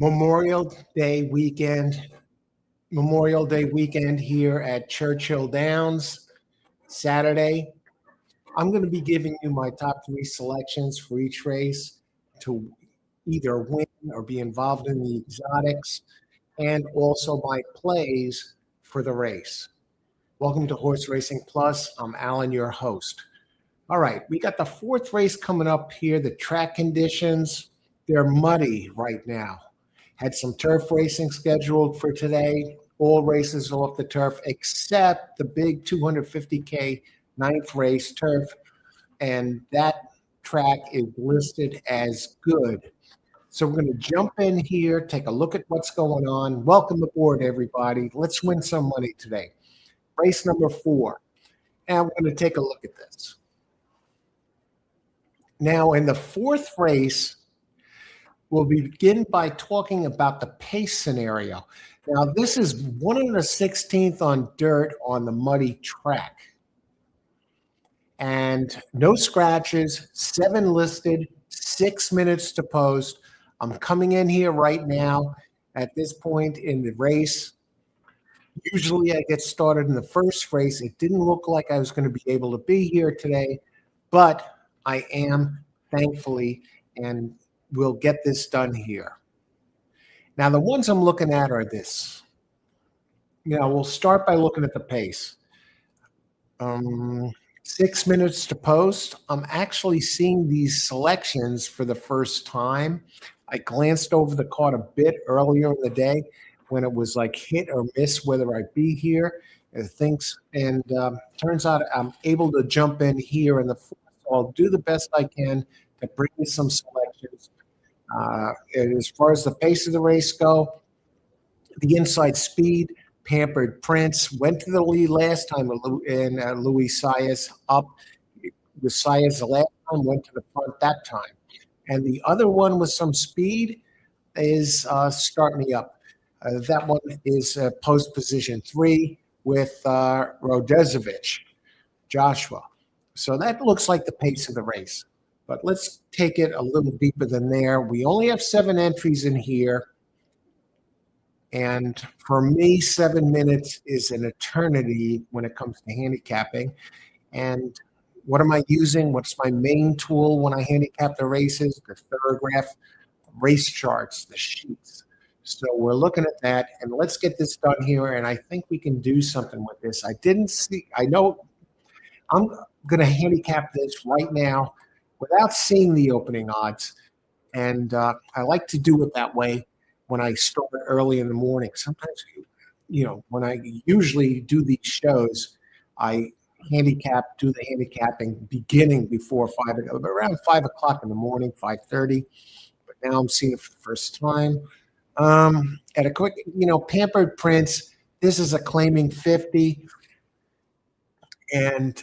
Memorial Day weekend. Memorial Day weekend here at Churchill Downs, Saturday. I'm going to be giving you my top three selections for each race to either win or be involved in the exotics, and also my plays for the race. Welcome to Horse Racing Plus. I'm Alan, your host. All right, we got the fourth race coming up here. The track conditions, they're muddy right now. Had some turf racing scheduled for today. All races off the turf except the big 250K ninth race turf. And that track is listed as good. So we're going to jump in here, take a look at what's going on. Welcome aboard, everybody. Let's win some money today. Race number 4. And we're going to take a look at this. Now, in the fourth race, we'll begin by talking about the pace scenario. Now, this is 1 1/16 on dirt on the muddy track. And no scratches, 7 listed, 6 minutes to post. I'm coming in here right now at this point in the race. Usually I get started in the first race. It didn't look like I was going to be able to be here today, but I am, thankfully, and we'll get this done here. Now, the ones I'm looking at are this. We'll start by looking at the pace. 6 minutes to post. I'm actually seeing these selections for the first time. I glanced over the card a bit earlier in the day when it was like hit or miss whether I'd be here. Turns out I'm able to jump in here in the fourth. So I'll do the best I can to bring you some selections. And as far as the pace of the race go, the inside speed, Pampered Prince went to the lead last time in Louis Saez up. With Saez the last time, went to the front that time. And the other one with some speed is Start Me Up. That one is post position 3 with Rodezovich, Joshua. So that looks like the pace of the race. But let's take it a little deeper than there. We only have 7 entries in here. And for me, 7 minutes is an eternity when it comes to handicapping. And what am I using? What's my main tool when I handicap the races? The Thorograph race charts, the sheets. So we're looking at that. And let's get this done here. And I think we can do something with this. I know I'm going to handicap this right now without seeing the opening odds. And I like to do it that way when I start early in the morning. Sometimes, when I usually do these shows, I do the handicapping beginning before 5 o'clock, around 5 o'clock in the morning, 5:30. But now I'm seeing it for the first time. At a quick, Pampered Prince, this is a claiming 50. And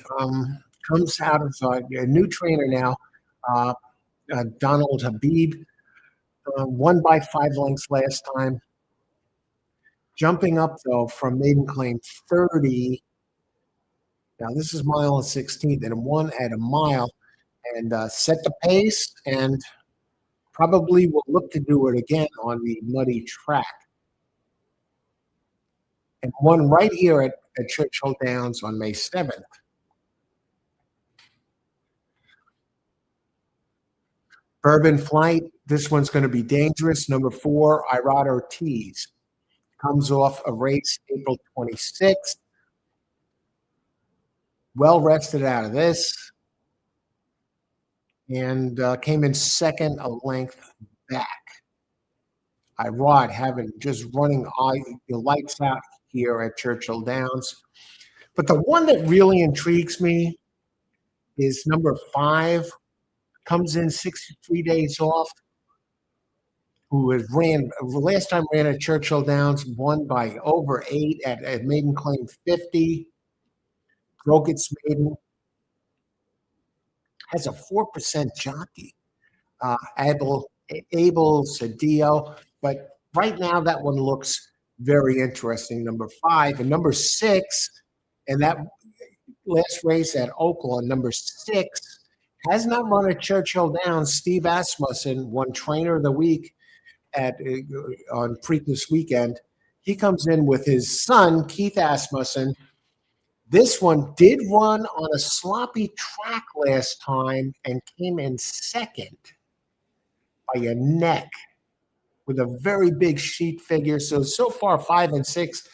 comes out of a new trainer now, Donald Habib, won by 5 lengths last time. Jumping up, though, from maiden claim 30. Now, this is mile and 16th, and won at a mile and set the pace, and probably will look to do it again on the muddy track. And won right here at Churchill Downs on May 7th. Bourbon Flight, this one's going to be dangerous. Number 4, Irad Ortiz. Comes off a race April 26th. Well rested out of this. And came in second, a length back. Irad running the lights out here at Churchill Downs. But the one that really intrigues me is number 5. Comes in 63 days off, who last time ran at Churchill Downs, won by over 8 at maiden claim 50. Broke its maiden. Has a 4% jockey, Abel Cedillo. But right now that one looks very interesting, number 5. And number 6, and that last race at Oakland, number 6, has not run at Churchill Downs. Steve Asmussen won Trainer of the Week at on Preakness weekend. He comes in with his son, Keith Asmussen. This one did run on a sloppy track last time and came in second by a neck with a very big sheet figure. So far, 5 and 6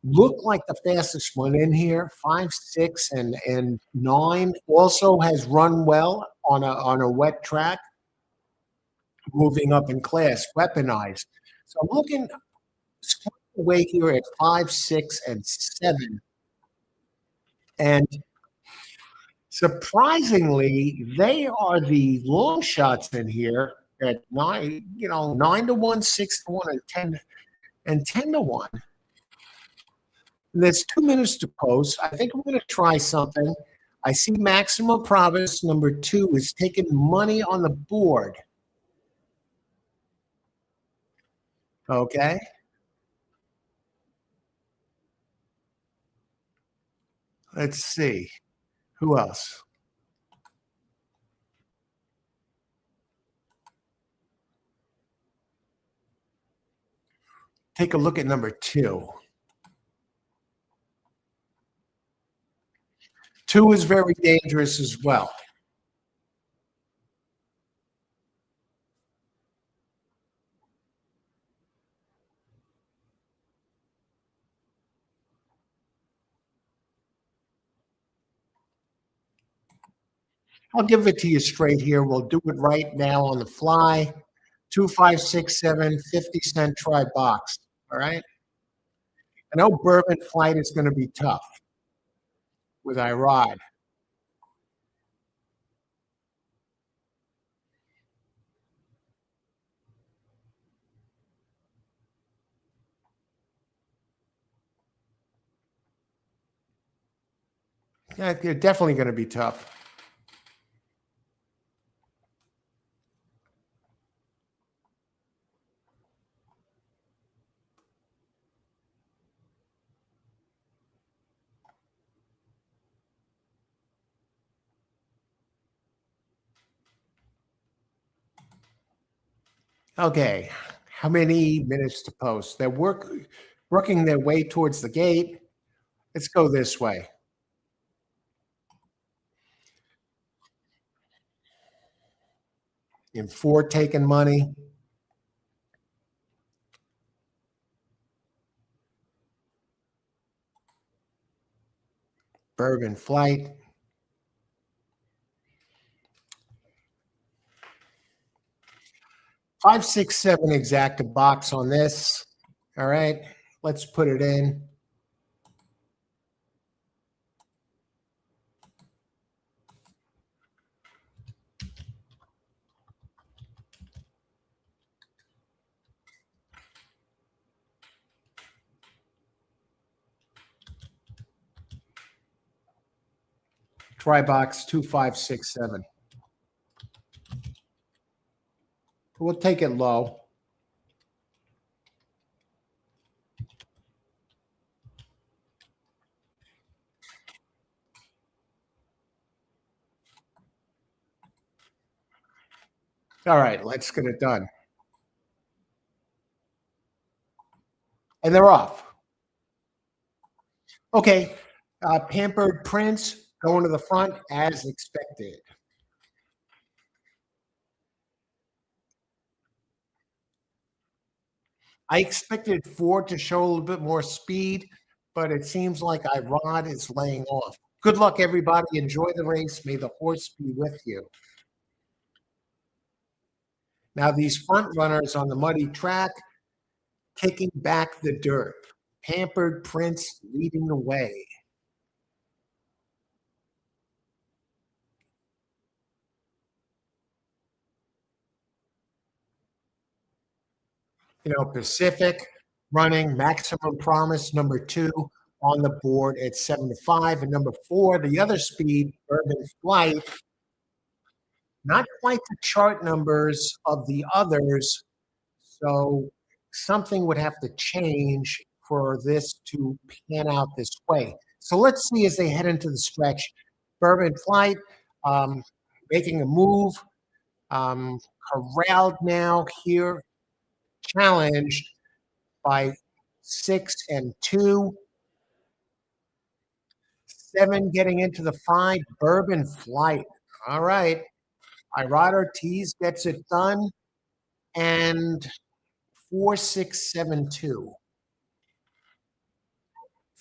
look like the fastest one in here. 5, 6, and 9 also has run well on a wet track, moving up in class, weaponized. So I'm looking away here at 5, 6, and 7. And surprisingly, they are the long shots in here at 9-1, 6-1, and 10-1. And there's 2 minutes to post. I think I'm going to try something. I see Maximum Promise number 2 is taking money on the board. Okay. Let's see. Who else? Take a look at number 2. 2 is very dangerous as well. I'll give it to you straight here. We'll do it right now on the fly. 2, 5, 6, 7, 50-cent try box. All right. I know Bourbon Flight is going to be tough with Irod. Yeah, they're definitely going to be tough. Okay, how many minutes to post? They're working their way towards the gate. Let's go this way. In 4 taking money. Bourbon Flight. Five, 6, 7 exacta box on this. All right, let's put it in. Try box 2, 5, 6, 7. We'll take it low. All right, let's get it done. And they're off. Okay, Pampered Prince going to the front as expected. I expected Ford to show a little bit more speed, but it seems like Irod is laying off. Good luck, everybody. Enjoy the race. May the horse be with you. Now, these front runners on the muddy track, taking back the dirt. Pampered Prince leading the way. Pacific running Maximum Promise number 2 on the board at 7-5, and number 4, the other speed, Urban Flight, not quite the chart numbers of the others, so something would have to change for this to pan out this way. So let's see as they head into the stretch. Bourbon Flight making a move, corralled now here challenged by 6 and 2. 7 getting into the 5, Bourbon Flight. All right. Irada Ortiz gets it done. And 4672.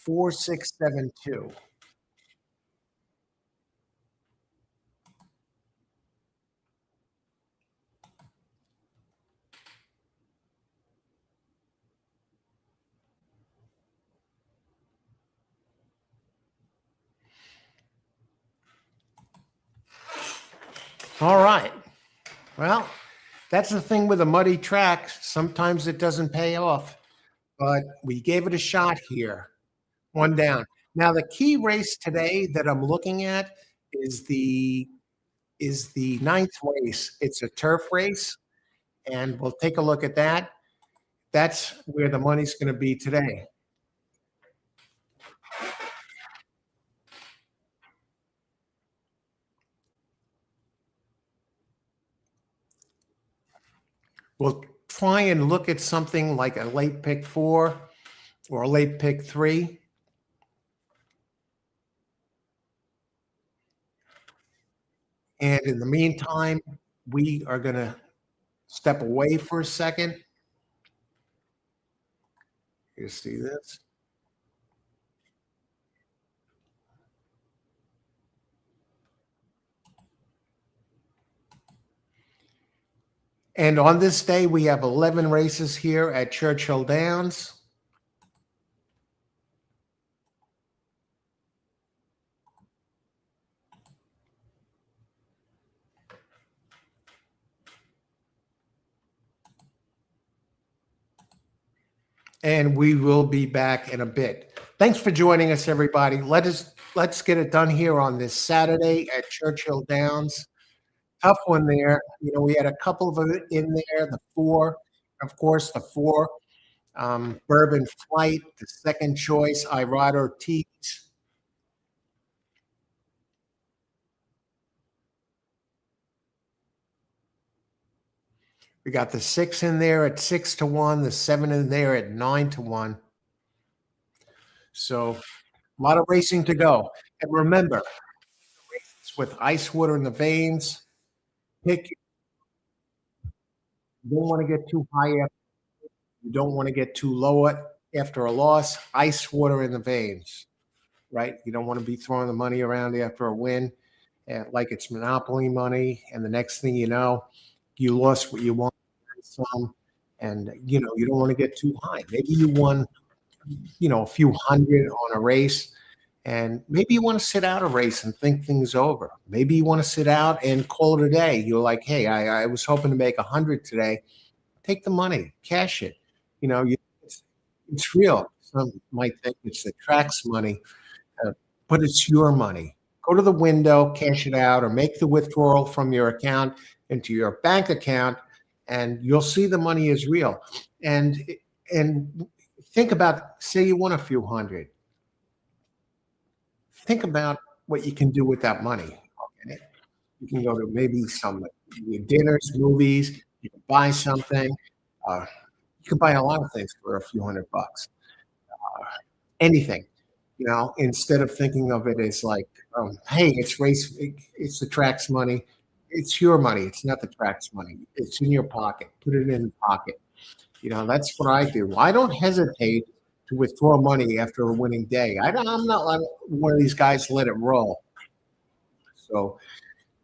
4672. All right. Well, that's the thing with a muddy track. Sometimes it doesn't pay off, but we gave it a shot here. One down. Now the key race today that I'm looking at is the ninth race. It's a turf race, and we'll take a look at that. That's where the money's going to be today. We'll try and look at something like a late pick 4 or a late pick 3. And in the meantime, we are going to step away for a second. You see this? And on this day, we have 11 races here at Churchill Downs. And we will be back in a bit. Thanks for joining us, everybody. Let's get it done here on this Saturday at Churchill Downs. Tough one there. You know, we had a couple of it in there. The 4, of course, the 4. Bourbon Flight, the second choice, Irada Ortiz. We got the 6 in there at 6-1, the 7 in there at 9-1. So a lot of racing to go. And remember, races with ice water in the veins. You don't want to get too high up. You don't want to get too low after a loss. Ice water in the veins, right? You don't want to be throwing the money around after a win like it's Monopoly money. And the next thing you know, you lost what you wanted some. And, you know, you don't want to get too high. Maybe you won, you know, a few hundred on a race. And maybe you want to sit out a race and think things over. Maybe you want to sit out and call it a day. You're like, hey, I was hoping to make 100 today. Take the money, cash it. You know, it's real. Some might think it's the track's money, but it's your money. Go to the window, cash it out, or make the withdrawal from your account into your bank account, and you'll see the money is real. And think about, say you won a few hundred. Think about what you can do with that money. Okay? You can go to maybe some dinners, movies. You can buy something. You can buy a lot of things for a few $100. Anything, you know, instead of thinking of it as like, hey, it's race, it's the track's money. It's your money. It's not the track's money. It's in your pocket. Put it in the pocket. You know, that's what I do. I don't hesitate to withdraw money after a winning day. I'm not like one of these guys let it roll. So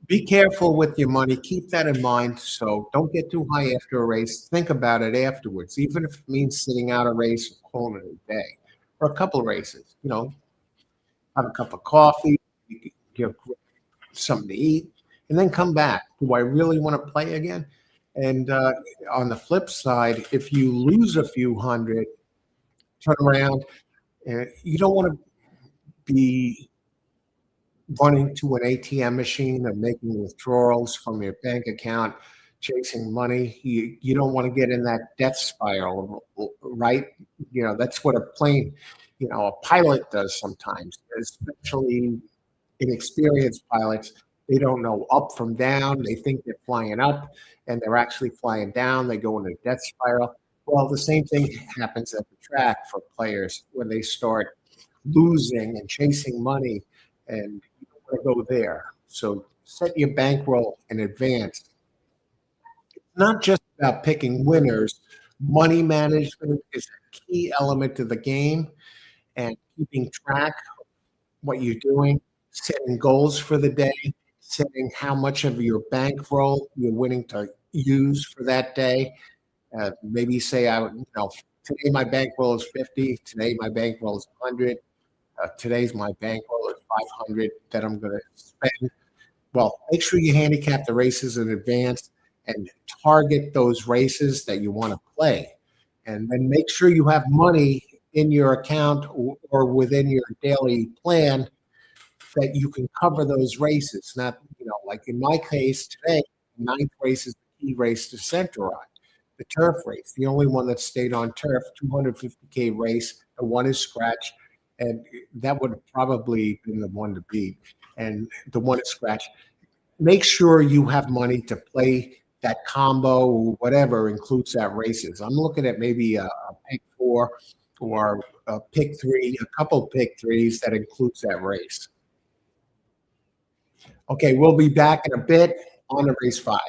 be careful with your money. Keep that in mind. So don't get too high after a race. Think about it afterwards, even if it means sitting out a race or calling it a day or a couple of races. You know, have a cup of coffee, get something to eat, and then come back. Do I really want to play again? And on the flip side, if you lose a few hundred, turn around. You don't want to be running to an ATM machine and making withdrawals from your bank account, chasing money. You don't want to get in that death spiral, right? You know, that's what a plane, you know, a pilot does sometimes, especially inexperienced pilots. They don't know up from down. They think they're flying up and they're actually flying down. They go into a death spiral. Well, the same thing happens at the track for players when they start losing and chasing money, and you don't want to go there. So set your bankroll in advance. Not just about picking winners. Money management is a key element to the game, and keeping track of what you're doing, setting goals for the day, setting how much of your bankroll you're willing to use for that day. Maybe say, today my bankroll is 50. Today my bankroll is 100. Today's my bankroll is 500 that I'm going to spend. Well, make sure you handicap the races in advance and target those races that you want to play. And then make sure you have money in your account or within your daily plan that you can cover those races. Not, like in my case today, the ninth race is the key race to center on. The turf race, the only one that stayed on turf, 250K race. The one is scratch, and that would have probably been the one to beat. And the one is scratch. Make sure you have money to play that combo, whatever includes that races. I'm looking at maybe a pick four or a pick three, a couple pick threes that includes that race. Okay, we'll be back in a bit on the race five.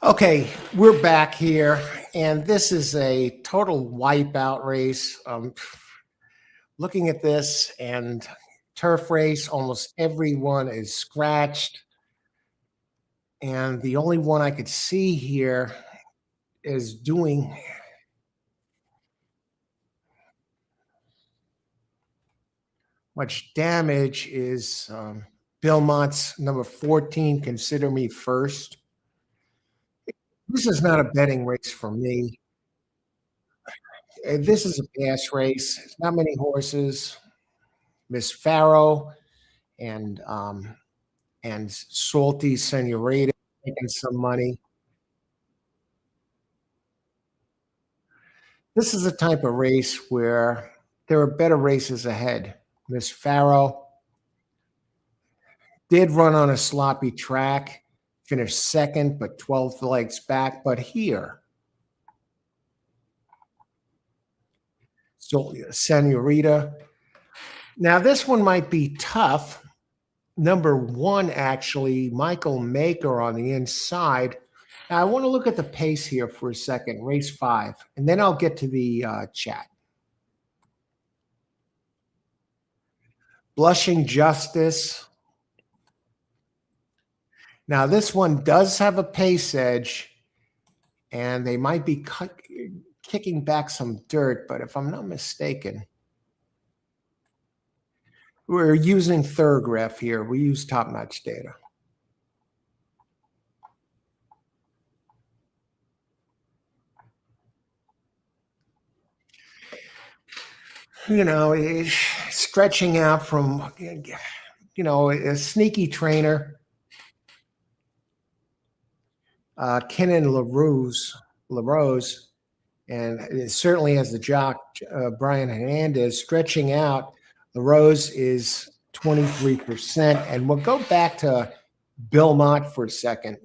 Okay, we're back here, and this is a total wipeout race. Looking at this and turf race, almost everyone is scratched, and the only one I could see here is doing much damage is Belmont's number 14, Consider Me First. This is not a betting race for me. This is a pass race. It's not many horses. Miss Farrow and Salty Senorita making some money. This is a type of race where there are better races ahead. Miss Farrow did run on a sloppy track, finished second, but 12 legs back. But here, so Senorita. Now, this one might be tough. Number one, actually, Michael Maker on the inside. Now, I want to look at the pace here for a second, race 5, and then I'll get to the chat. Blushing Justice. Now, this one does have a pace edge, and they might be kicking back some dirt, but if I'm not mistaken, we're using Thurgraph here. We use top-notch data. You know, stretching out from, you know, a sneaky trainer. Kenan LaRose, and certainly as the jock, Brian Hernandez, stretching out. LaRose is 23%. And we'll go back to Belmont for a second.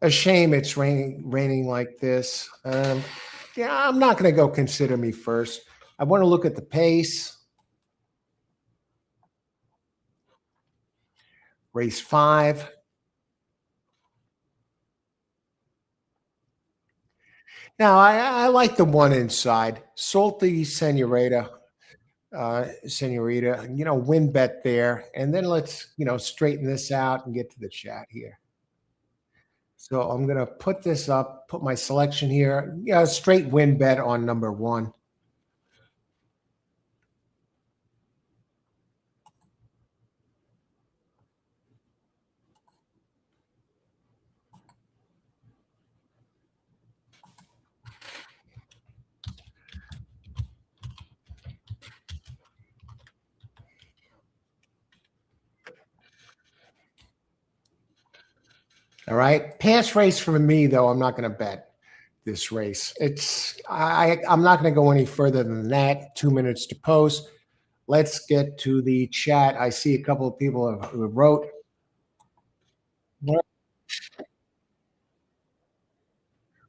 A shame it's raining like this. Yeah, I'm not going to go Consider Me First. I want to look at the pace. Race 5. Now, I like the one inside. Salty Senorita, you know, win bet there. And then let's, you know, straighten this out and get to the chat here. So I'm going to put this up, put my selection here. Yeah, straight win bet on number 1. All right. Pass race for me, though, I'm not going to bet this race. I'm not going to go any further than that. 2 minutes to post. Let's get to the chat. I see a couple of people who wrote.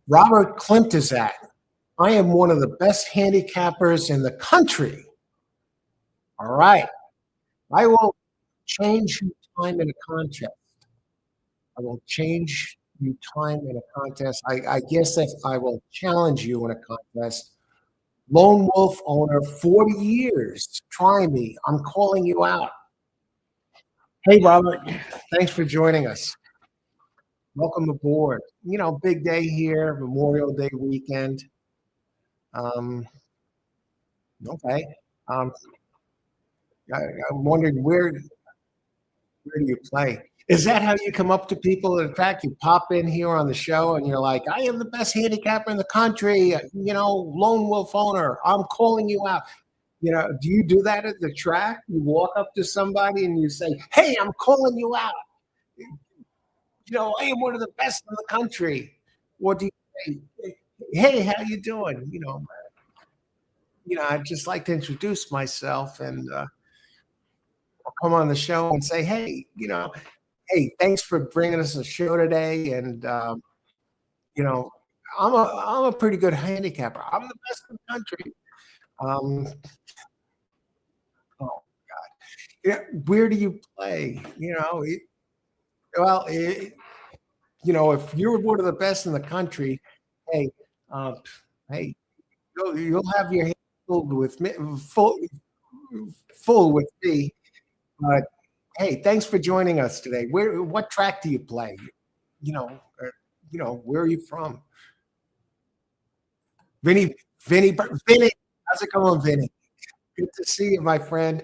Robert Klimt is at. I am one of the best handicappers in the country. All right. I will change you time in a contest. I will change you time in a contest. I guess that I will challenge you in a contest. Lone Wolf owner, 40 years. Try me. I'm calling you out. Hey, Robert. Thanks for joining us. Welcome aboard. You know, big day here, Memorial Day weekend. Okay. Um, I'm wondering where do you play? Is that how you come up to people? In fact, you pop in here on the show and you're like, I am the best handicapper in the country, you know, Lone Wolf owner. I'm calling you out. You know, do you do that at the track? You walk up to somebody and you say, hey, I'm calling you out. You know, I am one of the best in the country. What do you say? Hey, how you doing? I'd just like to introduce myself and I'll come on the show and say, hey, hey, thanks for bringing us a show today. And you know, I'm a pretty good handicapper. I'm the best in the country. Um, oh God, Yeah, where do you play? Well, if you're one of the best in the country, hey, uh, hey, you'll have your hands filled with me, full with me. But hey, thanks for joining us today. What track do you play? You know, uh, where are you from? Vinny, Vinny, how's it going, Vinny? Good to see you, my friend.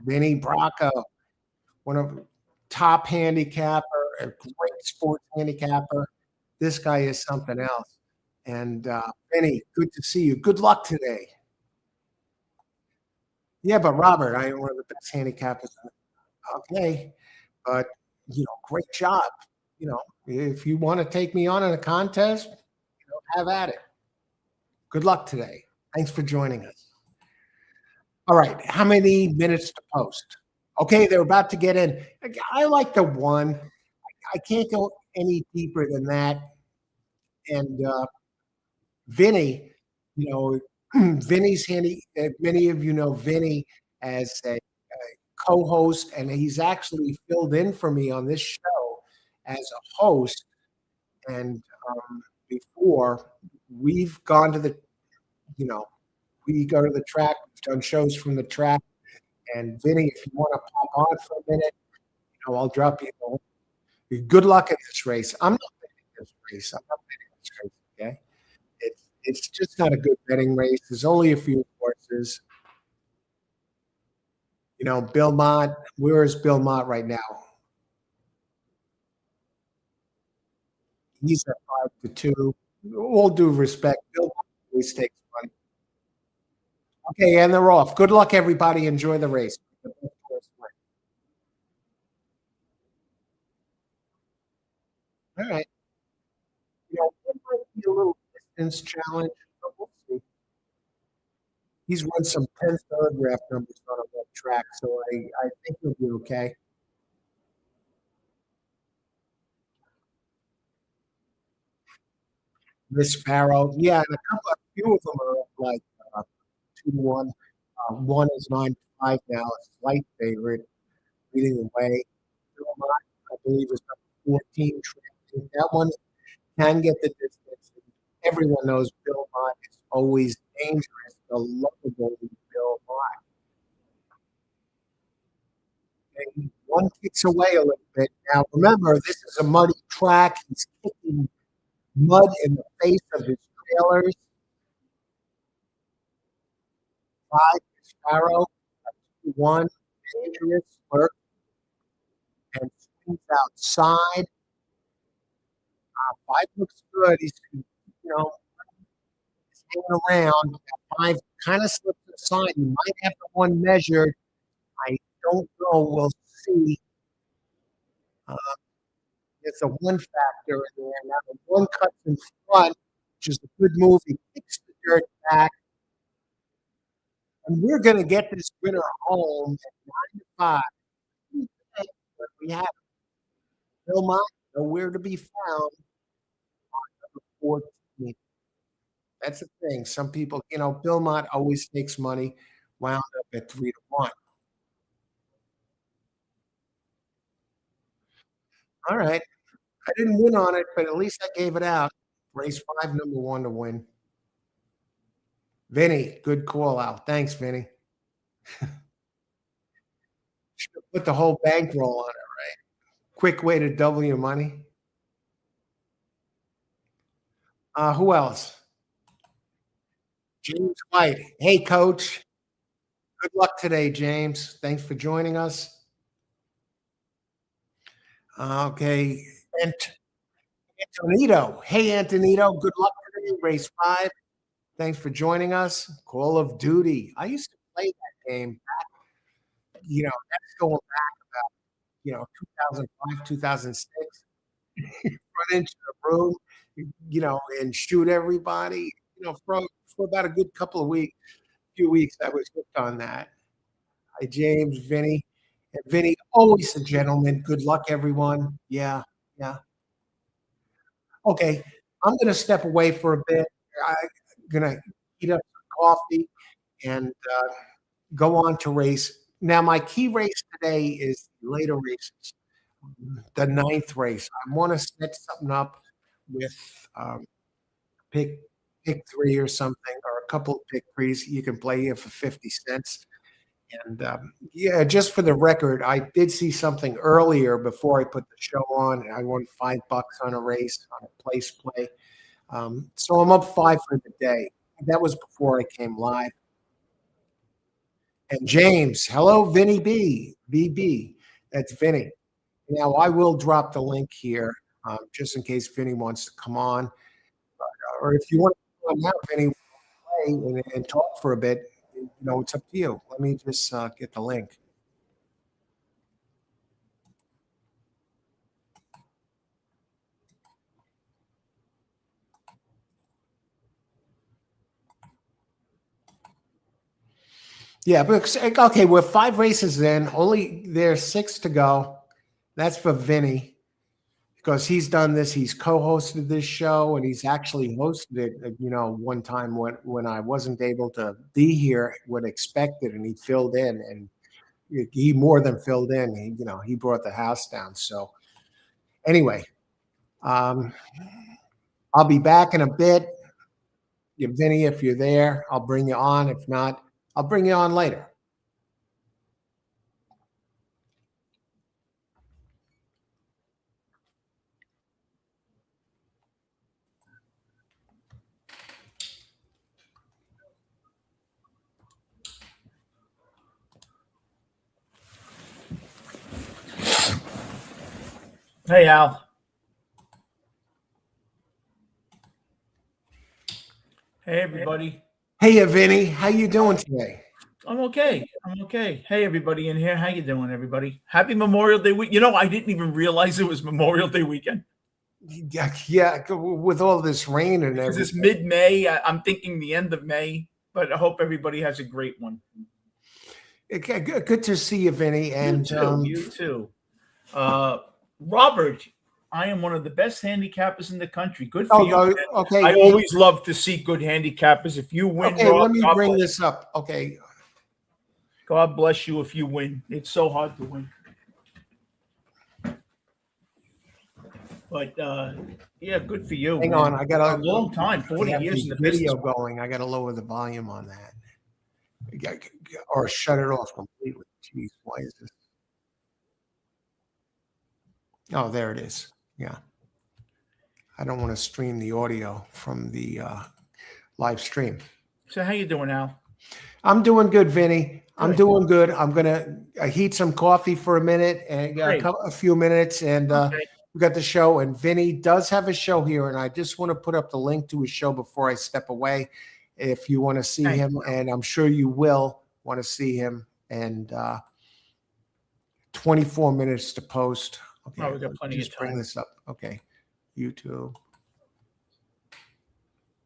Vinny Bracco, one of top handicapper, a great sports handicapper. This guy is something else. And Vinny, good to see you. Good luck today. Yeah, but Robert, I am one of the best handicappers. Okay, but great job. If you want to take me on in a contest, have at it. Good luck today. Thanks for joining us. All right, how many minutes to post? Okay, they're about to get in. I like the one. I can't go any deeper than that. And Vinny, you know, Vinny's handy. Many of you know Vinny as a co-host, and he's actually filled in for me on this show as a host. And before we've gone to you know, we go to the track. We've done shows from the track. And Vinny, if you want to pop on for a minute, I'll drop you. Good luck in this race. I'm not betting this race. I'm not betting this race. Okay, it's just not a good betting race. There's only a few horses. Bill Mott. Where is Bill Mott right now? He's at 5-2. All due respect, Bill Mott always takes money. Okay, and they're off. Good luck, everybody. Enjoy the race. All right. It might be a little distance challenge, but we'll see. He's run some 10th telegraph numbers on a web track, so I think he'll be okay. Miss Farrow, yeah, and a few of them are like 2-1. One is 9-5 now, a slight favorite, leading the way. Philmont, I believe, is number 14. That one can get the distance. Everyone knows Bill Mott is always dangerous. The lovable Bill Mott. And one kicks away a little bit. Now, remember, this is a muddy track. He's kicking mud in the face of his trailers. 5 is Sparrow. 1 dangerous lurk and swings outside. 5 looks good. Know, he's hanging around. 5 kind of slips aside. He might have the one measured. I don't know. We'll see. Uh, there's a one factor in there. Now, the one cuts in front, which is a good move. He kicks the dirt back. And we're going to get this winner home at 9-5. But we have Philmont nowhere to be found. 14. That's the thing. Some people, Bill Mott always takes money, wound up at 3-1. All right. I didn't win on it, but at least I gave it out. Race 5, number 1 to win. Vinny, good call out. Thanks, Vinny. Should have put the whole bankroll on it. Quick way to double your money. Who else? James White. Hey, coach. Good luck today, James. Thanks for joining us. Okay. And Antonito. Hey, Antonito. Good luck today. Race 5. Thanks for joining us. Call of Duty. I used to play that game. That's going back about 2005, 2006. Run into the room, and shoot everybody. For about a good couple of few weeks, I was hooked on that. Hi, James, Vinny. And Vinny, always a gentleman. Good luck, everyone. Yeah, yeah. Okay, I'm going to step away for a bit. I'm going to heat up some coffee and go on to race Now, my key race today is the later races, the ninth race. I want to set something up with pick pick three or something, or a couple of pick threes. You can play here for 50 cents. And yeah, just for the record, I did see something earlier before I put the show on. And I won $5 on a race on a place play. So I'm up five for the day. That was before I came live. And James, hello, Vinny B, VB. That's Vinny. Now I will drop the link here, just in case Vinny wants to come on, or if you want to come on now, Vinny, play and talk for a bit. It's up to you. Let me just get the link. Yeah, but okay, we're five races in. Only there's six to go. That's for Vinny because he's done this. He's co-hosted this show, and he's actually hosted it. One time when I wasn't able to be here when expected, and he filled in, and he more than filled in. He brought the house down. So anyway, um, I'll be back in a bit. Vinny, if you're there, I'll bring you on. If not, I'll bring you on later. Hey, Al. Hey, everybody. Hey, Vinny, how you doing today? I'm okay. I'm okay. Hey, everybody in here. How you doing, everybody? Happy Memorial Day week. I didn't even realize it was Memorial Day weekend. Yeah, with all this rain and Because it's everything. mid-May. I'm thinking the end of May, but I hope everybody has a great one. Good to see you, Vinny. And You too. Robert, I am one of the best handicappers in the country. Good for you. no, Man. okay, I always love to see good handicappers. If you win, okay. Rob, Let me God bring bless this up. Okay, God bless you if you win. It's so hard to win. But yeah, good for you. hang Man. on. I got A long time, 40 have years the in the business. video going. I got to lower the volume on that, or shut it off completely. Jeez, why is this? Oh, there it is. Yeah, I don't want to stream the audio from the live stream. So how you doing, Al? I'm doing good, Vinny. I'm Good. doing good. I'm gonna heat some coffee for a minute and Great. a few minutes, and Okay. we got the show. And Vinny does have a show here, and I just want to put up the link to his show before I step away. If you want to see Thank him, you. and I'm sure you will want to see him. And 24 minutes to post. Okay, Oh, we got plenty just of bring time. this up. Okay, YouTube.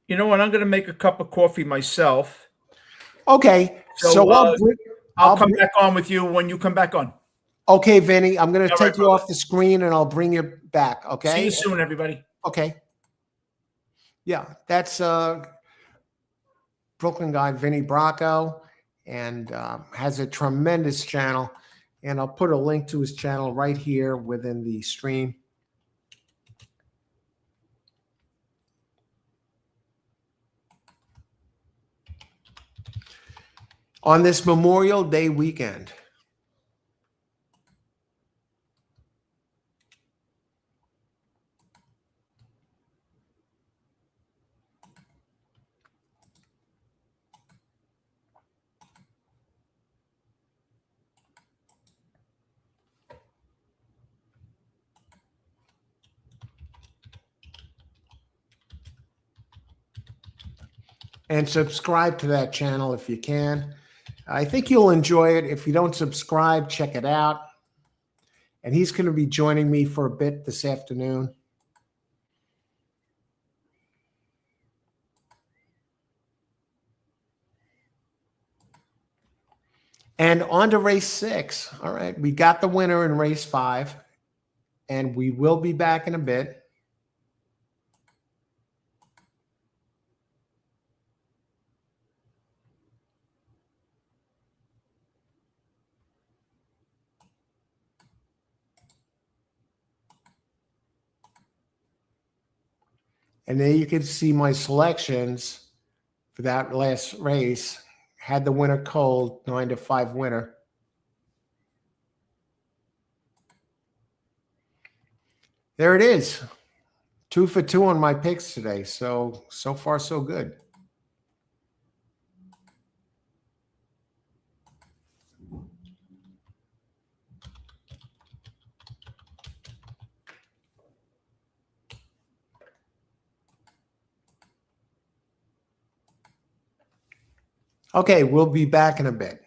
You know what? I'm going to make a cup of coffee myself. Okay, so I'll come back on with you when you come back on. Okay, Vinny, I'm going to All take right, you brother. off the screen and I'll bring you back. Okay. See you soon, everybody. Okay. Yeah, that's Brooklyn guy Vinny Bracco, and has a tremendous channel. And I'll put a link to his channel right here within the stream. On this Memorial Day weekend. And subscribe to that channel if you can. I think you'll enjoy it. If you don't subscribe, check it out. And he's going to be joining me for a bit this afternoon. And on to race 6. All right, we got the winner in race 5, and we will be back in a bit. And then you can see my selections for that last race. Had the winner cold, 9-5 winner. There it is. 2 for 2 on my picks today. So far, so good. Okay, we'll be back in a bit.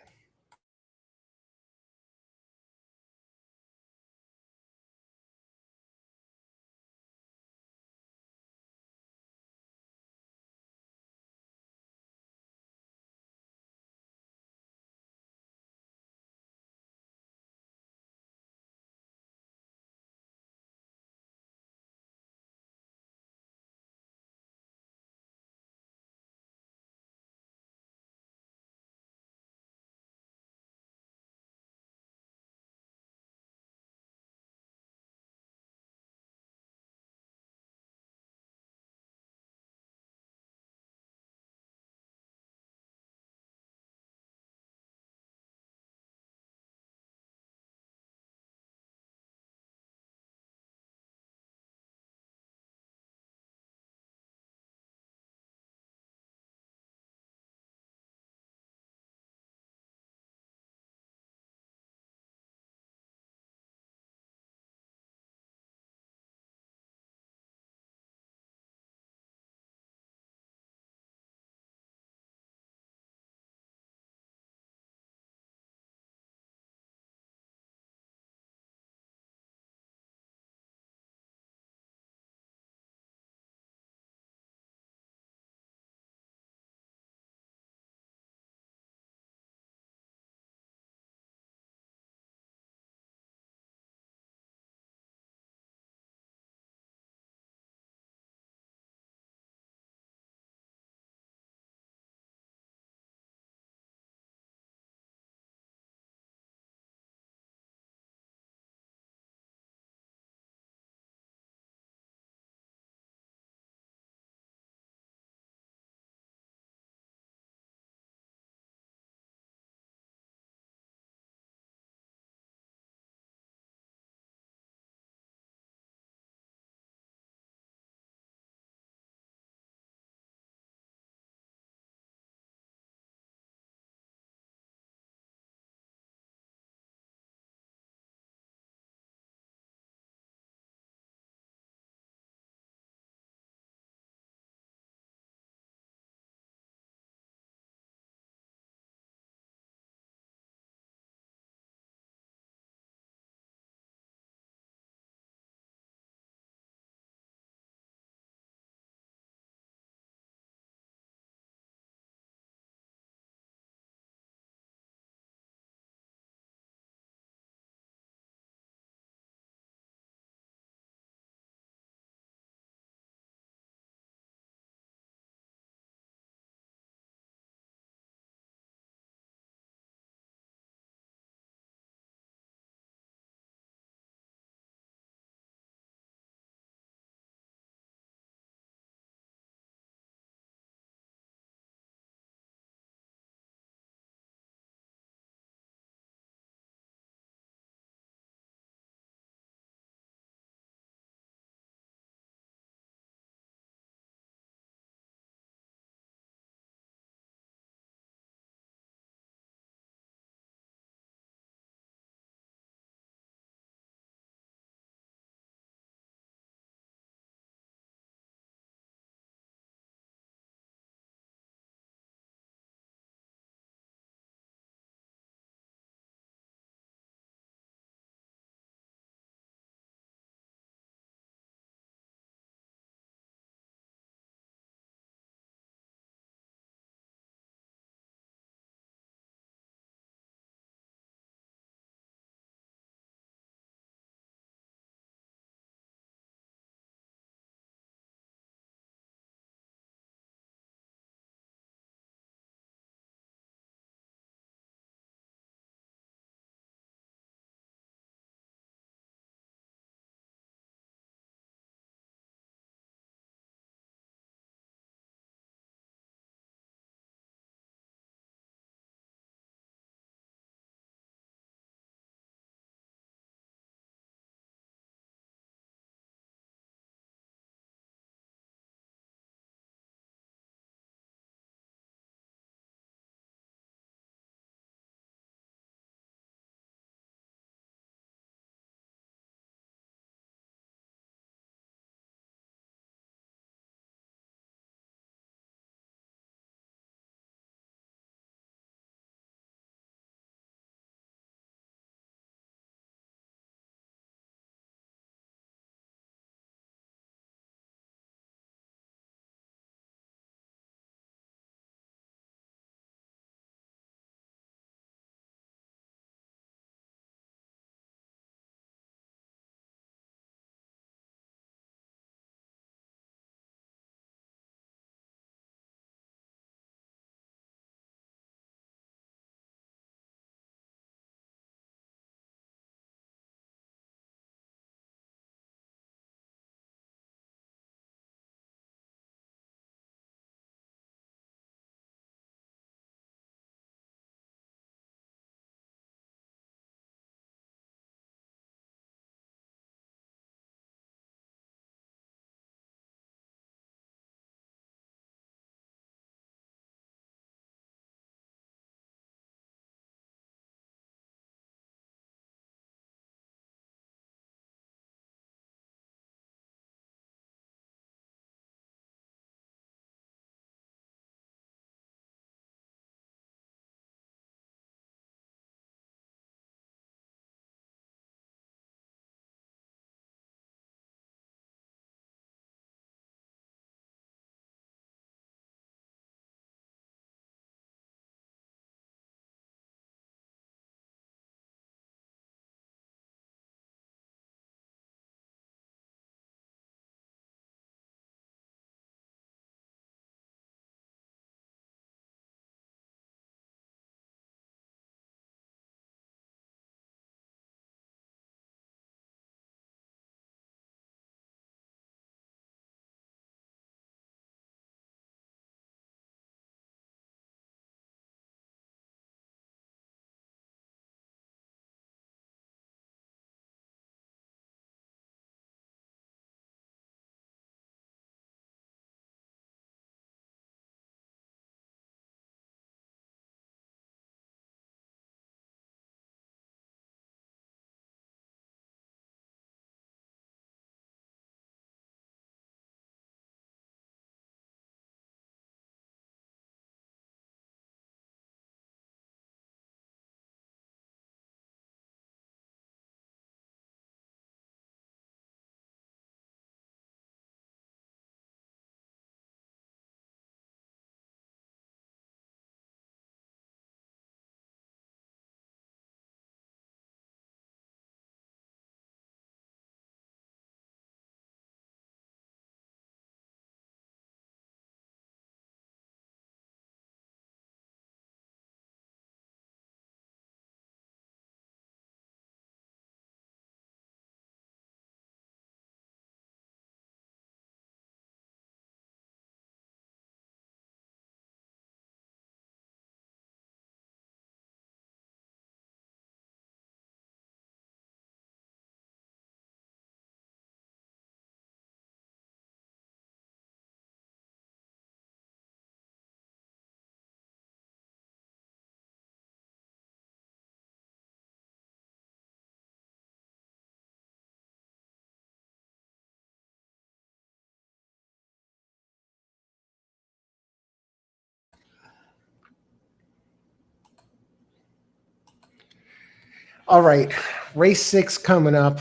All right, race 6 coming up.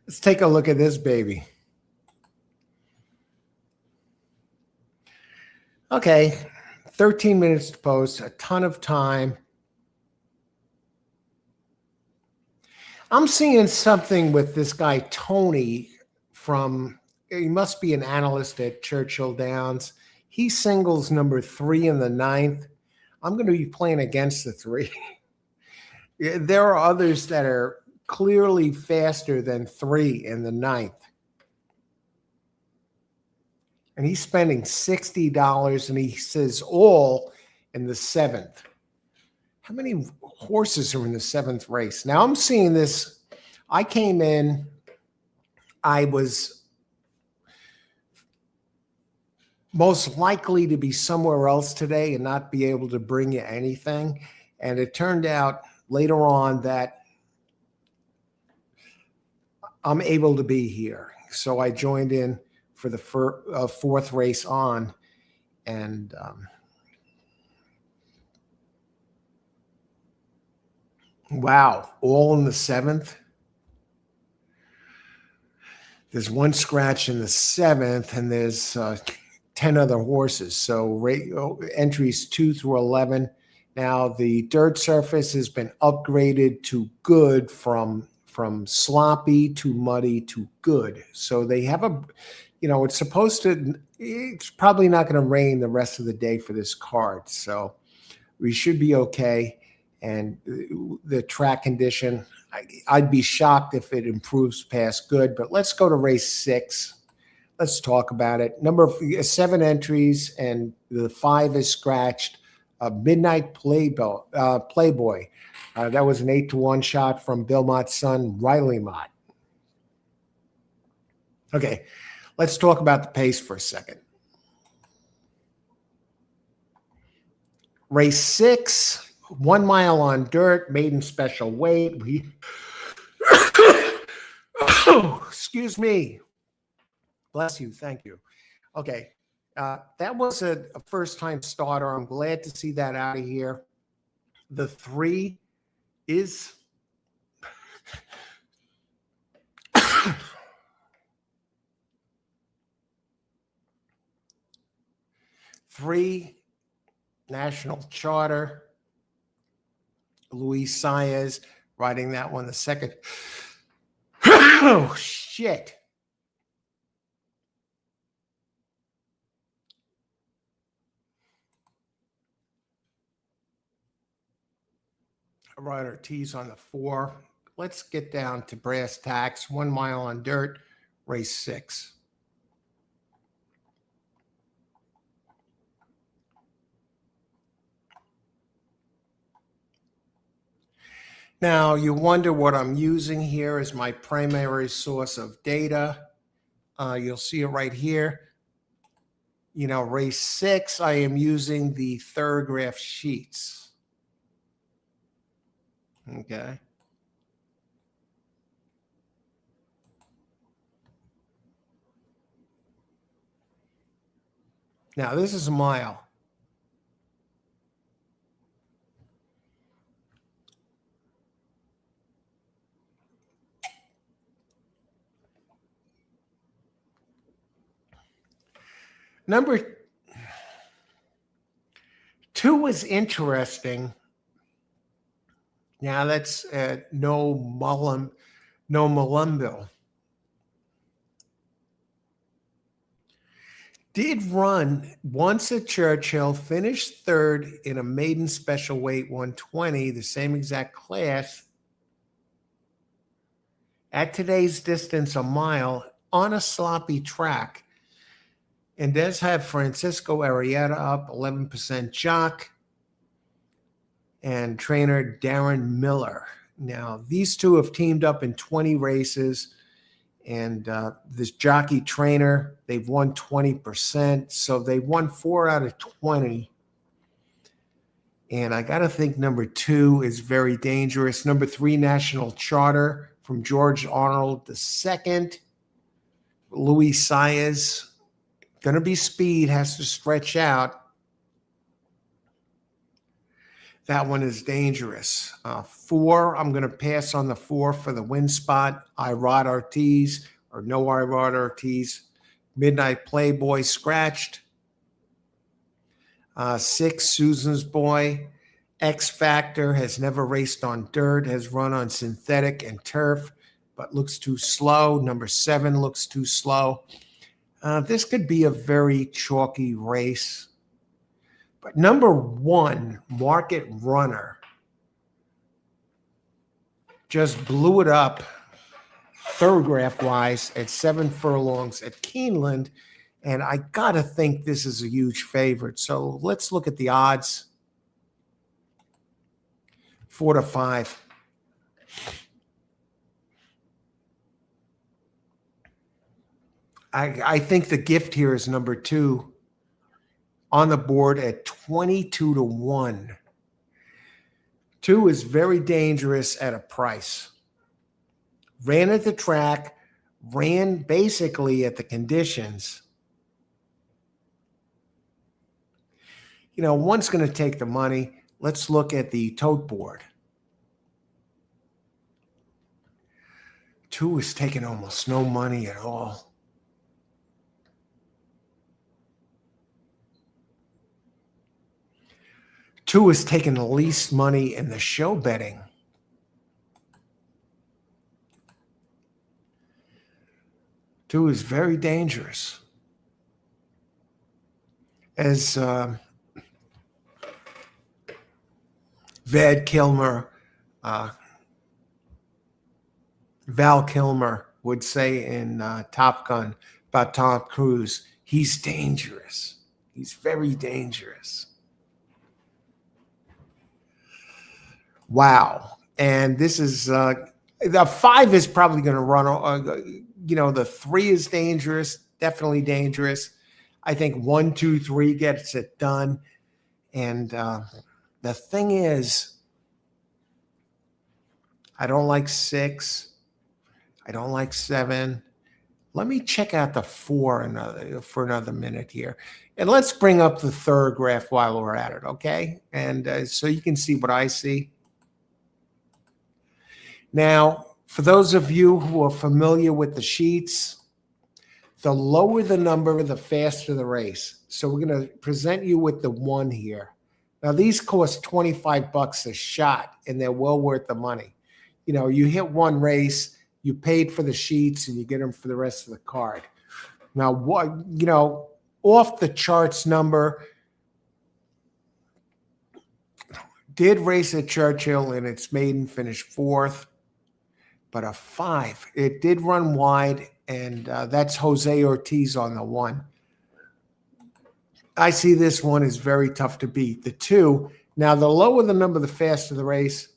Let's take a look at this baby. Okay, 13 minutes to post, a ton of time. I'm seeing something with this guy, Tony, he must be an analyst at Churchill Downs. He singles number 3 in the 9th. I'm going to be playing against the 3. There are others that are clearly faster than 3 in the 9th. And he's spending $60, and he says all in the 7th. How many horses are in the 7th race? Now I'm seeing this. I came in, I was most likely to be somewhere else today and not be able to bring you anything. And it turned out later on that I'm able to be here. So I joined in for the 4th race on. And wow, all in the 7th. There's one scratch in the 7th, and there's 10 other horses. So entries 2 through 11. Now the dirt surface has been upgraded to good from sloppy to muddy to good. So they have it's probably not going to rain the rest of the day for this card. So we should be okay. And the track condition, I'd be shocked if it improves past good, but let's go to race 6. Let's talk about it. 7 entries, and the 5 is scratched. Midnight Playboy. That was an 8-1 shot from Bill Mott's son, Riley Mott. Okay, let's talk about the pace for a second. Race 6. 1 mile on dirt, maiden special weight. Excuse me. Bless you. Thank you. Okay. That was a first-time starter. I'm glad to see that out of here. The 3 is... 3, National Charter. Luis Saez riding that one the 2nd. Oh, shit. Rider T's on the 4. Let's get down to brass tacks. 1 mile on dirt, race 6. Now, you wonder what I'm using here as my primary source of data. You'll see it right here. Race 6, I am using the Thorograph sheets. Okay. Now, this is a mile. Number 2 is interesting. Now that's no Malumbo. Did run once at Churchill, finished 3rd in a maiden special weight 120, the same exact class. At today's distance, a mile, on a sloppy track. And does have Francisco Arrieta up, 11% jock, and trainer Darren Miller. Now, these two have teamed up in 20 races, and this jockey trainer, they've won 20%, so they won 4 out of 20. And I got to think number 2 is very dangerous. Number 3, National Charter from George Arnold II. Luis Saez. Going to be speed, has to stretch out. That one is dangerous. 4, I'm going to pass on the 4 for the win spot. Irod Ortiz or no Irod Ortiz. Midnight Playboy scratched. 6, Susan's Boy. X Factor has never raced on dirt, has run on synthetic and turf, but looks too slow. Number 7 looks too slow. This could be a very chalky race. But number 1, Market Runner, just blew it up thoroughgraph-wise at 7 furlongs at Keeneland, and I got to think this is a huge favorite. So let's look at the odds. 4 to 5. I think the gift here is number 2 on the board at 22 to 1. 2 is very dangerous at a price. Ran at the track, ran basically at the conditions. You know, 1's going to take the money. Let's look at the tote board. 2 is taking almost no money at all. 2 is taking the least money in the show betting. 2 is very dangerous. As Val Kilmer would say in Top Gun about Tom Cruise, he's dangerous. He's very dangerous. Wow. And this is the 5 is probably going to run. The 3 is dangerous, definitely dangerous. I think 1, 2, 3 gets it done. And the thing is, I don't like 6. I don't like 7. Let me check out the 4 for another minute here. And let's bring up the third graph while we're at it, okay? And so you can see what I see. Now, for those of you who are familiar with the sheets, the lower the number, the faster the race. So we're going to present you with the 1 here. Now, these cost $25 a shot, and they're well worth the money. You know, you hit 1 race, you paid for the sheets, and you get them for the rest of the card. Now, what, off the charts number, did race at Churchill in its maiden, finished 4th. But a 5, it did run wide, and that's Jose Ortiz on the 1. I see this one is very tough to beat. The 2, now the lower the number, the faster the race.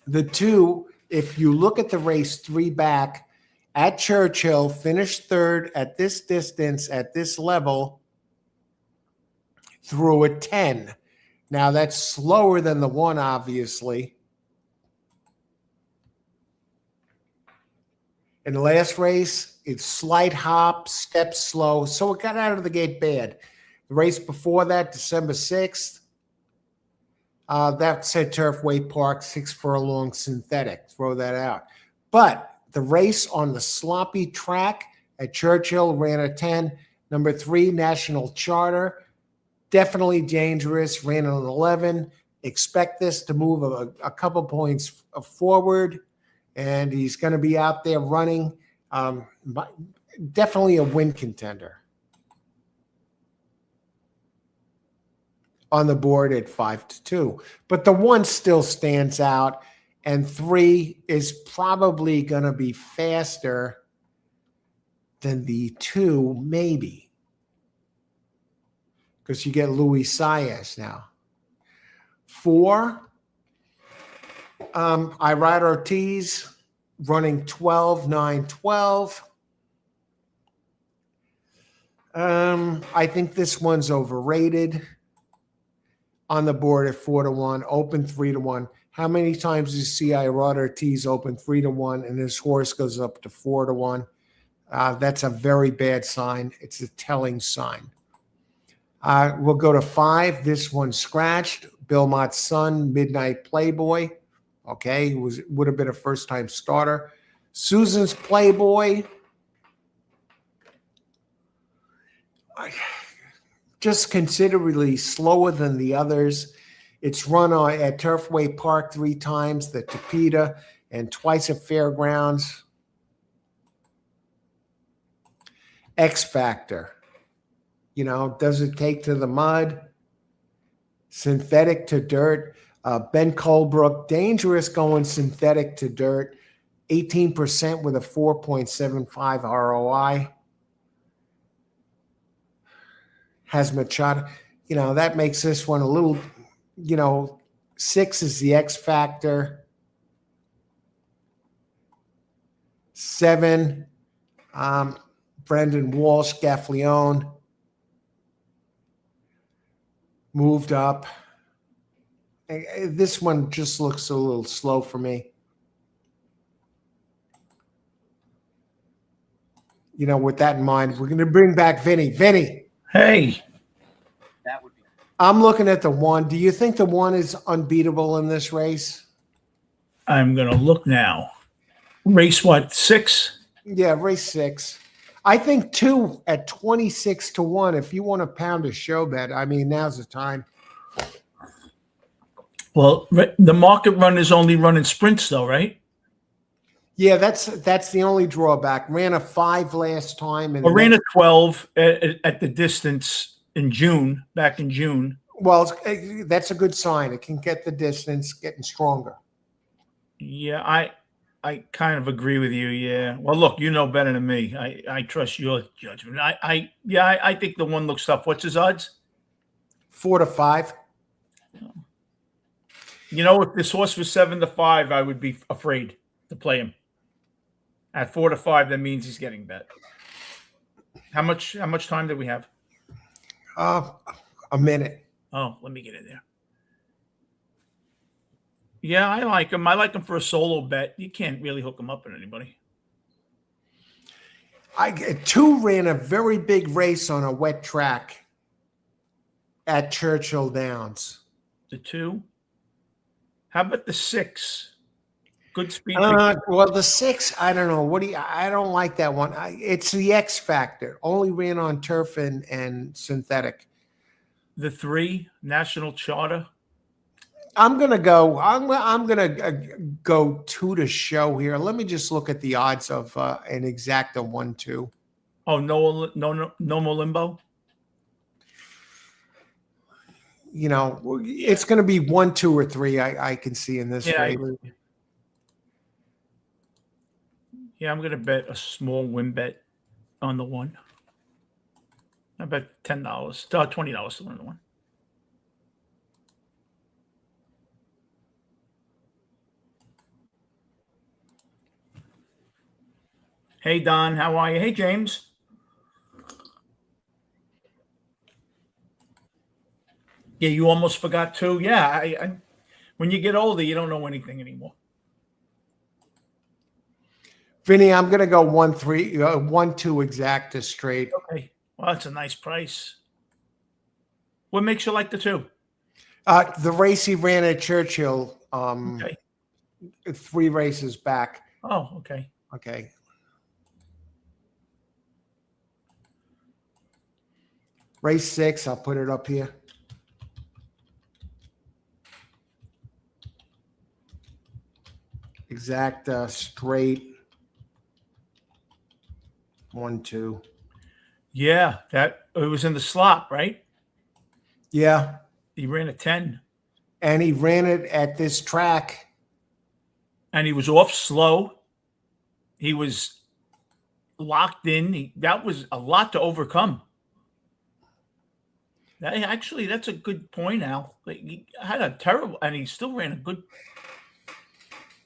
The 2, if you look at the race 3 back at Churchill, finished 3rd at this distance, at this level, through a 10. Now that's slower than the 1, obviously. In the last race, it's slight hop, step slow, so it got out of the gate bad. The race before that, December 6th, that's at Turfway Park, 6 furlong synthetic. Throw that out. But the race on the sloppy track at Churchill ran a 10. Number 3, National Charter, definitely dangerous, ran an 11. Expect this to move a couple points forward. And he's going to be out there running. Definitely a win contender. On the board at 5 to 2. But the 1 still stands out. And 3 is probably going to be faster than the 2, maybe. Because you get Luis Saez now. 4. Irod Ortiz running 12, 9, 12. I think this one's overrated. On the board at 4 to 1, open 3 to 1. How many times do you see Irod Ortiz open 3 to 1 and his horse goes up to 4 to 1? That's a very bad sign. It's a telling sign. We'll go to 5. This one scratched. Bill Mott's son, Midnight Playboy. Okay, would have been a first-time starter. Susan's Playboy. Just considerably slower than the others. It's run at Turfway Park 3 times, the Tapeta, and twice at Fairgrounds. X Factor. You know, does it take to the mud? Synthetic to dirt. Ben Colebrook, dangerous going synthetic to dirt. 18% with a 4.75 ROI. Has Machado. You know, that makes this one a little, 6 is the X Factor. 7, Brendan Walsh, Gaffleone. Moved up. This one just looks a little slow for me. With that in mind, we're going to bring back Vinny. Vinny. Hey. That would be. I'm looking at the 1. Do you think the 1 is unbeatable in this race? I'm going to look now. Race what, 6? Yeah, race 6. I think 2 at 26 to 1. If you want to pound a show bet, I mean, now's the time. Well, the market run is only running sprints, though, right? Yeah, that's the only drawback. Ran a 5 last time, and ran a 12 at the distance in June. Back in June. Well, that's a good sign. It can get the distance, getting stronger. Yeah, I kind of agree with you. Yeah. Well, look, you know better than me. I trust your judgment. I think the 1 looks tough. What's his odds? 4 to 5. If this horse was 7 to 5, I would be afraid to play him. At 4 to 5, that means he's getting bet. How much time do we have? A minute. Oh, let me get in there. Yeah, I like him. I like him for a solo bet. You can't really hook him up with anybody. 2 ran a very big race on a wet track at Churchill Downs. The 2. How about the 6? Good speed. Well, the 6, I don't know. I don't like that one. It's the X Factor. Only ran on turf and synthetic. The 3, National Charter. I'm gonna go 2 to show here. Let me just look at the odds of an exacta 1-2. Oh, no more limbo. It's going to be 1, 2, or 3. I can see in this race. Yeah, I'm going to bet a small win bet on the 1. I bet $10, $20 to win the 1. Hey, Don, how are you? Hey, James. Yeah, you almost forgot too. Yeah, I when you get older, you don't know anything anymore. Vinny, I'm going to go 1, 3, 1, 2 exacta straight. Okay. Well, that's a nice price. What makes you like the 2? The race he ran at Churchill, Okay. 3 races back. Oh, okay. Okay. Race 6, I'll put it up here. Exacta straight. 1, 2. Yeah, it was in the slot, right? Yeah. He ran a 10. And he ran it at this track. And he was off slow. He was locked in. That was a lot to overcome. That's a good point, Al. He had a terrible, and he still ran a good.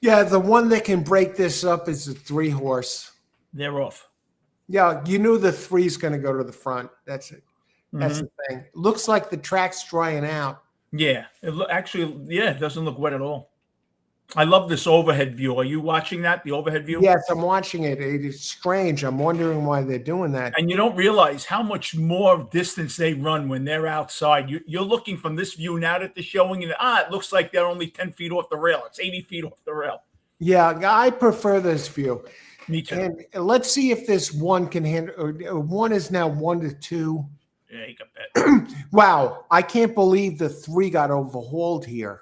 Yeah, the one that can break this up is the 3 horse. They're off. Yeah, you knew the 3's going to go to the front. That's it. That's the thing. Looks like the track's drying out. Yeah, it doesn't look wet at all. I love this overhead view. Are you watching that? The overhead view? Yes, I'm watching it. It is strange. I'm wondering why they're doing that. And you don't realize how much more distance they run when they're outside. You're looking from this view now that they're showing, and it looks like they're only 10 feet off the rail. It's 80 feet off the rail. Yeah, I prefer this view. Me too. And let's see if this one can handle. One is now 1-2. Yeah, you got that. Wow, I can't believe the 3 got overhauled here.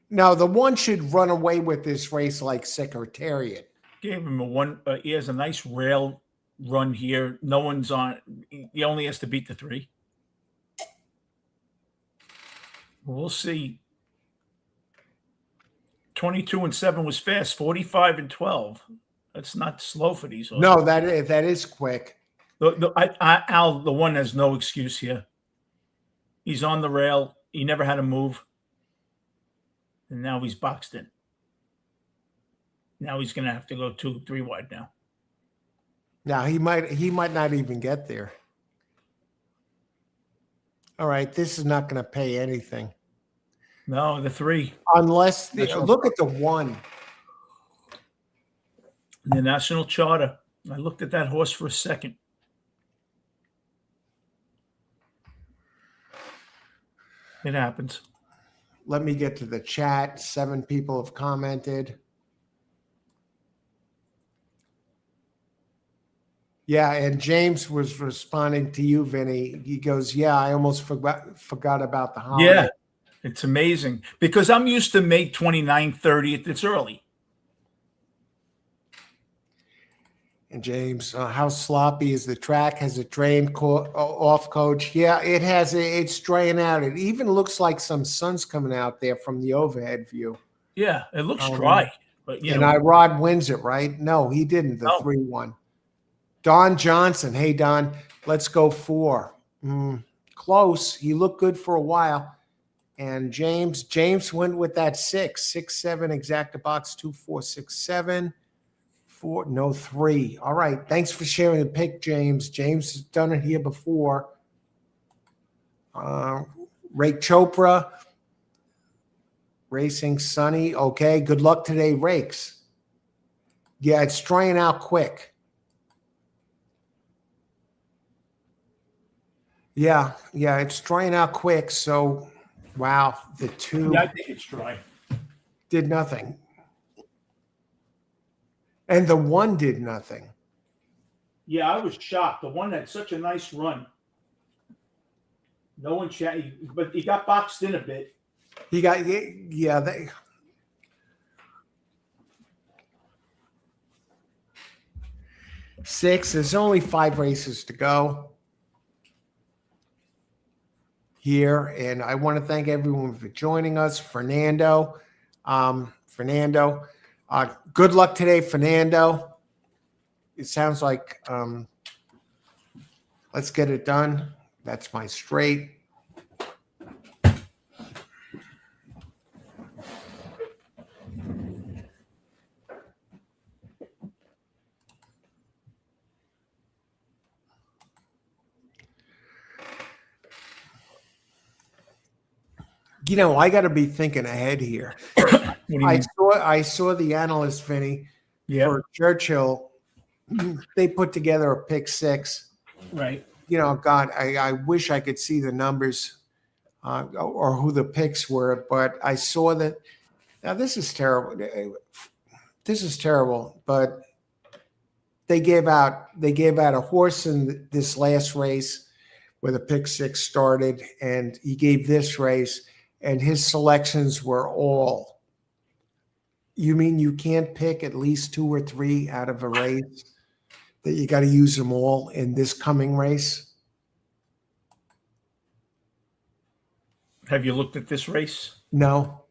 Now, the 1 should run away with this race like Secretariat. Gave him a 1. He has a nice rail run here. No one's on. He only has to beat the 3. We'll see. 22-7 was fast. 45-12. That's not slow for these horses. No, that is quick. Al, the 1 has no excuse here. He's on the rail. He never had to move. And now he's boxed in. Now he's going to have to go 2-3 wide now. Now he might not even get there. All right, this is not going to pay anything. No, the 3. Unless look at the 1. The National Charter. I looked at that horse for a second. It happens. Let me get to the chat. 7 people have commented. Yeah, and James was responding to you, Vinny. He goes, yeah, I almost forgot about the holiday. Yeah, it's amazing. Because I'm used to May 29th, 30th. It's early. And James, how sloppy is the track? Has it drained off, Coach? Yeah, it has. It's draining out. It even looks like some sun's coming out there from the overhead view. Yeah, it looks dry. But Rod wins it, right? No, he didn't. The 3-1. Don Johnson. Hey, Don, let's go 4. Close. He looked good for a while. And James went with that 6. 6-7, exacta box 2, 4, 6, 7. 4, no 3. All right. Thanks for sharing the pick, James. James has done it here before. Ray Chopra. Racing Sunny. Okay. Good luck today, Rakes. Yeah, it's drying out quick. Yeah, it's drying out quick. So, wow, the 2 Yeah, I think it's dry. Did nothing. And the 1 did nothing. Yeah, I was shocked. The 1 had such a nice run. No one but he got boxed in a bit. He got 6. There's only 5 races to go here, and I want to thank everyone for joining us. Fernando. Good luck today, Fernando. It sounds like let's get it done. That's my straight. I got to be thinking ahead here. I saw the analyst, Vinny, for Churchill. They put together a pick 6. Right. God, I wish I could see the numbers or who the picks were, but I saw that. Now, this is terrible. This is terrible, but they gave out a horse in this last race where the pick 6 started, and he gave this race. And his selections were all. You mean you can't pick at least 2 or 3 out of a race? That you got to use them all in this coming race? Have you looked at this race? No.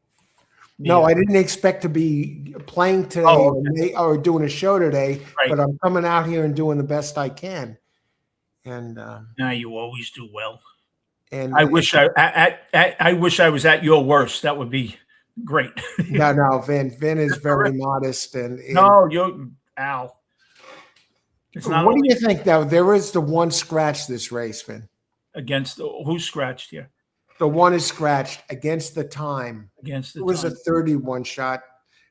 No, I didn't expect to be playing today or doing a show today, but I'm coming out here and doing the best I can. And now you always do well. And I wish I wish I was at your worst. That would be great. No, Vin is very modest, and no, you're Al. It's not. What do you think? Though there is the 1 scratch this race, Vin. Against who scratched here? The one is scratched against the time. Against the It was a time. 31 shot.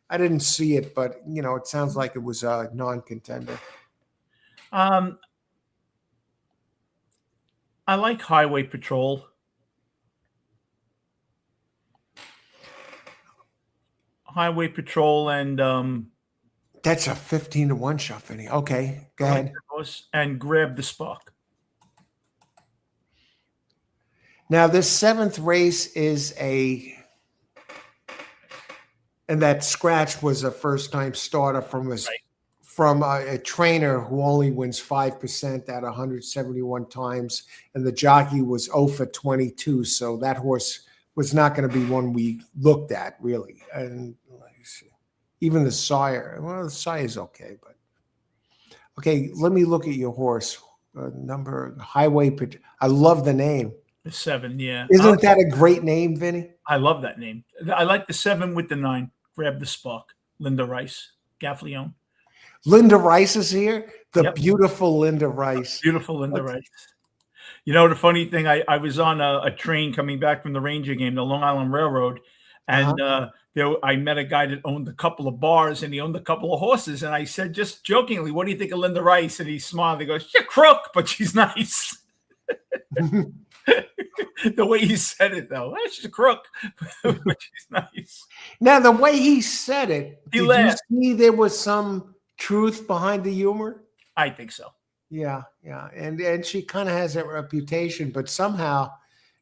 I didn't see it, but it sounds like it was a non-contender. I like Highway Patrol. Highway Patrol and That's a 15-1 shot, Vinny. Okay, go ahead. And Grab the Spark. Now, this 7th race is and that scratch was a first-time starter from a trainer who only wins 5% at 171 times, and the jockey was 0 for 22. So that horse was not going to be one we looked at really. And even the sire, well, the sire is okay, but okay. Let me look at your horse. Number Highway. I love the name. The 7, yeah. Isn't that a great name, Vinny? I love that name. I like the 7 with the 9. Grab the Spark. Linda Rice, Gaffleone. Linda Rice is here. The beautiful Linda Rice. Beautiful Linda Rice. The funny thing, I was on a train coming back from the Ranger game, the Long Island Railroad, and I met a guy that owned a couple of bars, and he owned a couple of horses. And I said, just jokingly, what do you think of Linda Rice? And he smiled. He goes, she's a crook, but she's nice. The way he said it, though, she's a crook, but she's nice. Now, the way he said it, did you see there was some truth behind the humor? I think so. Yeah. And she kind of has that reputation, but somehow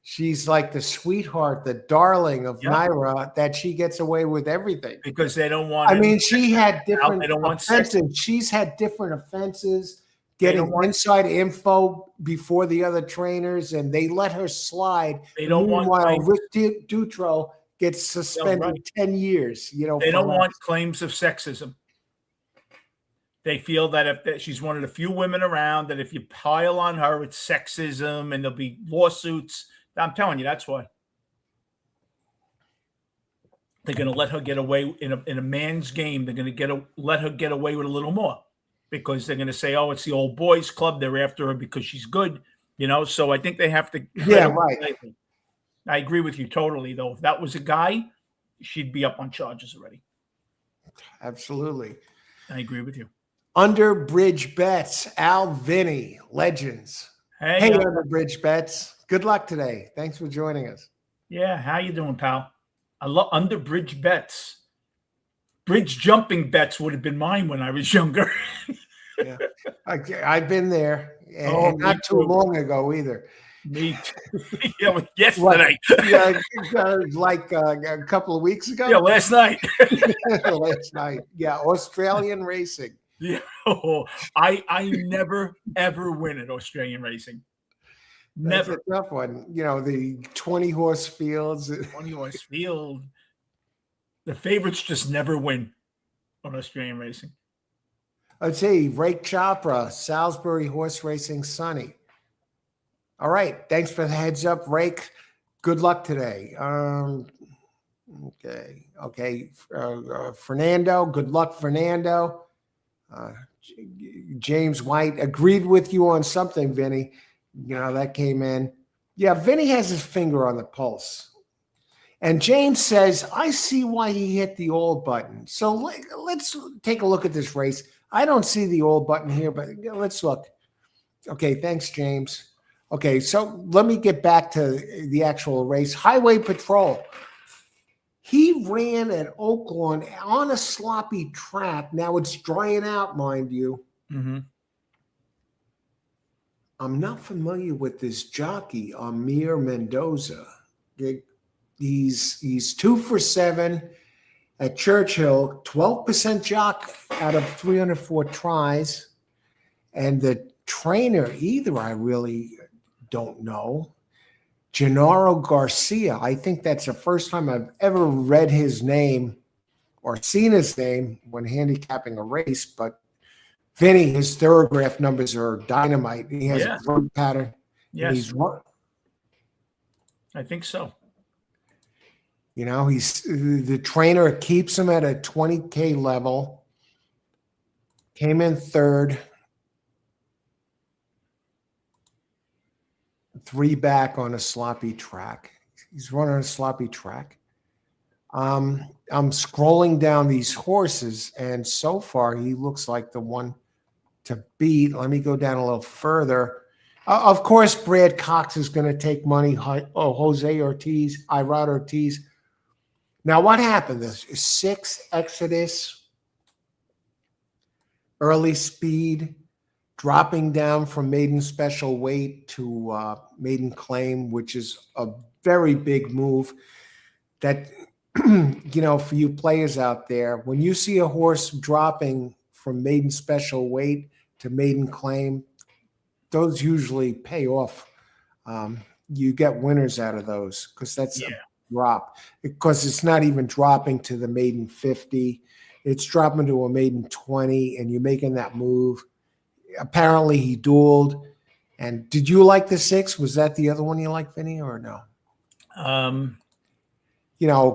she's like the sweetheart, the darling of Naira, that she gets away with everything. Because they don't want. I mean, she had different offenses. She's had different offenses, getting inside info before the other trainers, and they let her slide. They don't Meanwhile, Rick Dutro gets suspended 10 years. They don't want claims of sexism. They feel that if she's one of the few women around, that if you pile on her, it's sexism and there'll be lawsuits. I'm telling you, that's why. They're going to let her get away in a man's game. They're going to let her get away with a little more because they're going to say, oh, it's the old boys club. They're after her because she's good, So I think they have to. Yeah, right. I agree with you totally, though. If that was a guy, she'd be up on charges already. Absolutely. I agree with you. Under Bridge Bets, Al Vinny, Legends. Hey, Under Bridge Bets. Good luck today. Thanks for joining us. Yeah, how you doing, pal? I love Under Bridge Bets. Bridge jumping bets would have been mine when I was younger. Yeah, I've been there, and not too long ago either. Me too. Yesterday. Like a couple of weeks ago. Yeah, last night. Last night. Yeah, Australian racing. Yeah, I never ever win at Australian racing. Never. That's a tough one. The 20-horse fields. 20-horse field. The favorites just never win on Australian racing. I'd say Rake Chopra, Salisbury Horse Racing, Sunny. All right. Thanks for the heads up, Rake. Good luck today. Okay. Fernando. Good luck, Fernando. James White agreed with you on something, Vinny. That came in. Yeah, Vinny has his finger on the pulse. And James says, I see why he hit the all button. So let's take a look at this race. I don't see the all button here, but let's look. Okay, thanks, James. Okay, so let me get back to the actual race. Highway Patrol. He ran at Oaklawn on a sloppy track. Now it's drying out, mind you. Mm-hmm. I'm not familiar with this jockey, Amir Mendoza. He's 2 for 7 at Churchill, 12% jock out of 304 tries. And the trainer I really don't know. Gennaro Garcia. I think that's the first time I've ever read his name or seen his name when handicapping a race. But Vinny, his thoroughgraph numbers are dynamite. He has a great pattern. Yes. I think so. He's the trainer keeps him at a 20K level. Came in third. 3 back on a sloppy track. He's running a sloppy track. I'm scrolling down these horses, and so far he looks like the one to beat. Let me go down a little further. Of course, Brad Cox is going to take money. Jose Ortiz, Irod Ortiz. Now, what happened? This 6 Exodus, early speed, dropping down from maiden special weight to maiden claim, which is a very big move. That, for you players out there, when you see a horse dropping from maiden special weight to maiden claim, those usually pay off. You get winners out of those because that's a drop. Because it's not even dropping to the maiden 50. It's dropping to a maiden 20, and you're making that move. Apparently, he dueled. And did you like the 6? Was that the other one you liked, Vinny, or no?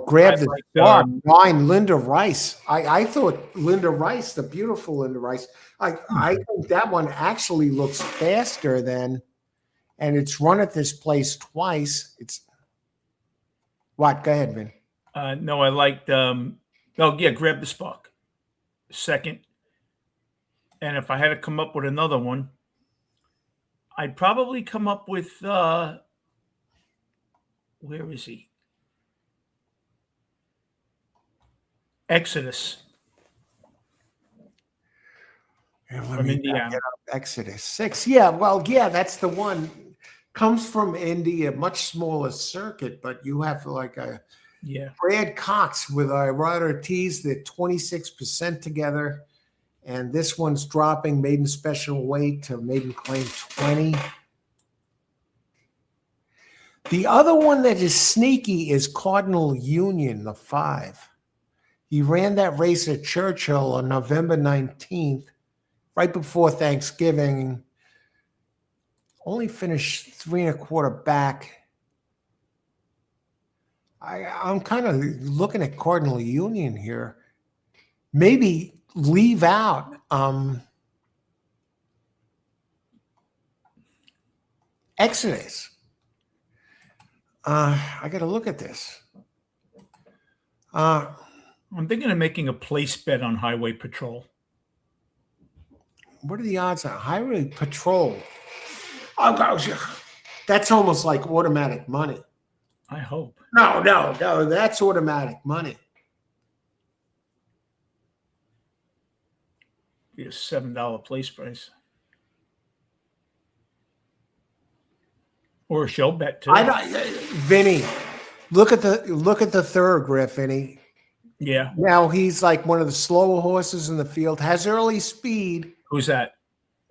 Grab the star, 9, Linda Rice. I thought Linda Rice, the beautiful Linda Rice, I think that one actually looks faster than, and it's run at this place twice. It's what? Go ahead, Vin. No, I liked, Grab the Spark. Second. And if I had to come up with another one, I'd probably come up with, where is he? Exodus. From Indiana. Exodus 6. Yeah, that's the one. Comes from Indy, a much smaller circuit, but you have like a Brad Cox with Irod Ortiz. They're 26% together. And this one's dropping maiden special weight to maiden claim 20. The other one that is sneaky is Cardinal Union, the 5. He ran that race at Churchill on November 19th, right before Thanksgiving. Only finished 3 1/4 back. I'm kind of looking at Cardinal Union here. Maybe leave out Exodus. I got to look at this. I'm thinking of making a place bet on Highway Patrol. What are the odds on Highway Patrol? Oh, gosh. That's almost like automatic money. I hope. No, that's automatic money. Be a $7 place price. Or a show bet too. Vinny, look at the thoroughbred, Vinny. Yeah. Now he's like one of the slower horses in the field. Has early speed. Who's that?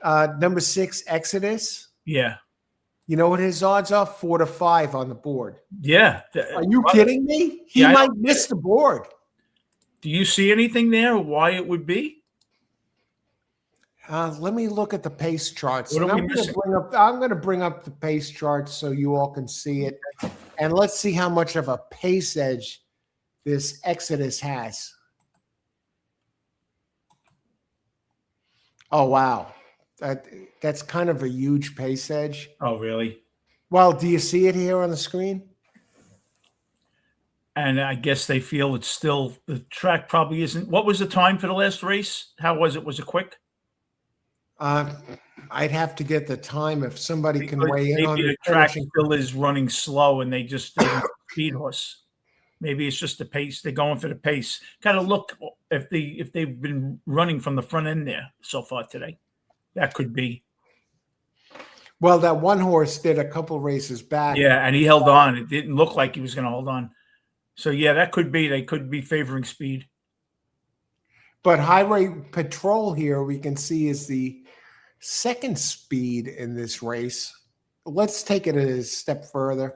Number 6, Exodus. Yeah. You know what his odds are? 4 to 5 on the board. Yeah. Are you kidding me? He might miss the board. Do you see anything there? Why it would be? Let me look at the pace charts. What are we missing? I'm going to bring up the pace charts so you all can see it, and let's see how much of a pace edge this Exodus has. Oh wow, that's kind of a huge pace edge. Oh really? Well, do you see it here on the screen? And I guess they feel it's still, the track probably isn't. What was the time for the last race? How was it? Was it quick? I'd have to get the time if somebody can weigh in on the track still is running slow and they just speed horse. Maybe it's just the pace. They're going for the pace. Kind of look if they've been running from the front end there so far today. That could be. Well, that one horse did a couple races back. Yeah, and he held on. It didn't look like he was going to hold on. So yeah, that could be. They could be favoring speed. But Highway Patrol here we can see is the second speed in this race. Let's take it a step further.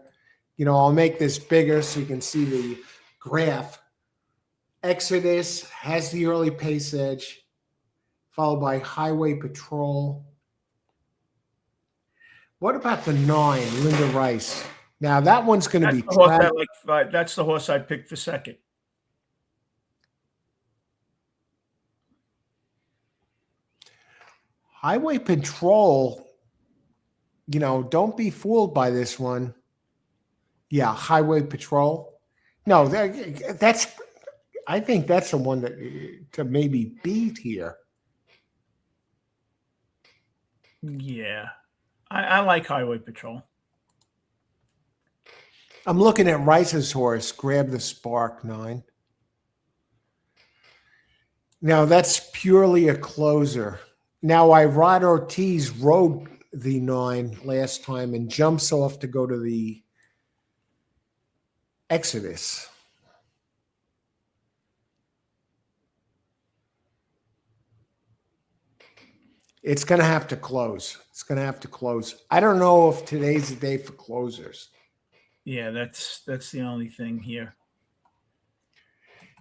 I'll make this bigger so you can see the graph. Exodus has the early pace edge, followed by Highway Patrol. What about the 9, Linda Rice? Now that one's going to be. That's the horse I picked for second. Highway Patrol, don't be fooled by this one. Yeah, Highway Patrol. No, that's. I think that's the one that to maybe beat here. Yeah. I like Highway Patrol. I'm looking at Rice's horse. Grab the Spark 9. Now that's purely a closer. Now Irad Ortiz rode the 9 last time and jumps off to go to the Exodus. It's going to have to close. It's going to have to close. I don't know if today's the day for closers. Yeah, that's the only thing here.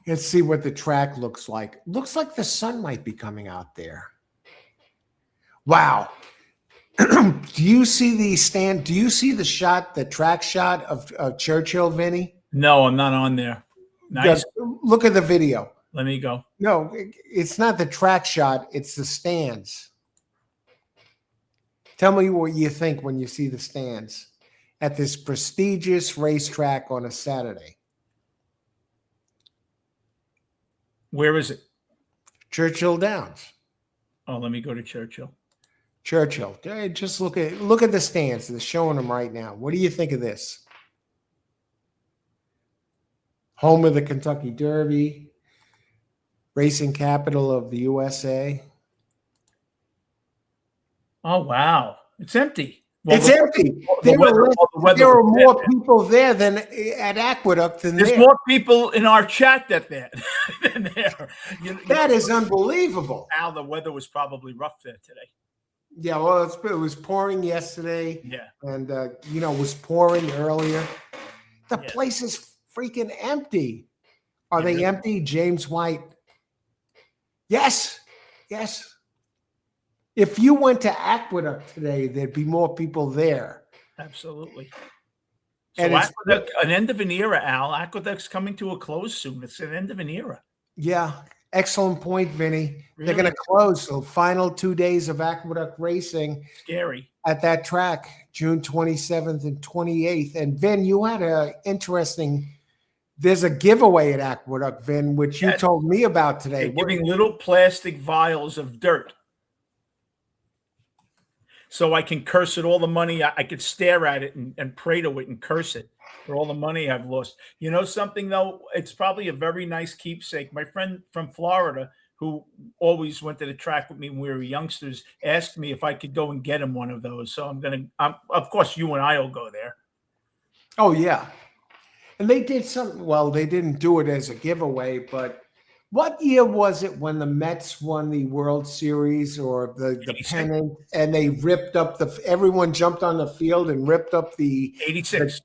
Let's see what the track looks like. Looks like the sun might be coming out there. Wow. Do you see the stand? Do you see the shot, the track shot of Churchill, Vinny? No, I'm not on there. Nice. Look at the video. Let me go. No, it's not the track shot. It's the stands. Tell me what you think when you see the stands at this prestigious racetrack on a Saturday. Where is it? Churchill Downs. Oh, let me go to Churchill. Churchill. Just look at the stands. They're showing them right now. What do you think of this? Home of the Kentucky Derby, racing capital of the USA. Oh, wow. It's empty. Well, It's empty. There were more people there than at Aqueduct than there's there. more people in our chat than there. That is unbelievable. Al, the weather was probably rough there today. Yeah, well, it was pouring yesterday. Yeah. And, it was pouring earlier. The place is freaking empty. Are they empty? James White. Yes. Yes. If you went to Aqueduct today, there'd be more people there. Absolutely. So And Aqueduct, an end of an era, Al. Aqueduct's coming to a close soon. It's an end of an era. Yeah. Excellent point, Vinny. Really? They're going to close the final 2 days of Aqueduct racing. Scary. At that track, June 27th and 28th. And Vin, you had there's a giveaway at Aqueduct, Vin, which you told me about today. They're giving little plastic vials of dirt. So I can curse it all the money. I could stare at it and pray to it and curse it for all the money I've lost. You know something, though? It's probably a very nice keepsake. My friend from Florida, who always went to the track with me when we were youngsters, asked me if I could go and get him one of those. So of course, you and I will go there. Oh, yeah. And they did something. Well, they didn't do it as a giveaway, but what year was it when the Mets won the World Series or the pennant and they ripped up everyone jumped on the field and ripped up the 86.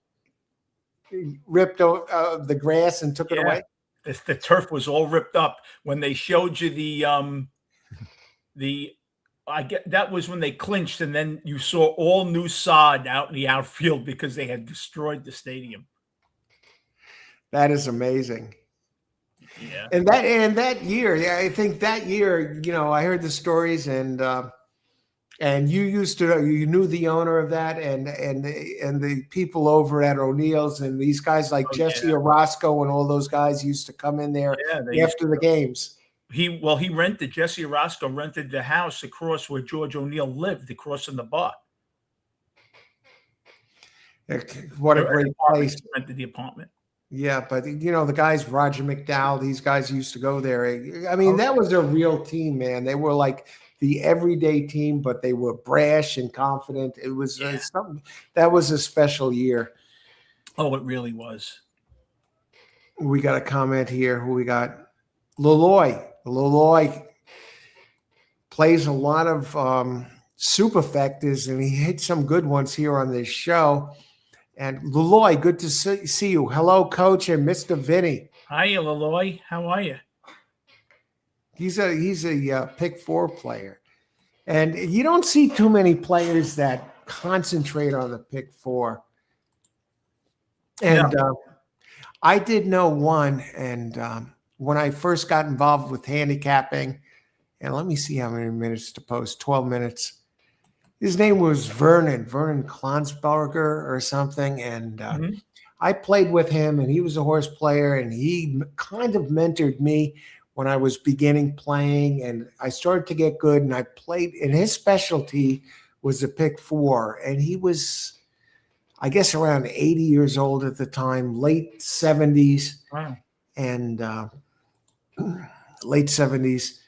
Ripped the grass and took it away? The turf was all ripped up. When they showed you that was when they clinched, and then you saw all new sod out in the outfield because they had destroyed the stadium. That is amazing. Yeah. And that year, I think that year, I heard the stories and you knew the owner of that and the people over at O'Neill's and these guys like Jesse Orozco and all those guys used to come in there after the games. Jesse Orozco rented the house across where George O'Neill lived, across in the bar. What a great place. Rented the apartment. Yeah, but the guys, Roger McDowell, these guys used to go there. I mean, that was a real team, man. They were like the everyday team, but they were brash and confident. It was something that was a special year. Oh, it really was. We got a comment here. Who we got? Laloy. Laloy plays a lot of superfectas, and he hit some good ones here on this show. And Laloy, good to see you. Hello, Coach and Mr. Vinny. Hiya, Laloy. How are you? He's a pick 4 player, and you don't see too many players that concentrate on the pick 4. And I did know one, and when I first got involved with handicapping, and let me see how many minutes to post. 12 minutes. His name was Vernon Klonsberger or something. And I played with him, and he was a horse player, and he kind of mentored me when I was beginning playing, and I started to get good, and I played, and his specialty was a pick 4, and he was, I guess, around 80 years old at the time, late 70s, Wow. and late 70s,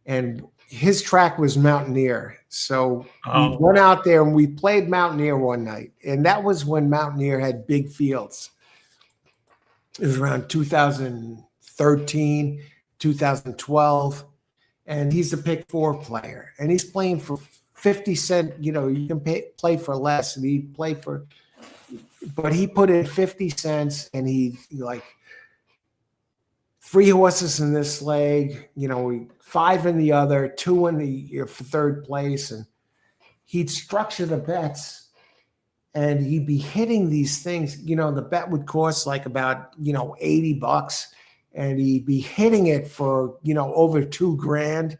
and his track was Mountaineer. So we went out there and we played Mountaineer one night, and that was when Mountaineer had big fields. It was around 2013, 2012, and he's a pick 4 player, and he's playing for 50 cent. You know, you can play for less, and he played for, but he put in 50 cents, and he like 3 horses in this leg, you know, 5 in the other, 2 in the for third place, and he'd structure the bets, and he'd be hitting these things. You know, the bet would cost like about, you know, $80, and he'd be hitting it for, you know, over $2,000.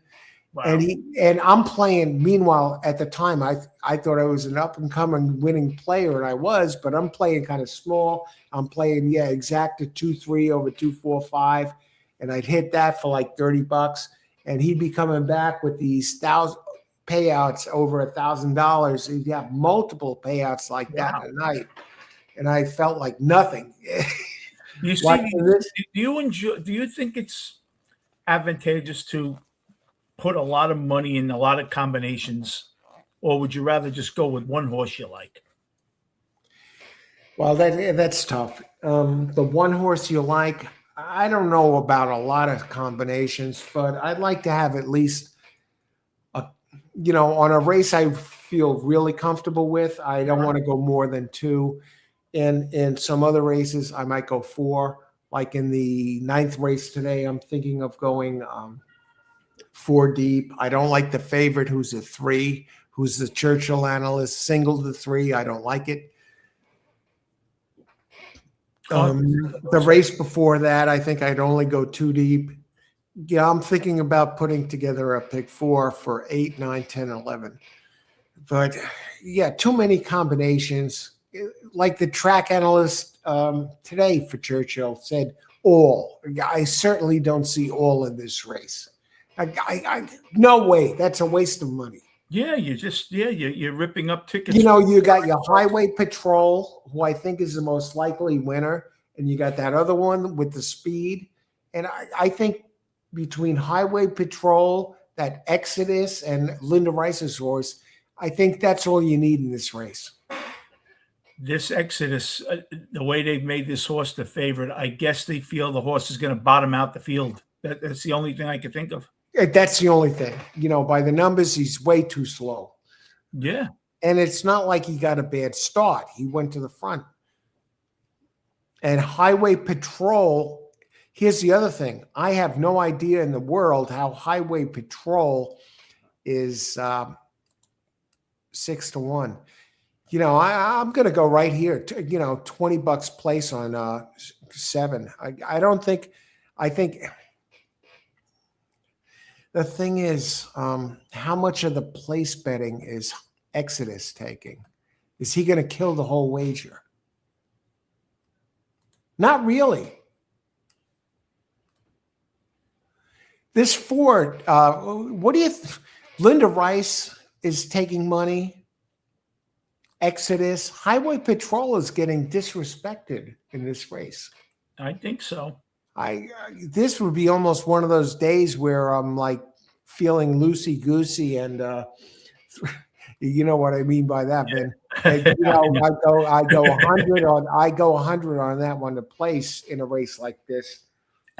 Wow. And I'm playing. Meanwhile, at the time, I thought I was an up and coming winning player, and I was, but I'm playing kind of small. I'm playing, exact to 2-3 over 2-4-5, and I'd hit that for like $30, and he'd be coming back with these payouts over $1,000. He'd have multiple payouts like that a night, and I felt like nothing. You see, do you think it's advantageous to put a lot of money in a lot of combinations, or would you rather just go with one horse you like? Well, that's tough. The one horse you like, I don't know about a lot of combinations, but I'd like to have at least on a race I feel really comfortable with. I don't want to go more than 2. In some other races, I might go 4. Like in the 9th race today, I'm thinking of going 4 deep. I don't like the favorite, who's a 3, who's the Churchill analyst, single to 3. I don't like it. The race before that, I think I'd only go 2 deep. Yeah, I'm thinking about putting together a pick 4 for 8, 9, 10, 11. But yeah, too many combinations. Like the track analyst today for Churchill said, all. I certainly don't see all in this race. No way. That's a waste of money. Yeah, you're ripping up tickets. You know, you got your Highway Patrol, who I think is the most likely winner, and you got that other one with the speed. And I think between Highway Patrol, that Exodus, and Linda Rice's horse, I think that's all you need in this race. This Exodus, the way they've made this horse the favorite, I guess they feel the horse is going to bottom out the field. That's the only thing I can think of. That's the only thing. You know, by the numbers, he's way too slow. Yeah. And it's not like he got a bad start. He went to the front. And Highway Patrol, here's the other thing. I have no idea in the world how Highway Patrol is 6-1. You know, I'm going to go right here. $20 place on 7. I think the thing is, how much of the place betting is Exodus taking? Is he going to kill the whole wager? Not really. This Ford, what do you Linda Rice is taking money. Exodus, Highway Patrol is getting disrespected in this race. I think so. This would be almost one of those days where I'm like feeling loosey goosey, and you know what I mean by that, Ben. And, I go 100 on that one to place in a race like this.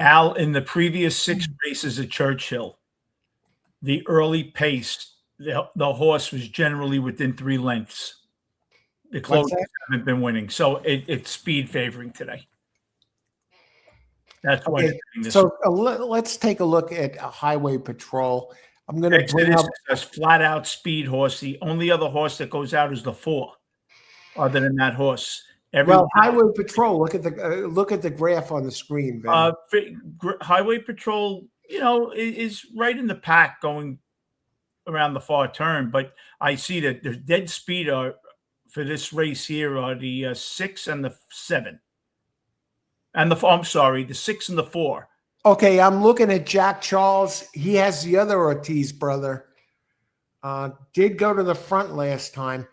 Al, in the previous 6 races at Churchill, the early pace, the horse was generally within 3 lengths. The closers haven't been winning, so it's speed favoring today. That's why. Okay, so let's take a look at Highway Patrol. I'm going to bring up a flat out speed horse. The only other horse that goes out is the 4. Other than that horse, Highway Patrol. Look at the graph on the screen, Ben. Highway Patrol, is right in the pack going around the far turn. But I see that the dead speed for this race here are the 6 and the 7. And I'm sorry, the 6 and the 4. Okay, I'm looking at Jack Charles. He has the other Ortiz brother. Did go to the front last time.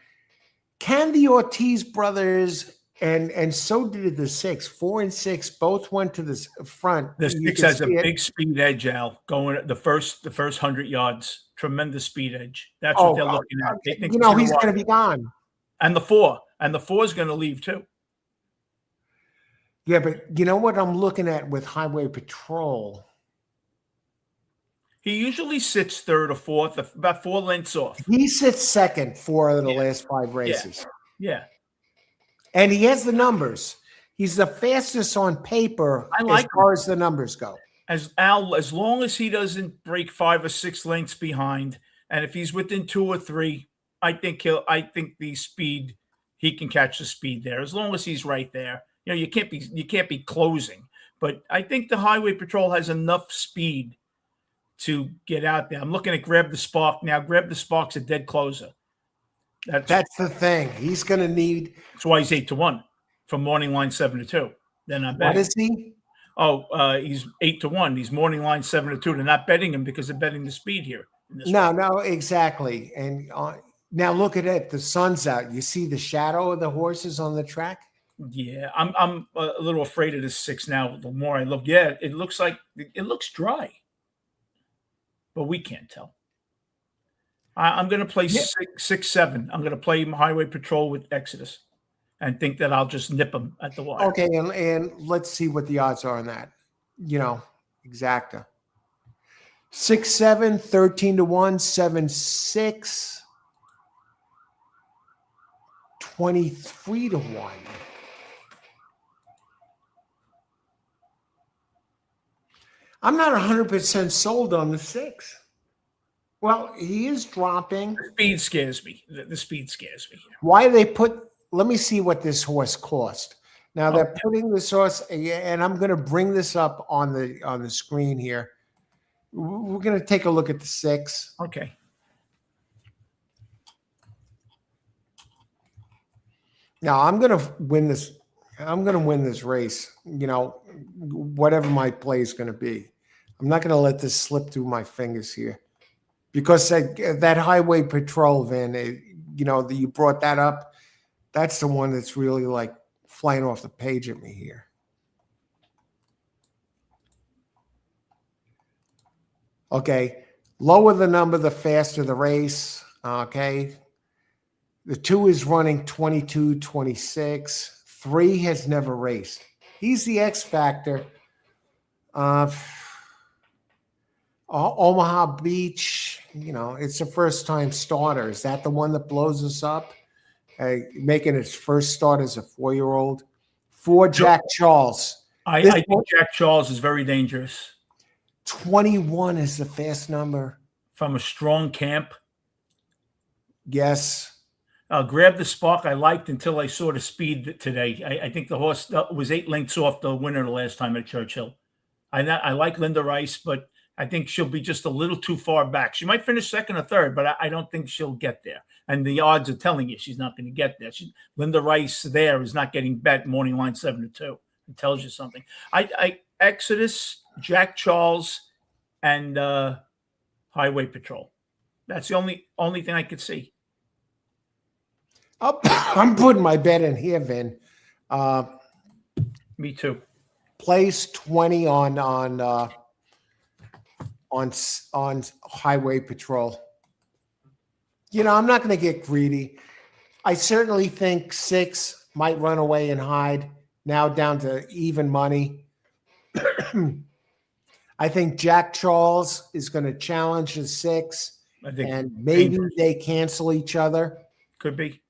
Can the Ortiz brothers and so did the 6, 4 and 6 both went to the front. The You 6 can has a see it. big speed edge, Al, going the first 100 yards. Tremendous speed edge. That's what they're looking at. They think he's going to be gone. And the 4 is going to leave too. Yeah, but you know what I'm looking at with Highway Patrol? He usually sits third or fourth, about 4 lengths off. He sits second 4 of the last 5 races. Yeah. And he has the numbers. He's the fastest on paper as far as the numbers go. As long as he doesn't break 5 or 6 lengths behind, and if he's within 2 or 3, I think the speed, he can catch the speed there. As long as he's right there. You know, you can't be closing. But I think the Highway Patrol has enough speed to get out there. I'm looking at Grab the Spark now. Grab the Spark's a dead closer. That's the thing. He's going to need. That's why he's 8-1 from morning line 7-2. They're not betting. What is he? Oh, he's 8-1. He's morning line 7-2. They're not betting him because they're betting the speed here. No, exactly. And now look at it. The sun's out. You see the shadow of the horses on the track. Yeah, I'm a little afraid of this 6 now. The more I look, it looks dry, but we can't tell. I'm going to play 6, 7. I'm going to play Highway Patrol with Exodus, and think that I'll just nip them at the wire. Okay, and let's see what the odds are on that. You know, exacta. 6, 7, 13-1, 7, 6, 23-1. I'm not 100% sold on the 6. Well, he is dropping. The speed scares me. The speed scares me. Why they put? Let me see what this horse cost. Now they're putting this horse, and I'm going to bring this up on the screen here. We're going to take a look at the 6. Okay. Now I'm going to win this. I'm going to win this race. You know, whatever my play is going to be. I'm not going to let this slip through my fingers here, because that Highway Patrol, Vin, you brought that up. That's the one that's really like flying off the page at me here. Okay, lower the number, the faster the race. Okay, the 2 is running 22, 26. 3 has never raced. He's the X factor. Omaha Beach, it's a first-time starter. Is that the one that blows us up? Making its first start as a 4-year-old. 4, Jack Charles. I think Jack Charles is very dangerous. 21 is the fast number. From a strong camp. Yes. Grab the Spark I liked until I saw the speed today. I think the horse was 8 lengths off the winner the last time at Churchill. I like Linda Rice, but I think she'll be just a little too far back. She might finish second or third, but I don't think she'll get there. And the odds are telling you she's not going to get there. Linda Rice there is not getting bet morning line 7-2. It tells you something. Exodus, Jack Charles, and Highway Patrol. That's the only thing I could see. I'm putting my bet in here, Vin. Me too. Place 20 on Highway Patrol. I'm not going to get greedy. I certainly think 6 might run away and hide. Now down to even money. I think Jack Charles is going to challenge the 6, and maybe they cancel each other. Could be.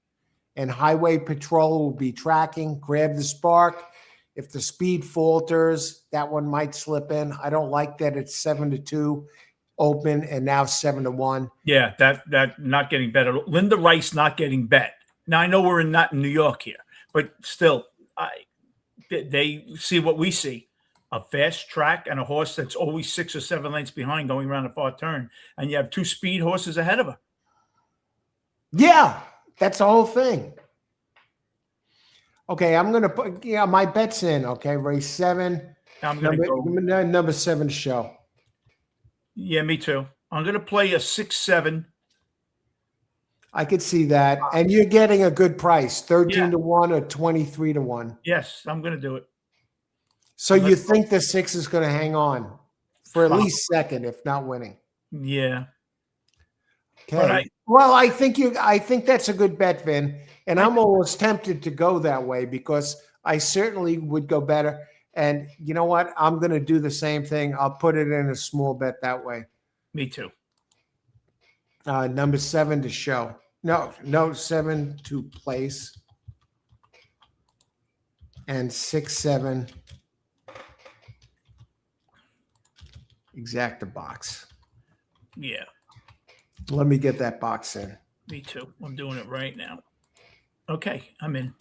And Highway Patrol will be tracking. Grab the Spark. If the speed falters, that one might slip in. I don't like that it's 7-2 open and now 7-1. Yeah, that not getting better. Linda Rice not getting bet. Now I know we're not in New York here, but still, they see what we see: a fast track and a horse that's always 6 or 7 lengths behind going around a far turn, and you have 2 speed horses ahead of her. Yeah, that's the whole thing. Okay, I'm gonna put my bet's in. Okay, race 7. I'm gonna go. Number 7 show. Yeah, me too. I'm gonna play a 6-7. I could see that, and you're getting a good price, 13 Yeah. to 1 or 23 to 1. Yes, I'm gonna do it. So you think the 6 is going to hang on for at Probably. least second, if not winning? Yeah. Okay. Well, I think that's a good bet, Vin. And I'm almost tempted to go that way because I certainly would go better. And you know what? I'm going to do the same thing. I'll put it in a small bet that way. Me too. Number 7 to show. No, 7 to place. And 6-7. Exact the box. Yeah. Let me get that box in. Me too. I'm doing it right now. Okay, I'm in.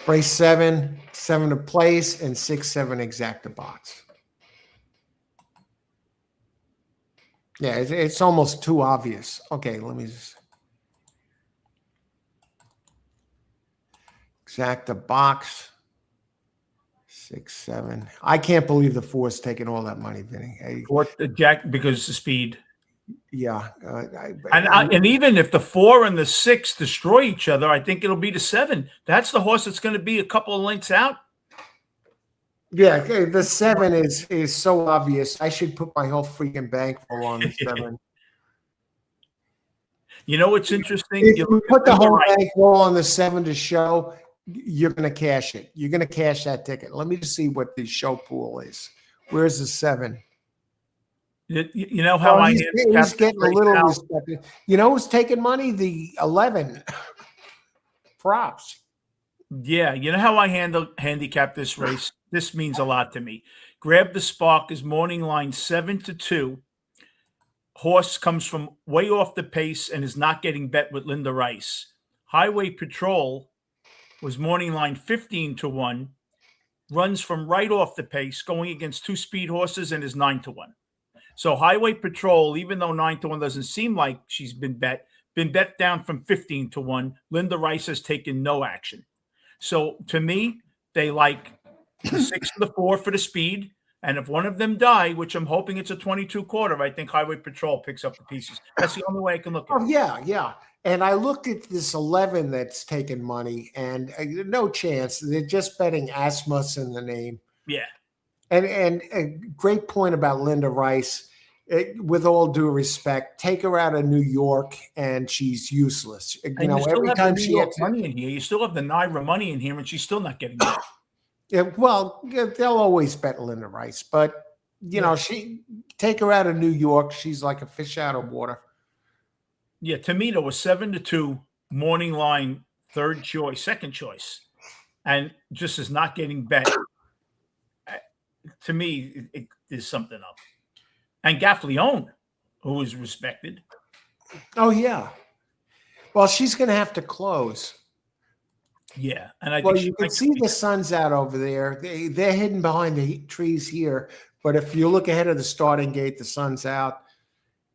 Race 7, 7 to place, and 6-7 exacta box. Yeah, it's almost too obvious. Okay, let me just exacta box. 6-7. I can't believe the 4 is taking all that money, Vinny. The jack because the speed. Yeah, and even if the 4 and the 6 destroy each other, I think it'll be the 7. That's the horse that's going to be a couple of lengths out. Yeah, the 7 is so obvious. I should put my whole freaking bankroll on the 7. You know what's interesting? If you put the whole bankroll on the 7 to show, you're going to cash it. You're going to cash that ticket. Let me just see what the show pool is. Where's the 7? You know how he's getting a little respected. You know who's taking money? The 11 props. Yeah, you know how I handicap this race? This means a lot to me. Grab the Spark is morning line 7 to 2. Horse comes from way off the pace and is not getting bet with Linda Rice. Highway Patrol was morning line 15 to 1. Runs from right off the pace, going against 2 speed horses, and is 9 to 1. So Highway Patrol, even though 9 to 1 doesn't seem like she's been bet down from 15 to 1. Linda Rice has taken no action. So to me, they like the 6 and the 4 for the speed. And if one of them die, which I'm hoping it's a 22 quarter, I think Highway Patrol picks up the pieces. That's the only way I can look at it. Oh, yeah. And I looked at this 11 that's taken money, and no chance. They're just betting Asmus in the name. Yeah. And a great point about Linda Rice. With all due respect, take her out of New York, and she's useless. You know, every time she gets money in here, you still have the Naira money in here, and she's still not getting it. Yeah, well, they'll always bet Linda Rice, but you know, she take her out of New York, she's like a fish out of water. Yeah, to me, there was 7 to 2 morning line, second choice, and just is not getting bet. To me, there's something up. And Gaffleone, who is respected. Oh yeah. Well, she's going to have to close. Yeah, and I think you can see the sun's out over there. They're hidden behind the trees here, but if you look ahead of the starting gate, the sun's out.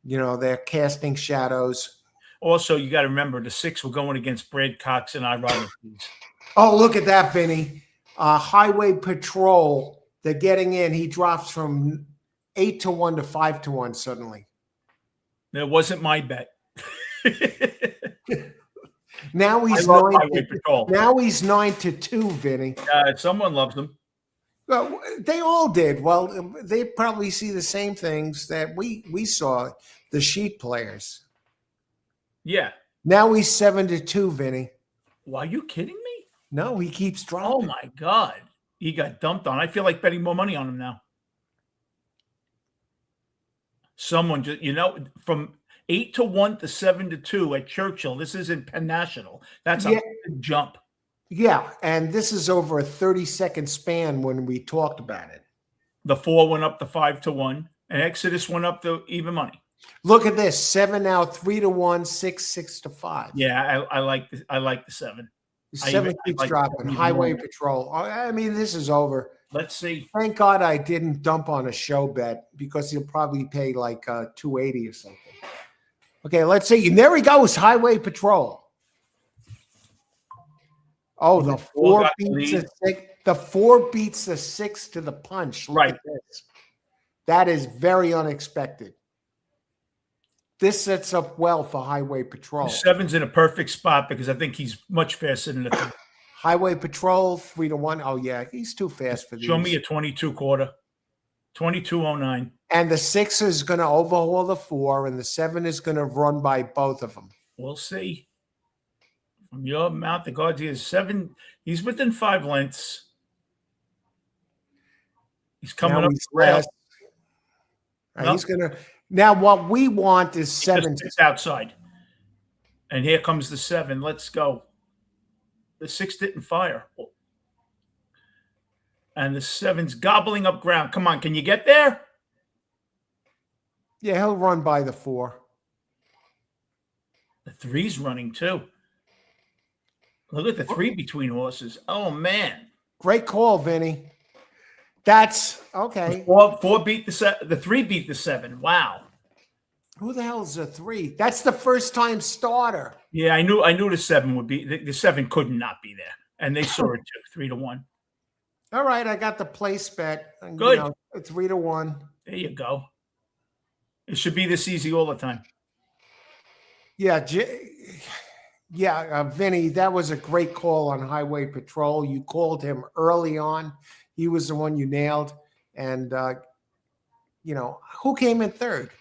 You know, they're casting shadows. Also, you got to remember the 6 were going against Brad Cox and Ironic. Oh, look at that, Vinny. Highway Patrol. They're getting in. He drops from 8 to 1 to 5 to 1 suddenly. That wasn't my bet. Now he's 9 to 2, Vinny. Someone loves them. Well, they all did. Well, they probably see the same things that we saw, the sheet players. Yeah. Now he's 7 to 2, Vinny. Well, are you kidding me? No, he keeps dropping. Oh my God. He got dumped on. I feel like betting more money on him now. Someone just, from 8 to 1 to 7 to 2 at Churchill. This isn't Penn National. That's a big jump. Yeah, and this is over a 30-second span when we talked about it. The 4 went up to 5 to 1, and Exodus went up to even money. Look at this: 7 now, 3 to 1, 6 to 5. Yeah, I like the 7. 7 keeps dropping. Highway Patrol. I mean, this is over. Let's see. Thank God I didn't dump on a show bet because he'll probably pay like $280 or something. Okay, let's see. And there he goes, Highway Patrol. Oh, And the the four four got the beats lead. the six. The four beats the six to the punch. Look Right. at this. That is very unexpected. This sets up well for Highway The Patrol. 7's in a perfect spot because I think he's much faster than the 3. Highway Patrol 3-1. Oh yeah, he's too fast for these. Show me a 22 quarter. 22.09. And the 6 is going to overhaul the 4, and the 7 is going to run by both of them. We'll see. From your mouth, the guards, he is 7. He's within 5 lengths. He's coming Now up he's the rail. fast. He's going to. Now, what we want is 7. Just outside. And here comes the 7. Let's go. The 6 didn't fire. And the 7's gobbling up ground. Come on, can you get there? Yeah, he'll run by the 4. The 3's running too. Look at the 3 between horses. Oh, man. Great call, Vinny. That's okay. The 4 beat the 3 beat the 7. Wow. Who the hell is a 3? That's the first time starter. Yeah, I knew the 7 would be the 7 could not be there. And they saw it too, 3-1. All right, I got the place bet. Good. You know, 3-1. There you go. It should be this easy all the time. Yeah, Vinny, that was a great call on Highway Patrol. You called him early on. He was the one you nailed. And, who came in third?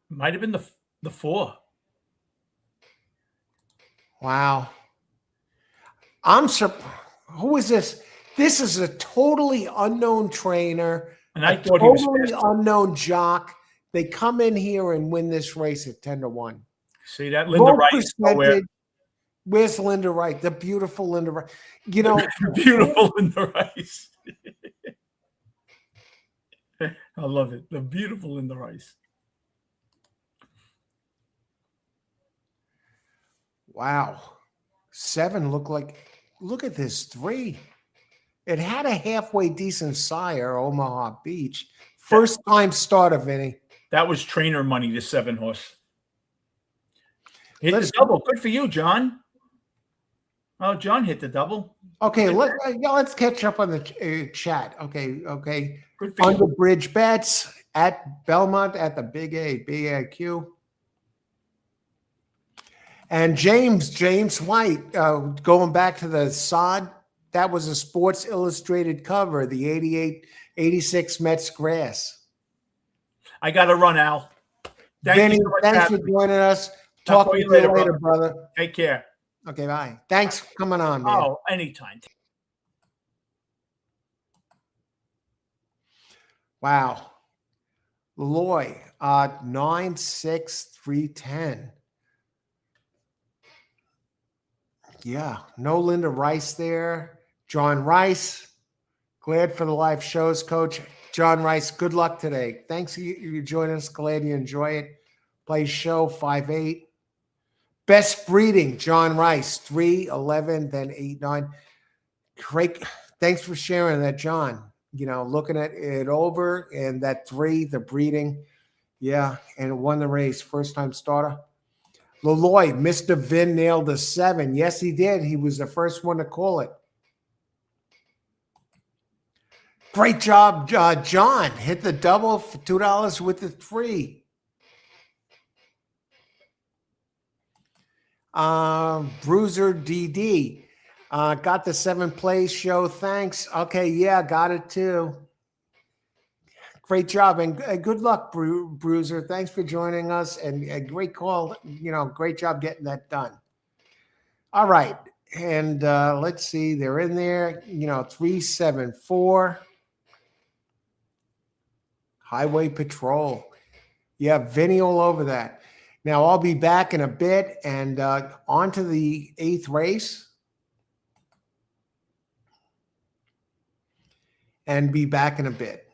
Might have been the 4. Wow. I'm surprised. Who is this? This is a totally unknown trainer. And I thought he was totally fast. unknown jock. They come in here and win this race at 10-1. See that Linda Wright? Percentage. Where's Linda Wright? The beautiful Linda Wright. You know, beautiful Linda Rice. I love it. The beautiful Linda Rice. Wow. 7 look at this 3. It had a halfway decent sire, Omaha Beach. First time starter, Vinny. That was trainer money, the 7 horse. Hit the double. Good for you, John. Oh, John hit the double. Okay, let's catch up on the chat. Okay. Good for Under bridge bets at Belmont at the Big AQ. And James White, going back to the sod, that was a Sports Illustrated cover, the 86 Mets grass. I got to run, Al. Vinny, thanks for joining us. Talk to you later, brother. Take care. Okay, bye. Thanks for coming on, man. Oh, anytime. Wow. Loy, 9-6-3-10. Yeah, no Linda Rice there. John Rice, glad for the live shows, Coach. John Rice, good luck today. Thanks for you joining us. Glad you enjoy it. Play show 5-8. Best breeding, John Rice, 3-11, then 8-9. Great. Thanks for sharing that, John. You know, looking at it over and that 3, the breeding. Yeah, and it won the race. First time starter. Leloy, Mr. Vin nailed the 7. Yes, he did. He was the first one to call it. Great job, John. Hit the double for $2 with the 3. Bruiser DD. Got the 7th place show. Thanks. Okay, yeah, got it too. Great job and good luck, Bruiser. Thanks for joining us and a great call. You know, great job getting that done. All right, and let's see. They're in there. You know, 374. Highway Patrol. Yeah, Vinny all over that. Now I'll be back in a bit and on to the 8th race. And be back in a bit.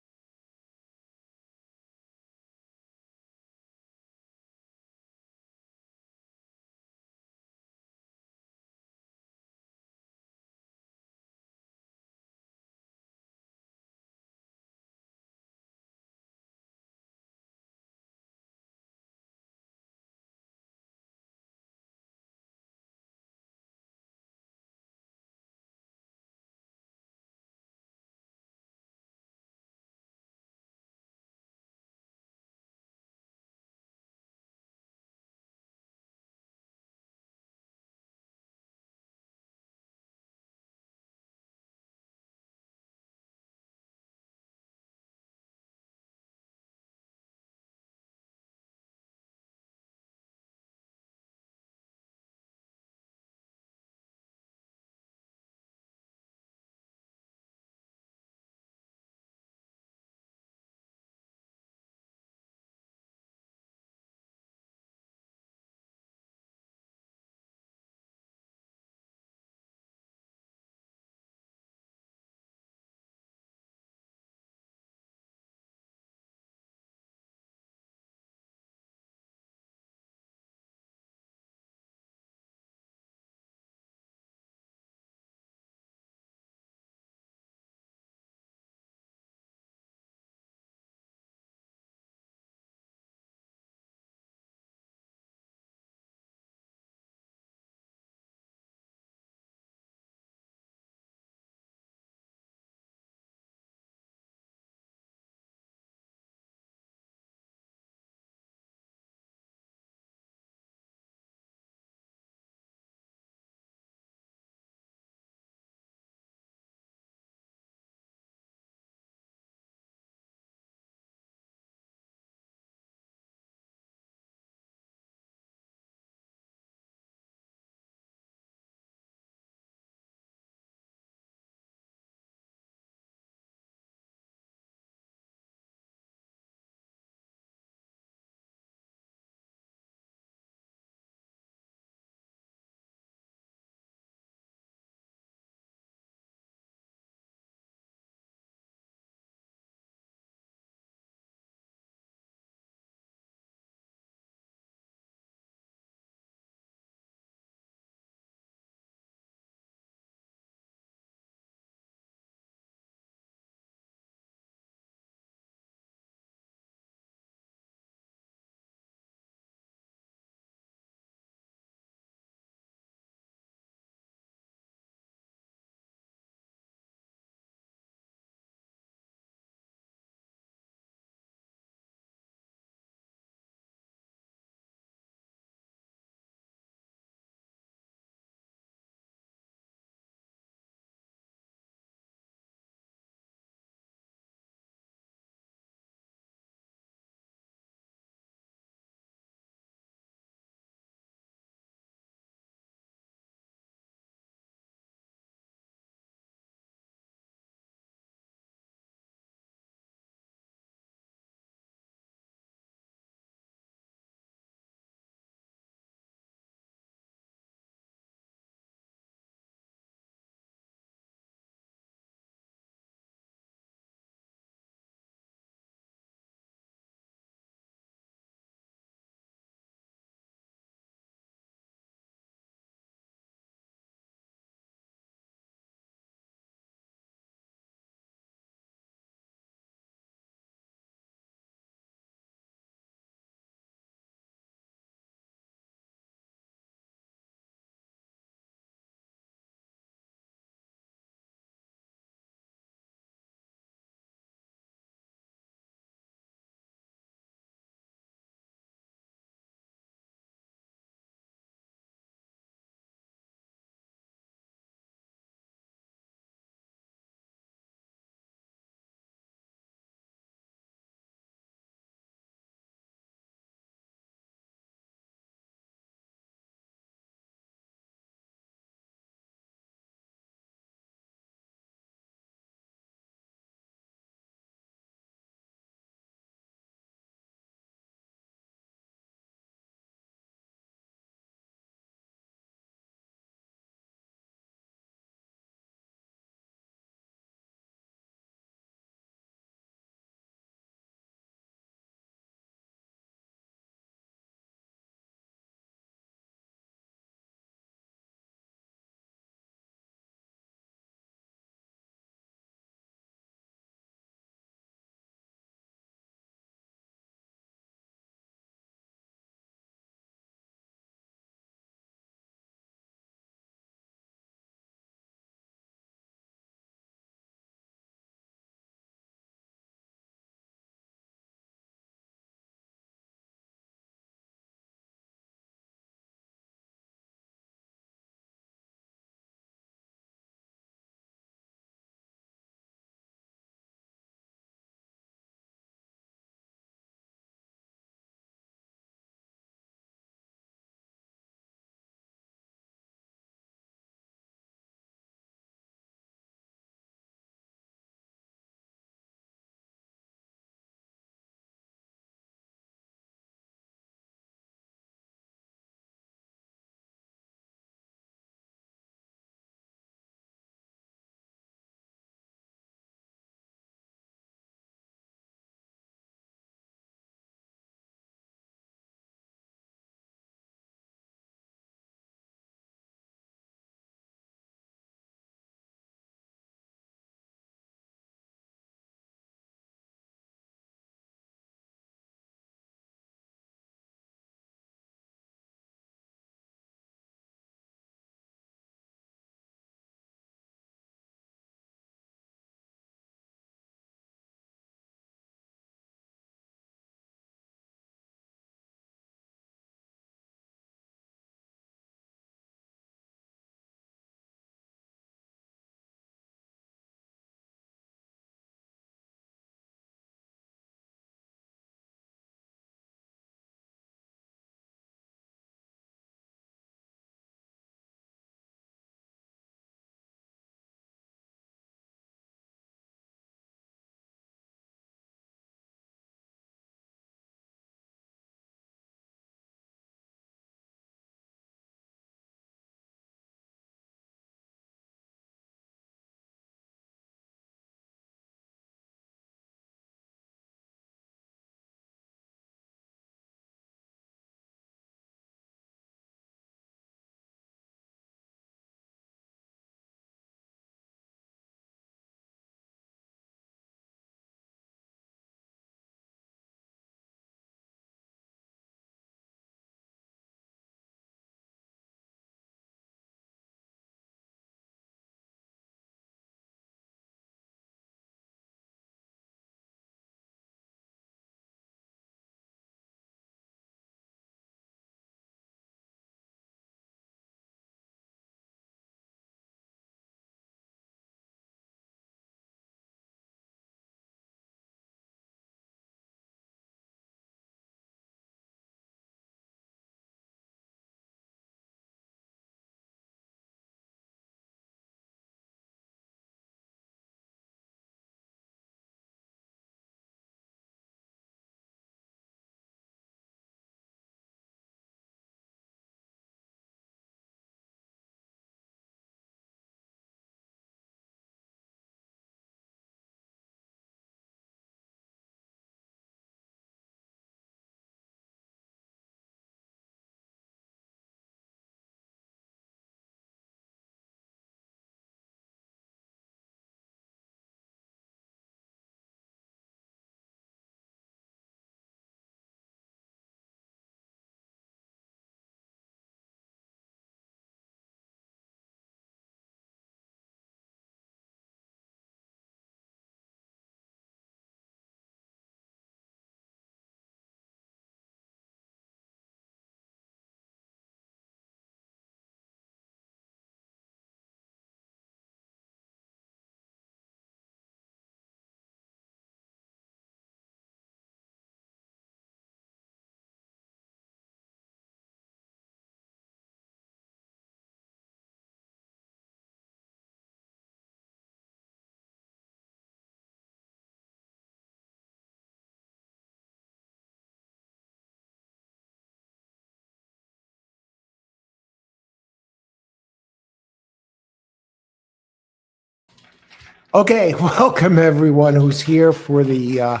Okay, welcome everyone who's here for the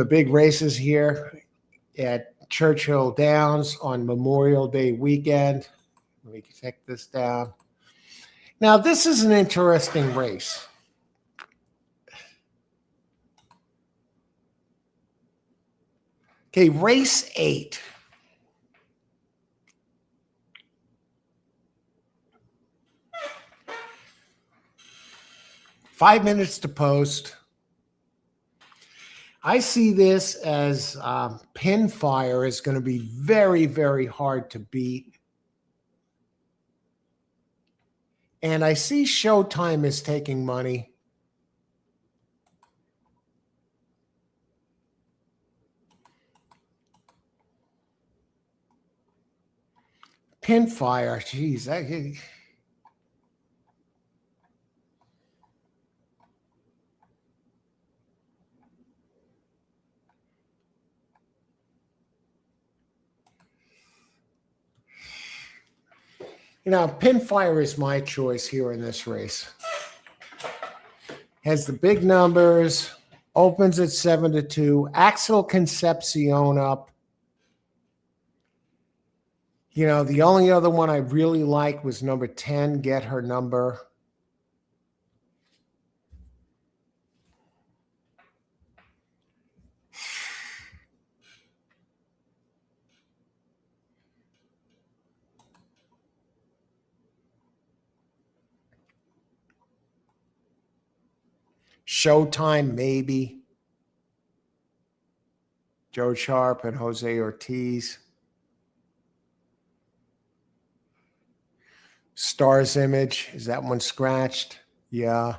big races here at Churchill Downs on Memorial Day weekend. Let me take this down. Now, this is an interesting race. Okay, race 8. Five minutes to post. I see this as pin fire is going to be very, very hard to beat. And I see Showtime is taking money. Pin fire, geez. Pinfire is my choice here in this race. Has the big numbers, opens at 7-2. Axel Concepcion up. The only other one I really liked was number 10, Get Her Number. Showtime, maybe. Joe Sharp and Jose Ortiz. Star's Image, is that one scratched? Yeah.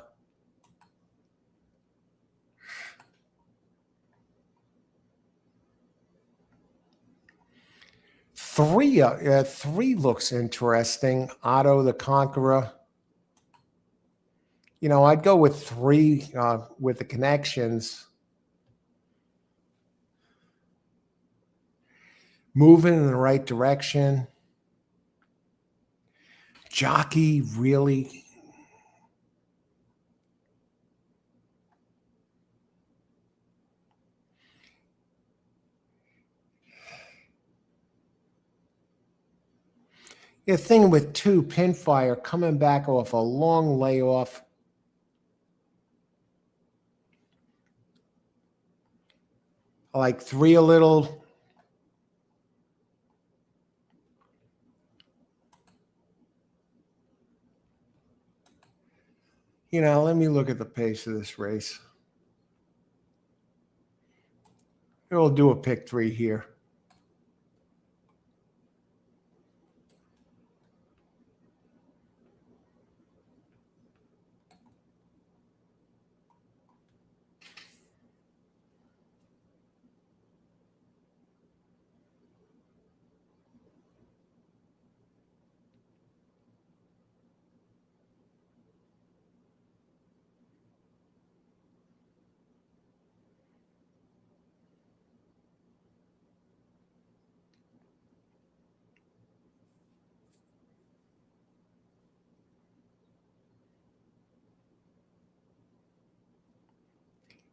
Three looks interesting. Otto the Conqueror. I'd go with 3 with the connections. Moving in the right direction. Jockey, really. The thing with 2, Pinfire coming back off a long layoff. I like 3 a little. Let me look at the pace of this race. We'll do a pick 3 here.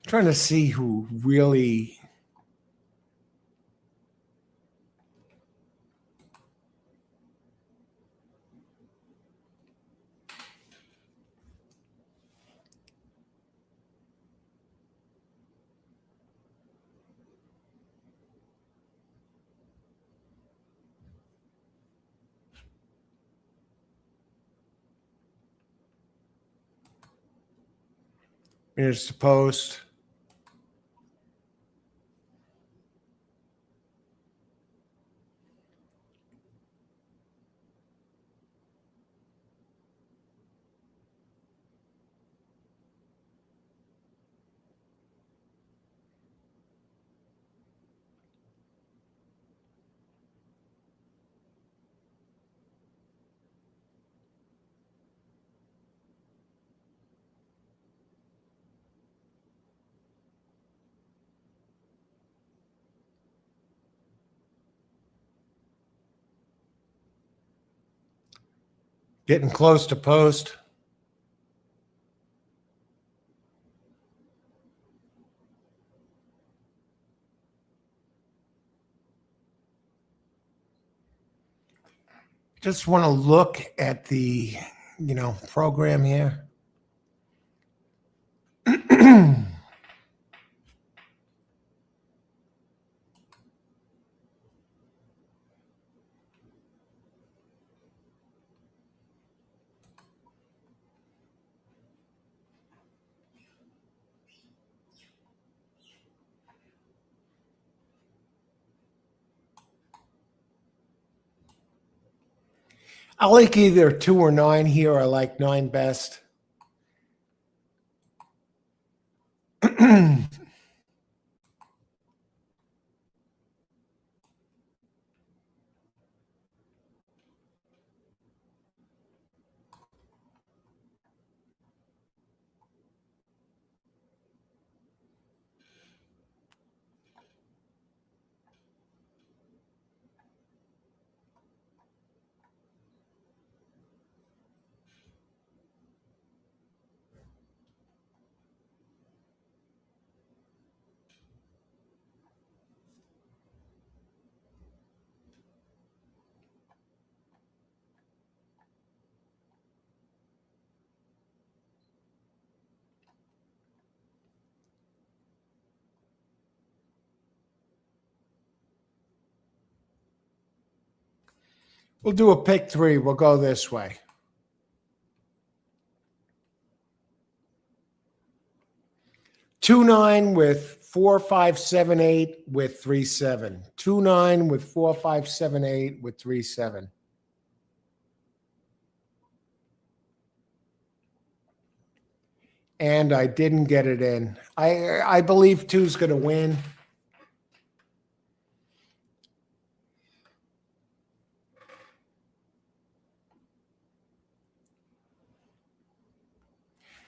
Trying to see who really is to post. Getting close to post. Just want to look at the, program here. I like either 2 or 9 here. I like 9 best. We'll do a pick 3. We'll go this way. 2-9 with 4-5-7-8 with 3-7. 2-9 with 4-5-7-8 with 3-7. And I didn't get it in. I believe 2's going to win.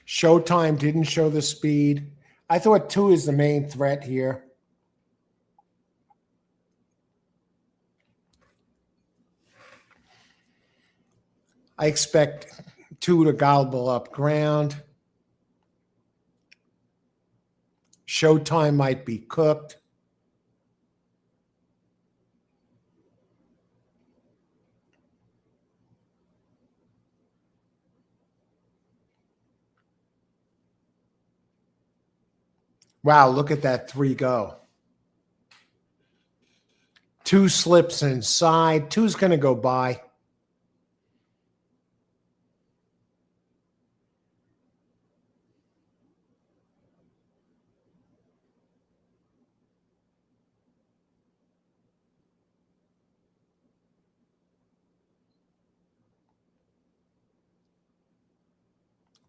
Showtime didn't show the speed. I thought 2 is the main threat here. I expect 2 to gobble up ground. Showtime might be cooked. Wow, look at that 3 go. 2 slips inside. 2's going to go by.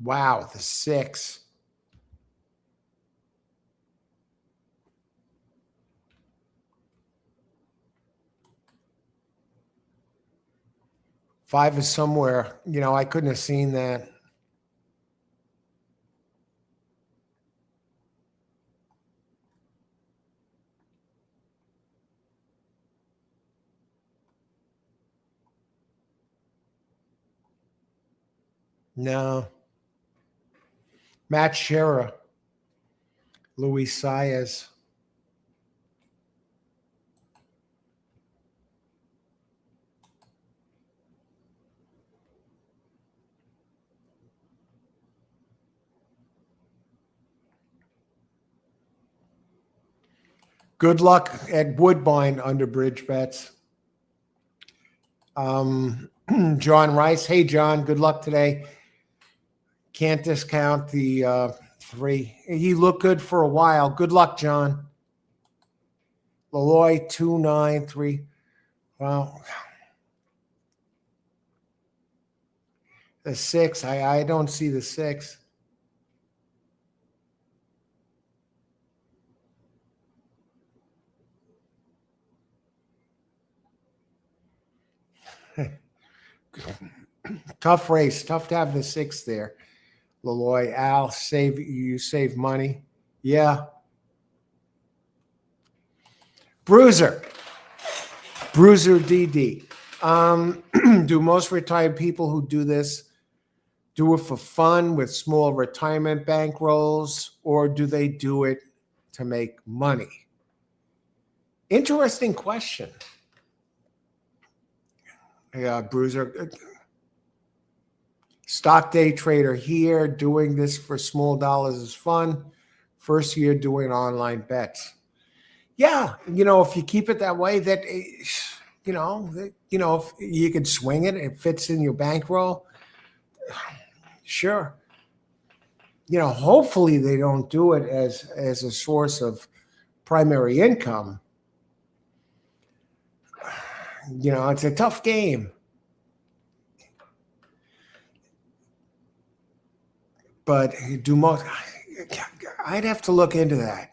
Wow, the 6. Five is somewhere. I couldn't have seen that. No. Matt Scherer. Luis Saez. Good luck at Woodbine under bridge bets. John Rice. Hey, John. Good luck today. Can't discount the 3. He looked good for a while. Good luck, John. Leloy, 2-9, 3. Well, the 6. I don't see the 6. Tough race. Tough to have the 6 there. Leloy, Al, you save money. Yeah. Bruiser DD. Do most retired people who do this do it for fun with small retirement bankrolls, or do they do it to make money? Interesting question. Bruiser. Stock day trader here. Doing this for small dollars is fun. First year doing online bets. Yeah, if you keep it that way, if you can swing it, it fits in your bankroll. Sure. Hopefully they don't do it as a source of primary income. It's a tough game. But I'd have to look into that.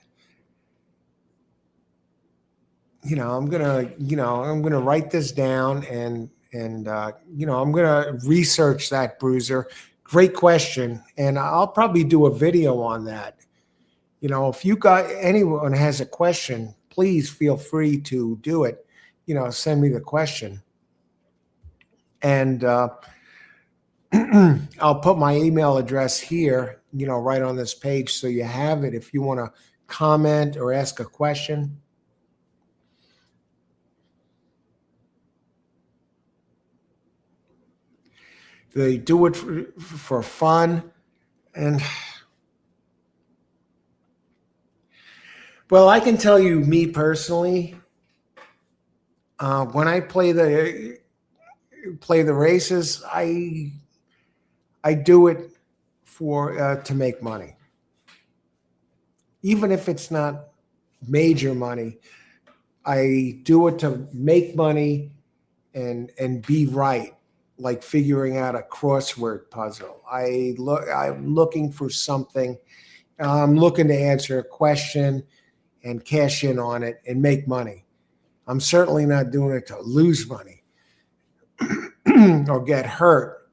I'm gonna write this down and I'm gonna research that, Bruiser. Great question, and I'll probably do a video on that. If anyone has a question, please feel free to do it. Send me the question, and I'll put my email address here, right on this page, so you have it if you want to comment or ask a question. They do it for fun, and well, I can tell you, me personally, when I play the races, I do it to make money, even if it's not major money. I do it to make money and be right. Like figuring out a crossword puzzle. I'm looking for something. I'm looking to answer a question and cash in on it and make money. I'm certainly not doing it to lose money or get hurt.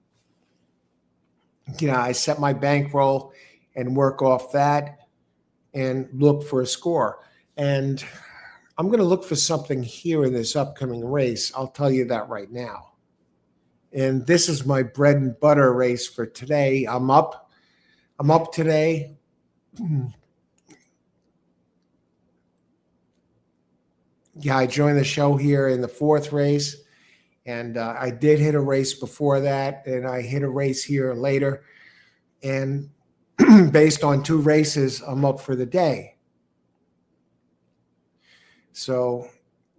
I set my bankroll and work off that and look for a score. And I'm going to look for something here in this upcoming race. I'll tell you that right now. And this is my bread and butter race for today. I'm up today. Yeah, I joined the show here in the fourth race, and I did hit a race before that, and I hit a race here later. And based on two races, I'm up for the day. So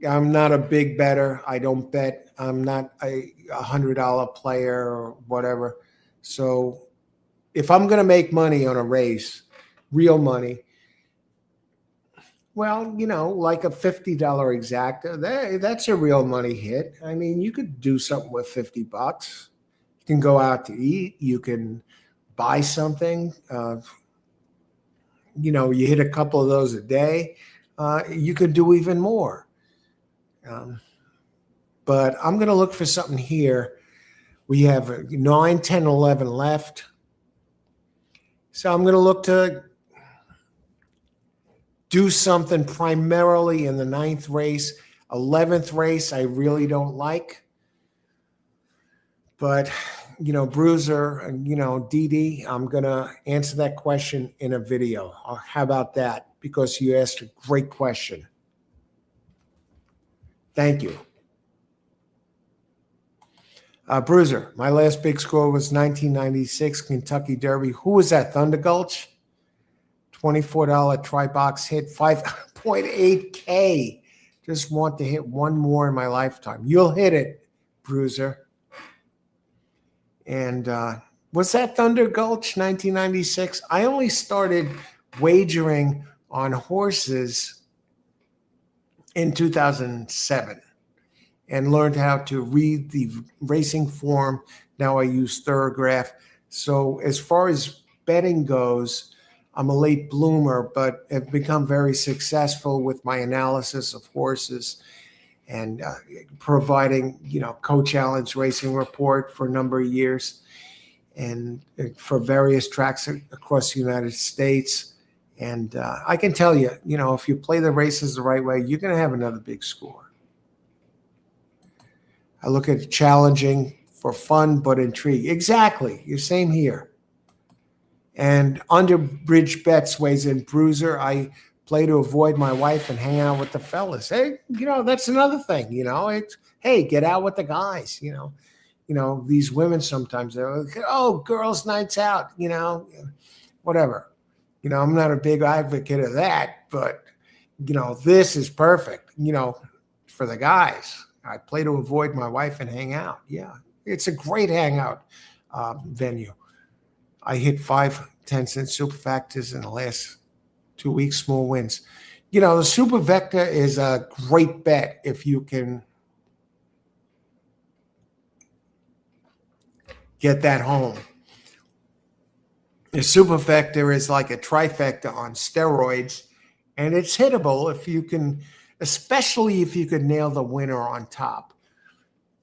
I'm not a big better. I don't bet. I'm not a $100 player or whatever. So if I'm going to make money on a race, real money, well, like a $50 exacta, that's a real money hit. I mean, you could do something with $50. You can go out to eat. You can buy something. You hit a couple of those a day. You could do even more. But I'm going to look for something here. We have 9, 10, 11 left. So I'm going to look to do something primarily in the 9th race. 11th race, I really don't like. But, Bruiser and, DD, I'm going to answer that question in a video. How about that? Because you asked a great question. Thank you. Bruiser, my last big score was 1996 Kentucky Derby. Who was that? Thunder Gulch? $24 tri-box hit, 5.8K. Just want to hit one more in my lifetime. You'll hit it, Bruiser. And was that Thunder Gulch, 1996? I only started wagering on horses in 2007 and learned how to read the racing form. Now I use Thorograph. So as far as betting goes, I'm a late bloomer, but have become very successful with my analysis of horses and providing, Coach Allen's racing report for a number of years and for various tracks across the United States. And I can tell you, if you play the races the right way, you're going to have another big score. I look at challenging for fun, but intrigue. Exactly. You're same here. And under bridge bets weighs in Bruiser. I play to avoid my wife and hang out with the fellas. Hey, that's another thing. It's, hey, get out with the guys. These women sometimes they're like, oh, girls' nights out. Whatever. I'm not a big advocate of that, but this is perfect. For the guys. I play to avoid my wife and hang out. Yeah, it's a great hangout venue. I hit 5 10-cent super factors in the last 2 weeks, small wins. The super vector is a great bet if you can get that home. The super vector is like a trifecta on steroids, and it's hittable if you can, especially if you could nail the winner on top,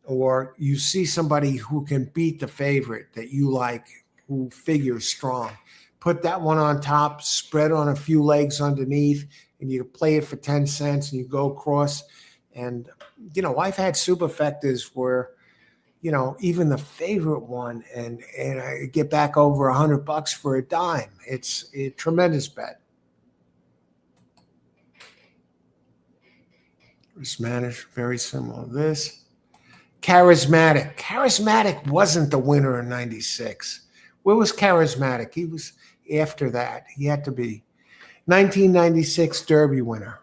or you see somebody who can beat the favorite that you like, who figures strong. Put that one on top, spread on a few legs underneath, and you play it for 10 cents and you go across. And, I've had superfectas where, even the favorite one, and I get back over $100 for a dime. It's a tremendous bet. Risk managed, very similar to this. Charismatic. Charismatic wasn't the winner in 96. Where was Charismatic? He was after that. He had to be. 1996 Derby winner.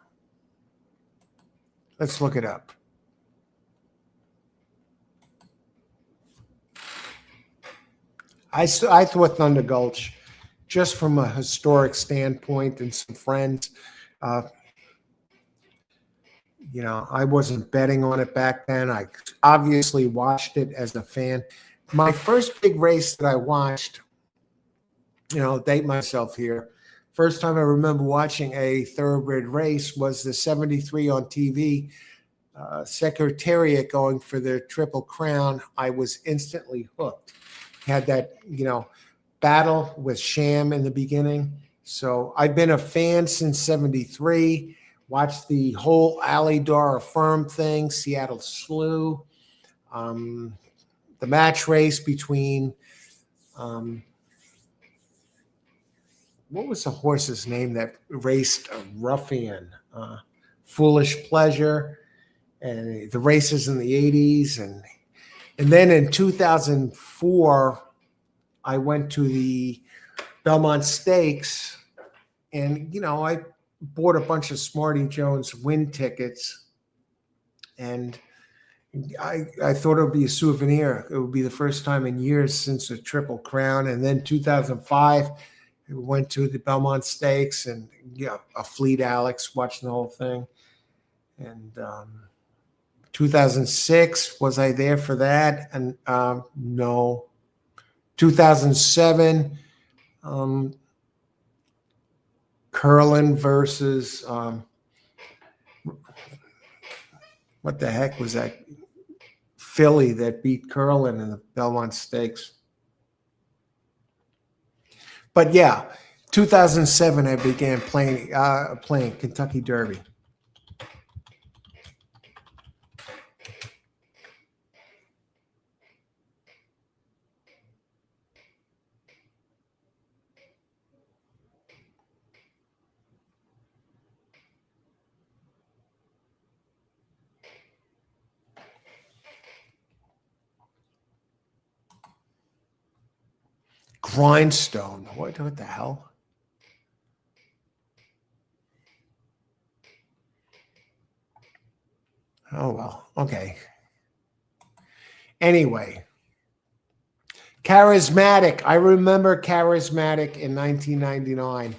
Let's look it up. I thought Thunder Gulch, just from a historic standpoint and some friends, I wasn't betting on it back then. I obviously watched it as a fan. My first big race that I watched, date myself here. First time I remember watching a thoroughbred race was the 73 on TV, Secretariat going for their Triple Crown. I was instantly hooked. Had that, battle with Sham in the beginning. So I've been a fan since 73. Watched the whole Alydar Affirm thing, Seattle Slew, the match race between, what was the horse's name that raced a Ruffian? Foolish Pleasure, and the races in the 80s. And then in 2004, I went to the Belmont Stakes, and, I bought a bunch of Smarty Jones win tickets, and I thought it would be a souvenir. It would be the first time in years since the Triple Crown. And then 2005, we went to the Belmont Stakes, and a Fleet Alex, watching the whole thing. And 2006, was I there for that? And no. 2007, Curlin versus what the heck was that filly that beat Curlin in the Belmont Stakes? But yeah, 2007 I began playing Kentucky Derby. Grindstone. What the hell? Oh, well. Okay. Anyway. Charismatic. I remember Charismatic in 1999.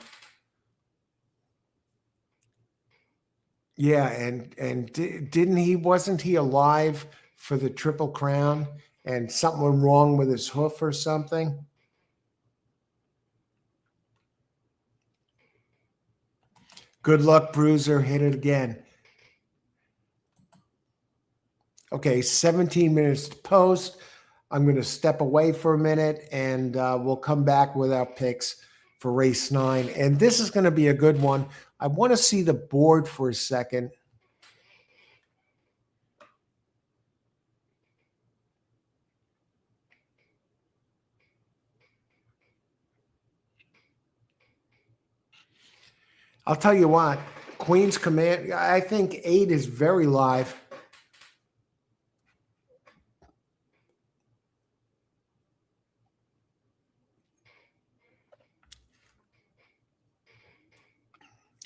Yeah, and wasn't he alive for the Triple Crown and something went wrong with his hoof or something? Good luck, Bruiser. Hit it again. Okay, 17 minutes to post. I'm going to step away for a minute, and we'll come back with our picks for race 9. And this is going to be a good one. I want to see the board for a second. I'll tell you what, Queen's Command, I think 8 is very live.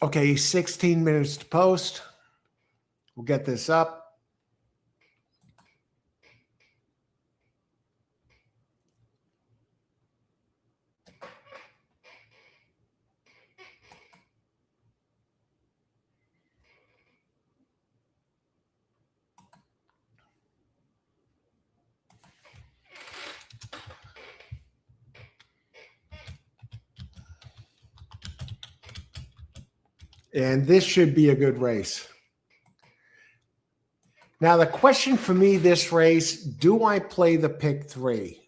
Okay, 16 minutes to post. We'll get this up. And this should be a good race. Now, the question for me this race, do I play the pick 3?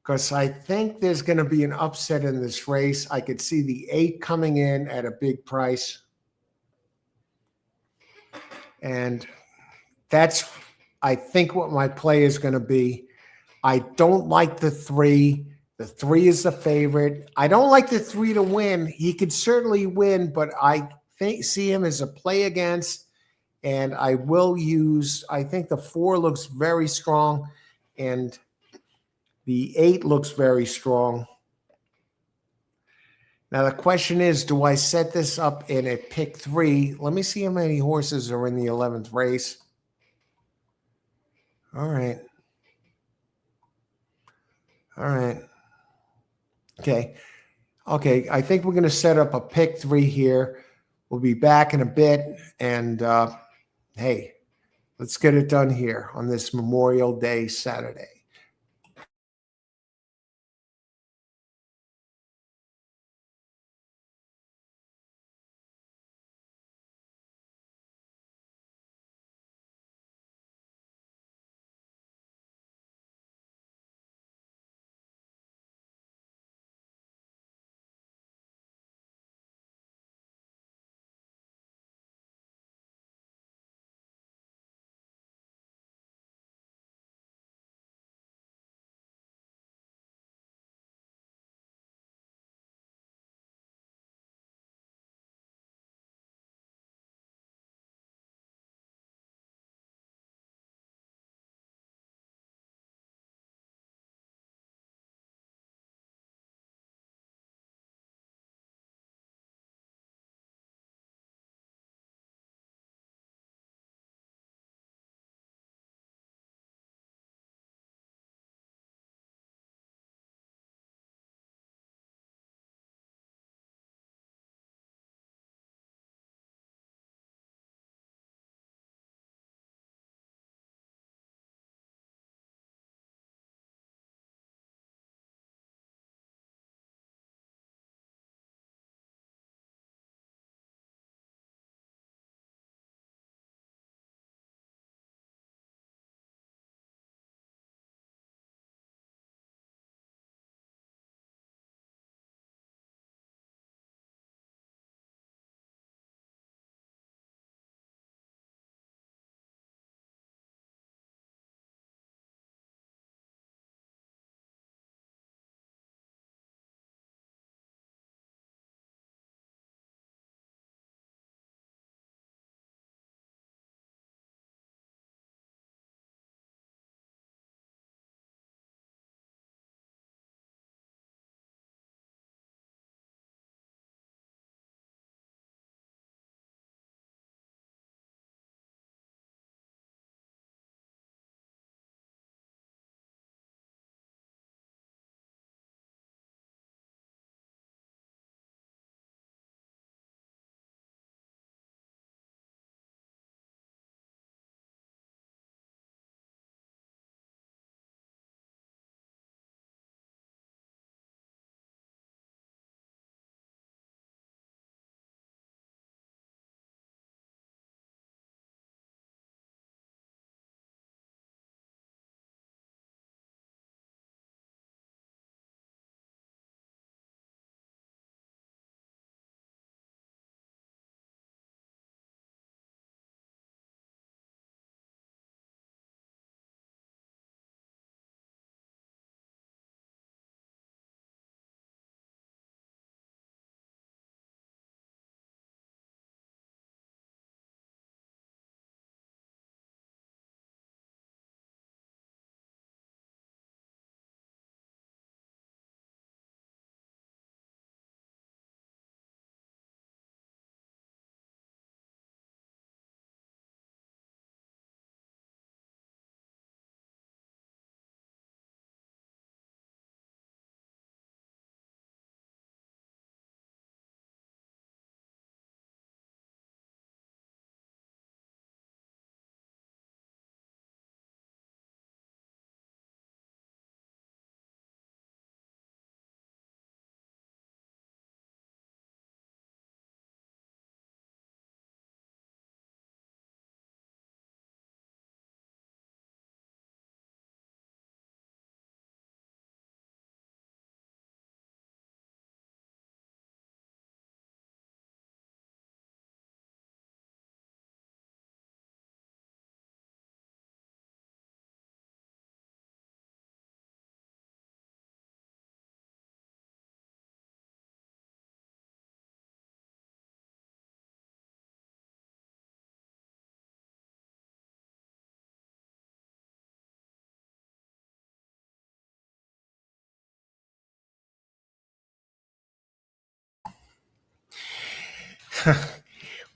Because I think there's going to be an upset in this race. I could see the 8 coming in at a big price. And that's, I think, what my play is going to be. I don't like the 3. The 3 is the favorite. I don't like the 3 to win. He could certainly win, but I see him as a play against. And I will use, I think the 4 looks very strong. And the 8 looks very strong. Now, the question is, do I set this up in a pick 3? Let me see how many horses are in the 11th race. All right. All right. Okay. Okay. I think we're going to set up a pick 3 here. We'll be back in a bit. And hey, let's get it done here on this Memorial Day Saturday.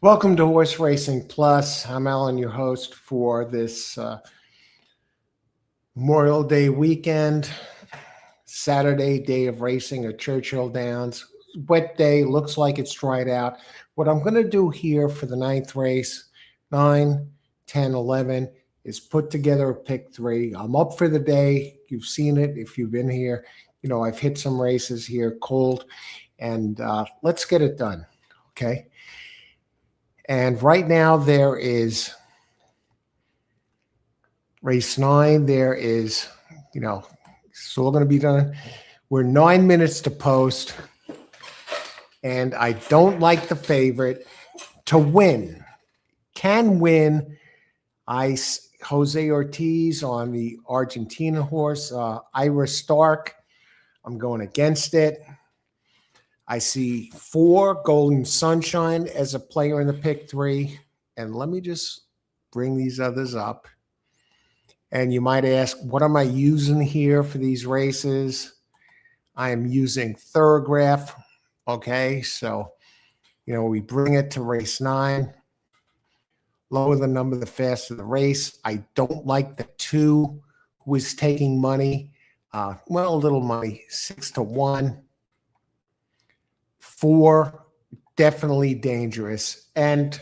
Welcome to Horse Racing Plus. I'm Alan, your host for this Memorial Day weekend, Saturday day of racing at Churchill Downs. Wet day, looks like it's dried out. What I'm going to do here for the ninth race, 9, 10, 11, is put together a pick three. I'm up for the day. You've seen it if you've been here. You know, I've hit some races here cold, and let's get it done, okay? And right now there is race 9. There is, it's all going to be done. We're 9 minutes to post, and I don't like the favorite to win. Can win. Jose Ortiz on the Argentina horse, Ira Stark. I'm going against it. I see 4 Golden Sunshine as a player in the pick three. And let me just bring these others up. And you might ask, what am I using here for these races? I am using Thorograph. Okay, so, we bring it to race 9. Lower the number, the faster the race. I don't like the 2 who is taking money. A little money, 6-1. 4, definitely dangerous. And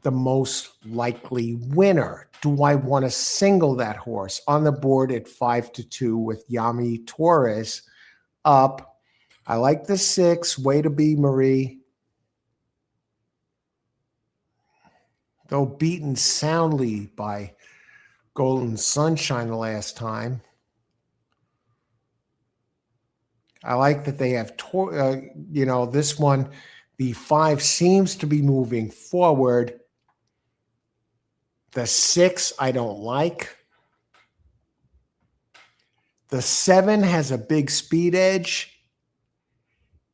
the most likely winner. Do I want to single that horse? On the board at 5-2 with Yami Torres up. I like the 6, Way to Be Marie. Though beaten soundly by Golden Sunshine the last time. I like that they have, this one, the 5 seems to be moving forward. The 6, I don't like. The 7 has a big speed edge.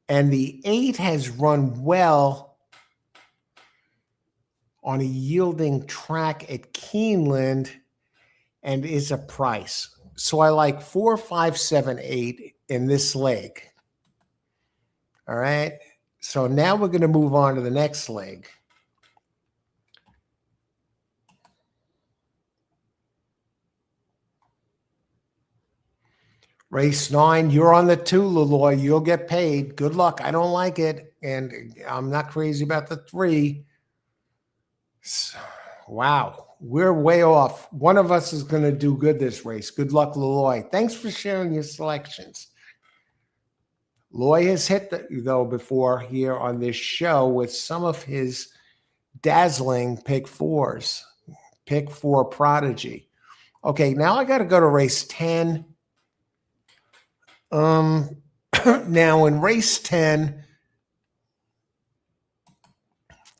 And the 8 has run well on a yielding track at Keeneland and is a price. So I like 4, 5, 7, 8 in this leg. All right. So now we're going to move on to the next leg. Race 9, you're on the 2, Leloy. You'll get paid. Good luck. I don't like it. And I'm not crazy about the 3. Wow. We're way off. One of us is going to do good this race. Good luck, Leloy. Thanks for sharing your selections. Loy has hit, though, before here on this show with some of his dazzling pick 4s. Pick 4 prodigy. Okay, now I got to go to race 10. Now in race 10,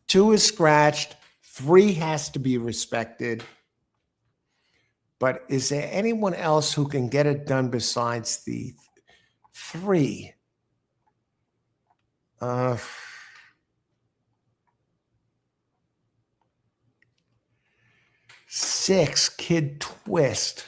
2 is scratched, 3 has to be respected. But is there anyone else who can get it done besides the 3? 6, Kid Twist.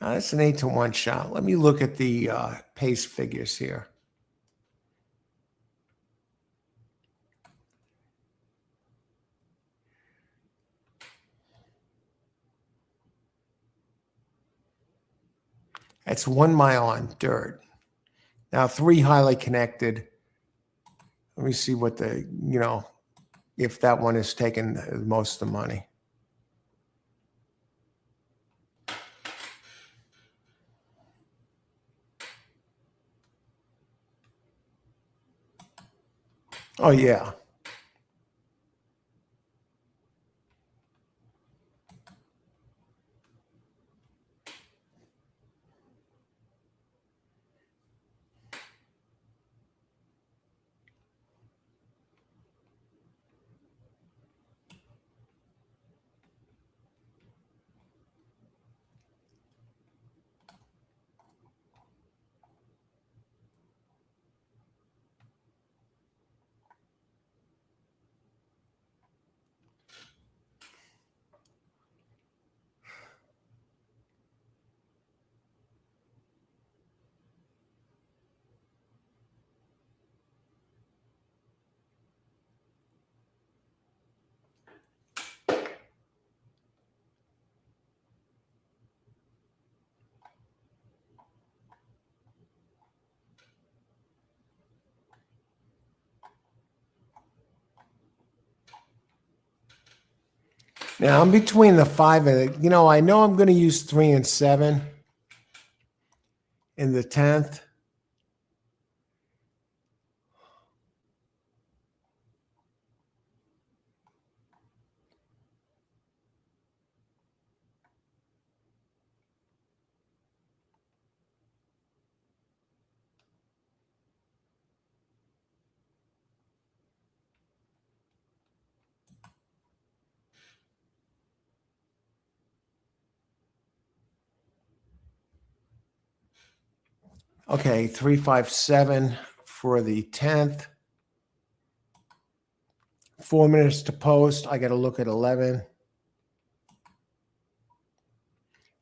That's an 8-1 shot. Let me look at the pace figures here. That's 1 mile on dirt. Now 3 highly connected. Let me see what the, if that one is taking most of the money. Oh, yeah. Now I'm between the 5 and I know I'm going to use 3 and 7 in the 10th. Okay, 357 for the 10th. 4 minutes to post. I got to look at 11.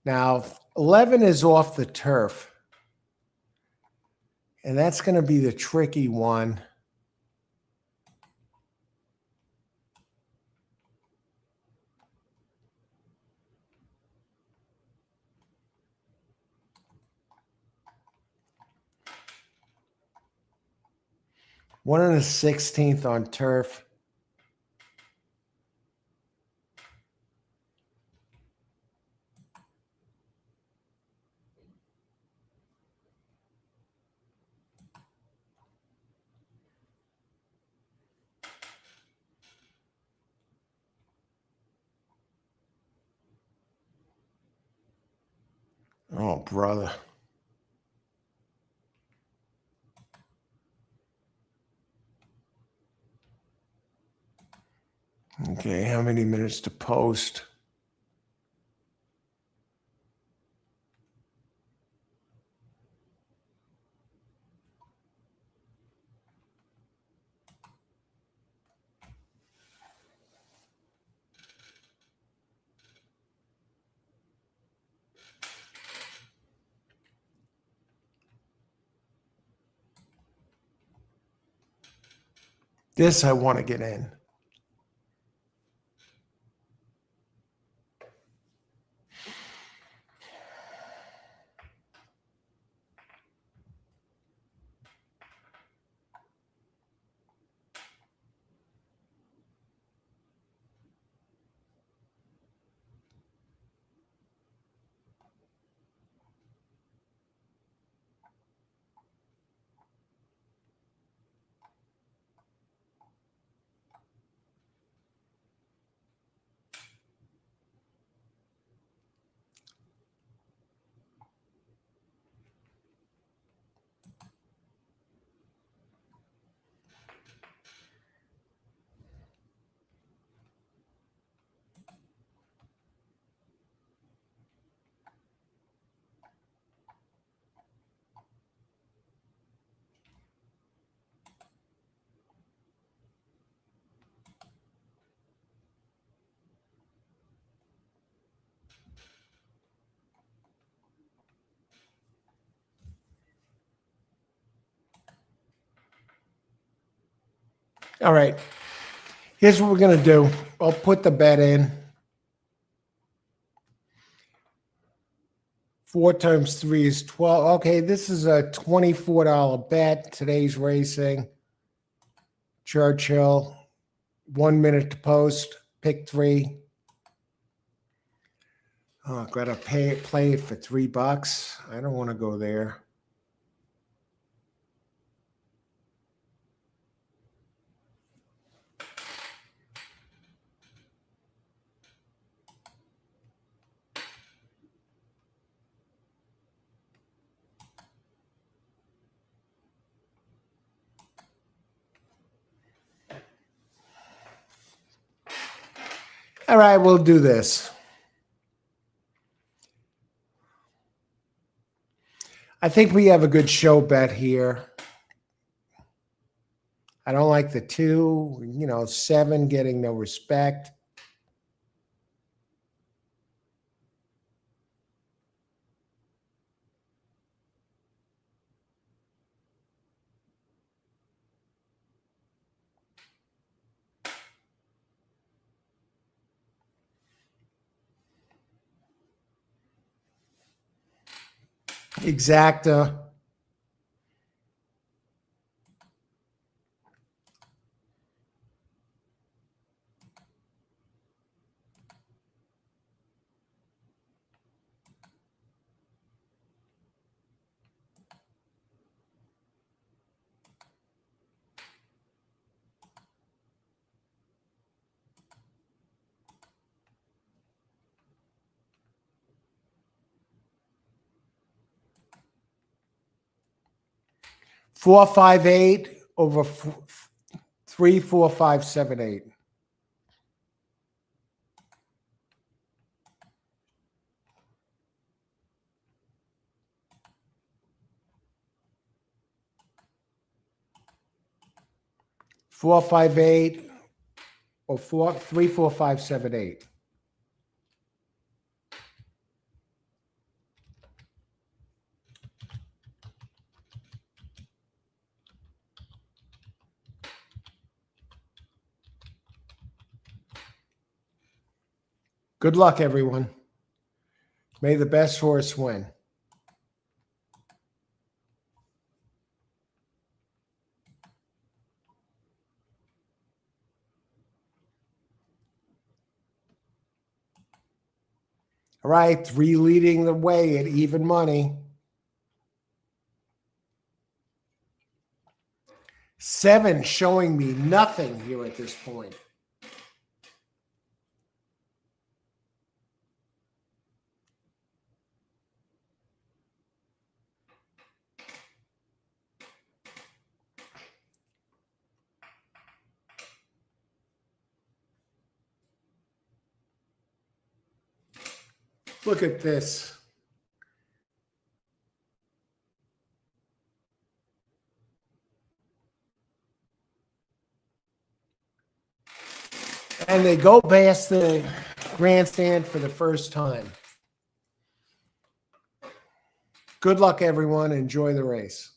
Now, 11 is off the turf. And that's going to be the tricky one. One and a 16th on turf. Oh, brother. Okay, how many minutes to post? This I want to get in. All right. Here's what we're going to do. I'll put the bet in. 4 times 3 is 12. Okay, this is a $24 bet. Today's racing. Churchill. 1 minute to post. Pick 3. Oh, gotta play it for $3. I don't want to go there. All right, we'll do this. I think we have a good show bet here. I don't like the 2, 7 getting no respect. Exacta. 458 over 34578. Four, 5, 8, or 3, 4, 5, 7, 8. Good luck, everyone. May the best horse win. All right, 3 leading the way at even money. 7 showing me nothing here at this point. Look at this. And they go past the grandstand for the first time. Good luck, everyone. Enjoy the race.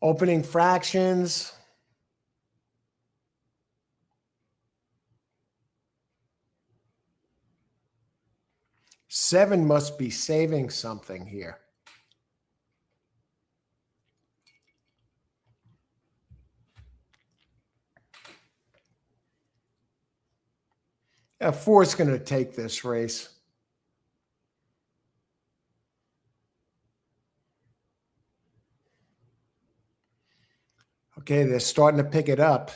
Opening fractions. Seven must be saving something here. Four is going to take this race. Okay, they're starting to pick it up.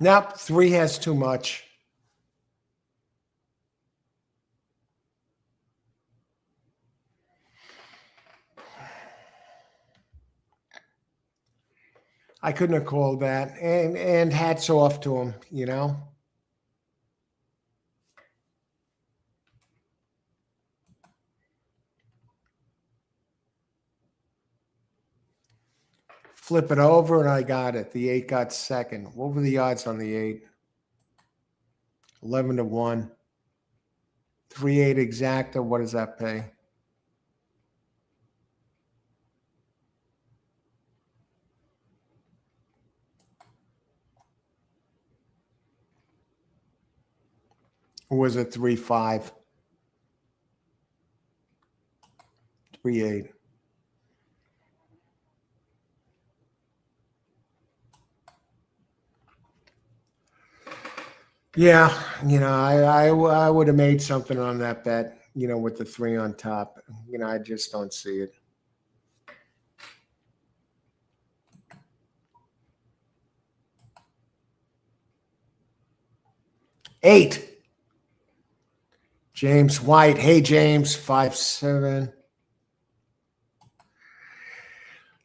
Nope, 3 has too much. I couldn't have called that. And hats off to him, you know. Flip it over, and I got it. The 8 got second. What were the odds on the 8? 11 to 1. 3-8 exacta. What does that pay? Or was it 3-5? 3-8. Yeah, you know, I would have made something on that bet, you know, with the 3 on top. You know, I just don't see it. Eight. James White. Hey, James. 5-7.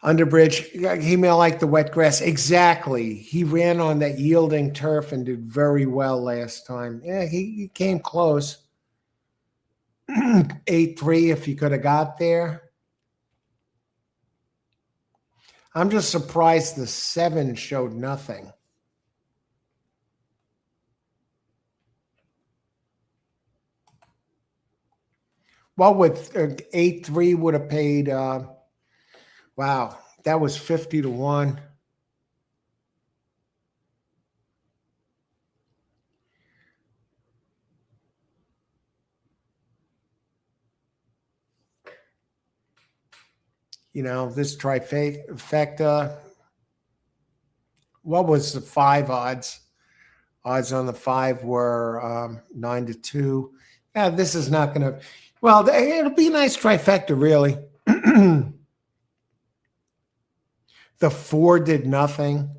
Underbridge. He may like the wet grass. Exactly. He ran on that yielding turf and did very well last time. Yeah, he came close. 8-3 if he could have got there. I'm just surprised the 7 showed nothing. Well, with 8-3 would have paid, wow, that was 50 to 1. This trifecta. What was the 5 odds? Odds on the 5 were 9-2. Yeah, this is not going to. Well, it'll be a nice trifecta, really. The 4 did nothing.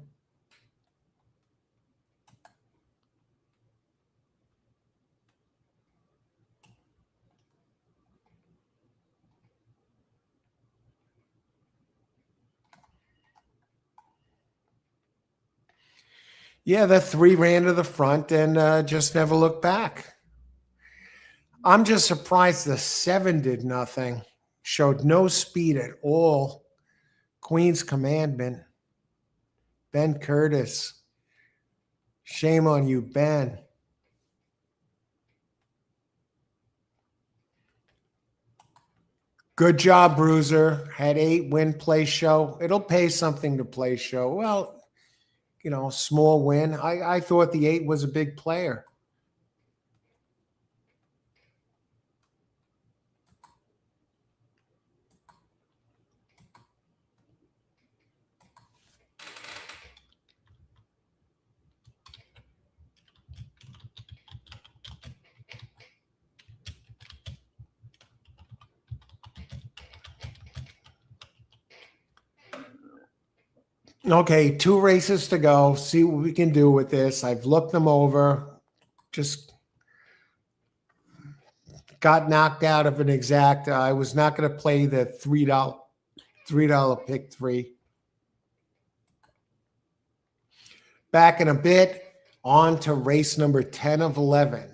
Yeah, the 3 ran to the front and just never looked back. I'm just surprised the 7 did nothing. Showed no speed at all. Queen's Commandment. Ben Curtis. Shame on you, Ben. Good job, Bruiser. Had 8 win, play show. It'll pay something to play show. Well, small win. I thought the 8 was a big player. Okay, 2 races to go. See what we can do with this. I've looked them over. Just got knocked out of an exact. I was not going to play the $3 pick 3. Back in a bit, on to race number 10 of 11.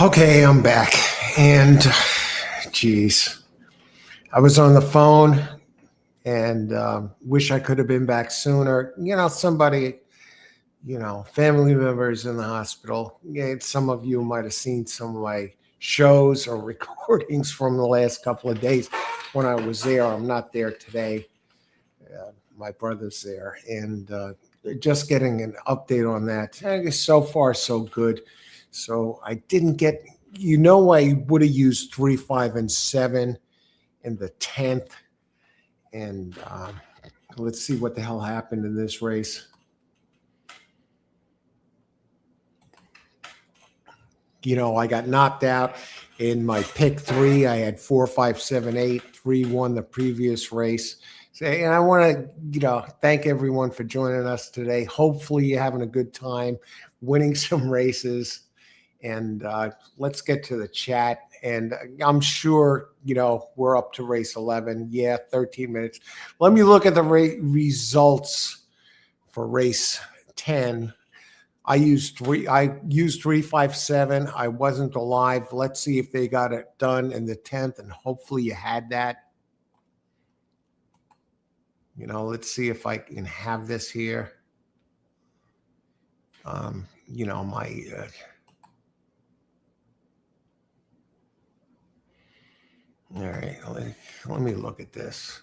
Okay, I'm back. And geez, I was on the phone and wish I could have been back sooner. Somebody, family members in the hospital. Yeah, some of you might have seen some of my shows or recordings from the last couple of days when I was there. I'm not there today. My brother's there. And just getting an update on that. I guess so far, so good. So I didn't get, I would have used 3, 5, and 7 in the 10th. And let's see what the hell happened in this race. I got knocked out in my pick 3. I had 4, 5, 7, 8. 3 won the previous race. And I want to, thank everyone for joining us today. Hopefully you're having a good time winning some races. And let's get to the chat. And I'm sure, we're up to race 11. Yeah, 13 minutes. Let me look at the results for race 10. I used 3, 5, 7. I wasn't alive. Let's see if they got it done in the 10th. And hopefully you had that. Let's see if I can have this here. All right, let me look at this.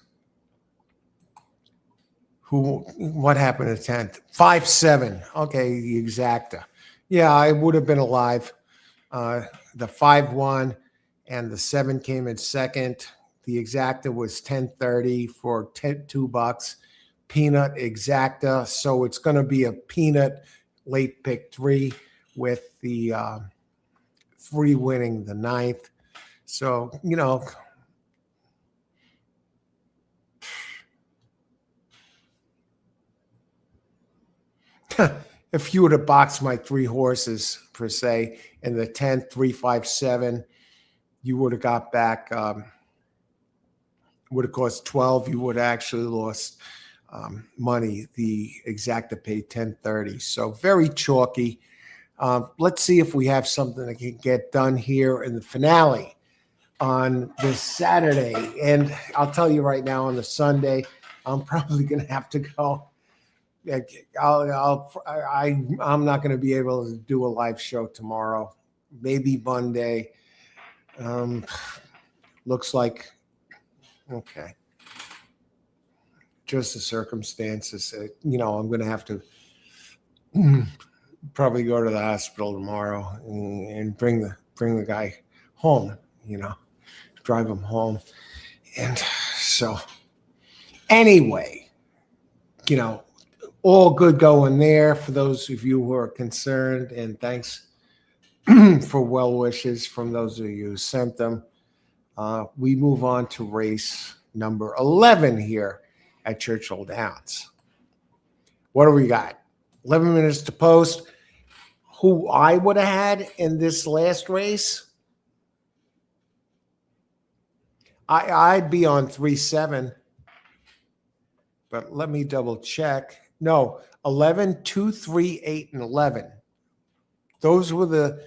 What happened at 10th? 5, 7. Okay, the exacta. Yeah, I would have been alive. The 5 won, and the 7 came in second. The exacta was 10.30 for $2. Peanut exacta. So it's going to be a peanut late pick 3 with the 3 winning the 9th. So, if you would have boxed my 3 horses per se in the 10th, 3, 5, 7, you would have got back, would have cost 12. You would have actually lost money. The exacta paid 10.30. So very chalky. Let's see if we have something that can get done here in the finale on this Saturday. And I'll tell you right now, on the Sunday, I'm probably going to have to go. I'm not going to be able to do a live show tomorrow. Maybe Monday. Looks like, okay. Just the circumstances. I'm going to have to probably go to the hospital tomorrow and bring the guy home. Drive him home. And so, anyway, all good going there for those of you who are concerned, and thanks for well wishes from those of you who sent them. We move on to race number 11 here at Churchill Downs. What do we got? 11 minutes to post. Who I would have had in this last race? I'd be on 3-7, but let me double check. No, 11, 2, 3, 8, and 11. Those were the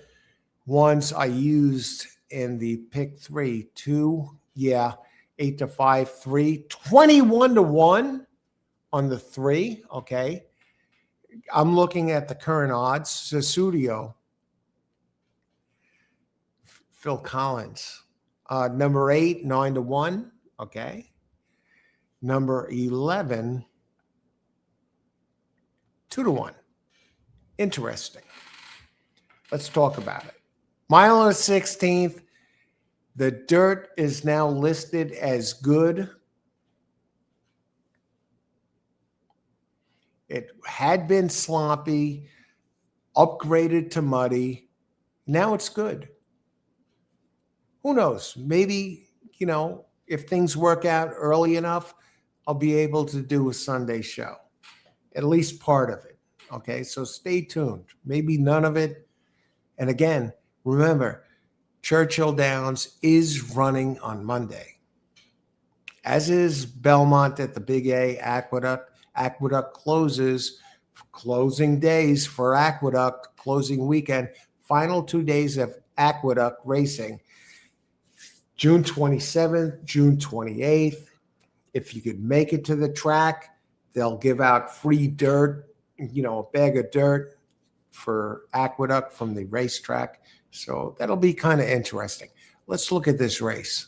ones I used in the pick 3. 2, yeah, 8 to 5, 3, 21 to 1 on the 3. Okay. I'm looking at the current odds. Susudio, Phil Collins. Number 8, 9 to 1. Okay. Number 11, 2 to 1. Interesting. Let's talk about it. Mile on the 16th. The dirt is now listed as good. It had been sloppy, upgraded to muddy. Now it's good. Who knows? Maybe, if things work out early enough, I'll be able to do a Sunday show, at least part of it. Okay, so stay tuned. Maybe none of it. And again, remember, Churchill Downs is running on Monday, as is Belmont at the Big A Aqueduct. Aqueduct closing days for Aqueduct, closing weekend. Final 2 days of Aqueduct Racing. June 27th, June 28th. If you could make it to the track, they'll give out free dirt, a bag of dirt for Aqueduct from the racetrack. So that'll be kind of interesting. Let's look at this race.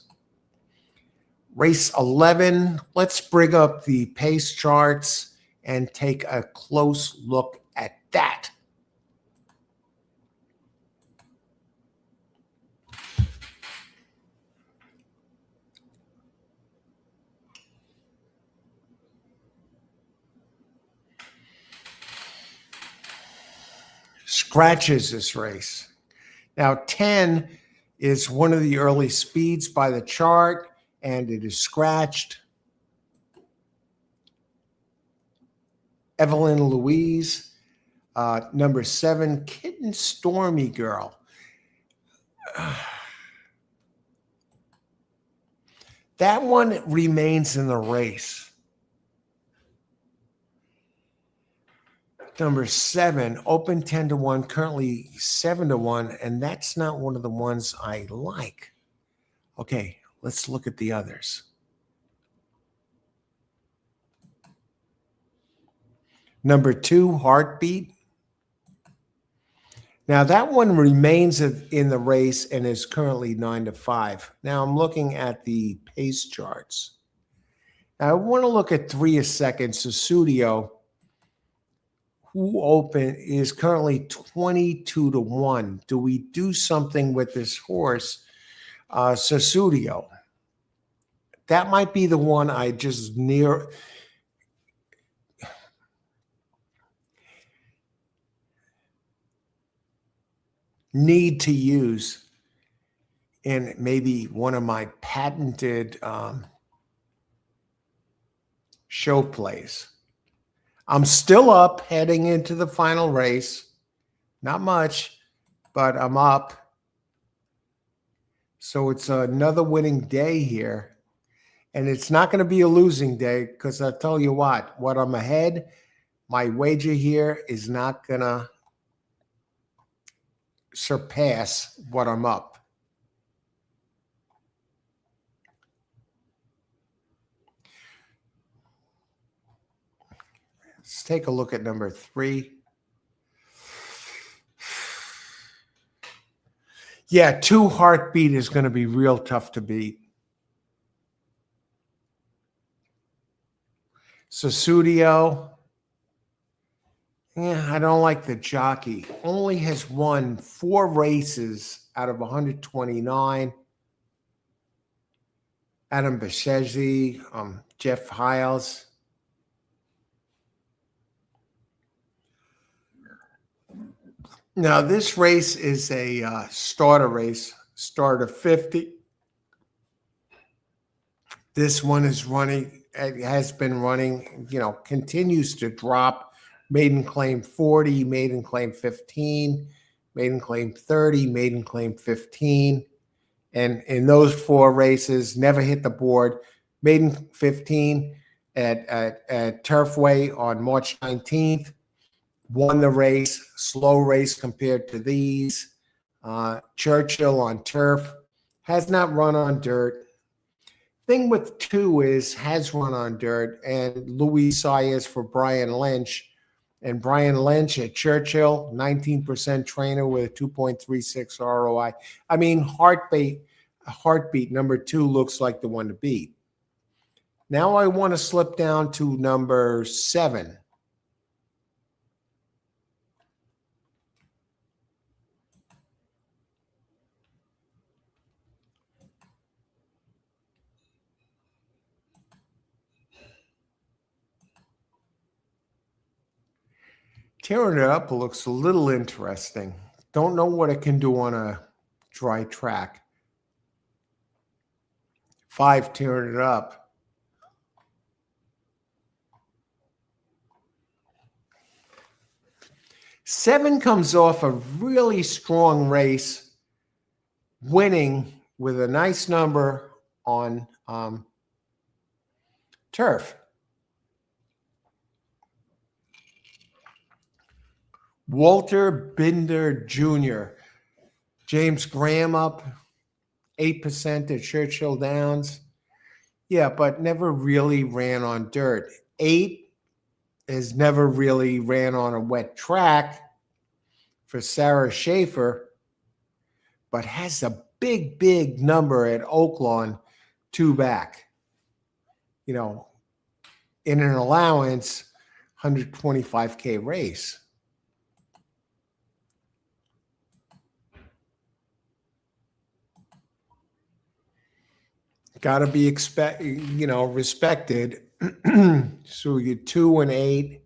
Race 11, let's bring up the pace charts and take a close look at that. Scratches this race. Now 10 is one of the early speeds by the chart, and it is scratched. Evelyn Louise, number 7, Kitten Stormy Girl. That one remains in the race. Number 7, open 10-1, currently 7-1, and that's not one of the ones I like. Okay, let's look at the others. Number 2, Heartbeat. Now that one remains in the race and is currently 9-5. Now I'm looking at the pace charts. Now I want to look at 3 a second. Susudio, who is currently 22-1. Do we do something with this horse, Susudio? That might be the one I just need to use in maybe one of my patented show plays. I'm still up heading into the final race. Not much, but I'm up. So it's another winning day here. And it's not going to be a losing day because I'll tell you what I'm ahead, my wager here is not going to surpass what I'm up. Let's take a look at number 3. Yeah, 2 Heartbeat is going to be real tough to beat. Susudio. Yeah, I don't like the jockey. Only has won 4 races out of 129. Adam Bashezi, Jeff Hiles. Now, this race is a starter race, starter 50. This one is running, it has been running, continues to drop. Maiden claim 40, maiden claim 15, maiden claim 30, maiden claim 15. And in those 4 races, never hit the board. Maiden 15 at Turfway on March 19th. Won the race, slow race compared to these. Churchill on turf, has not run on dirt. Thing with 2 is has run on dirt, and Louis Sayers for Brian Lynch. And Brian Lynch at Churchill, 19% trainer with a 2.36 ROI. I mean, Heartbeat number 2 looks like the one to beat. Now I want to slip down to number 7. Tearing it up looks a little interesting. Don't know what it can do on a dry track. 5 tearing it up. Seven comes off a really strong race, winning with a nice number on turf. Walter Binder Jr. James Graham up 8% at Churchill Downs. Yeah, but never really ran on dirt. 8 has never really ran on a wet track for Sarah Schaefer, but has a big number at Oaklawn 2 back. You know, in an allowance, 125K race. Got to be respected. So we get 2 and 8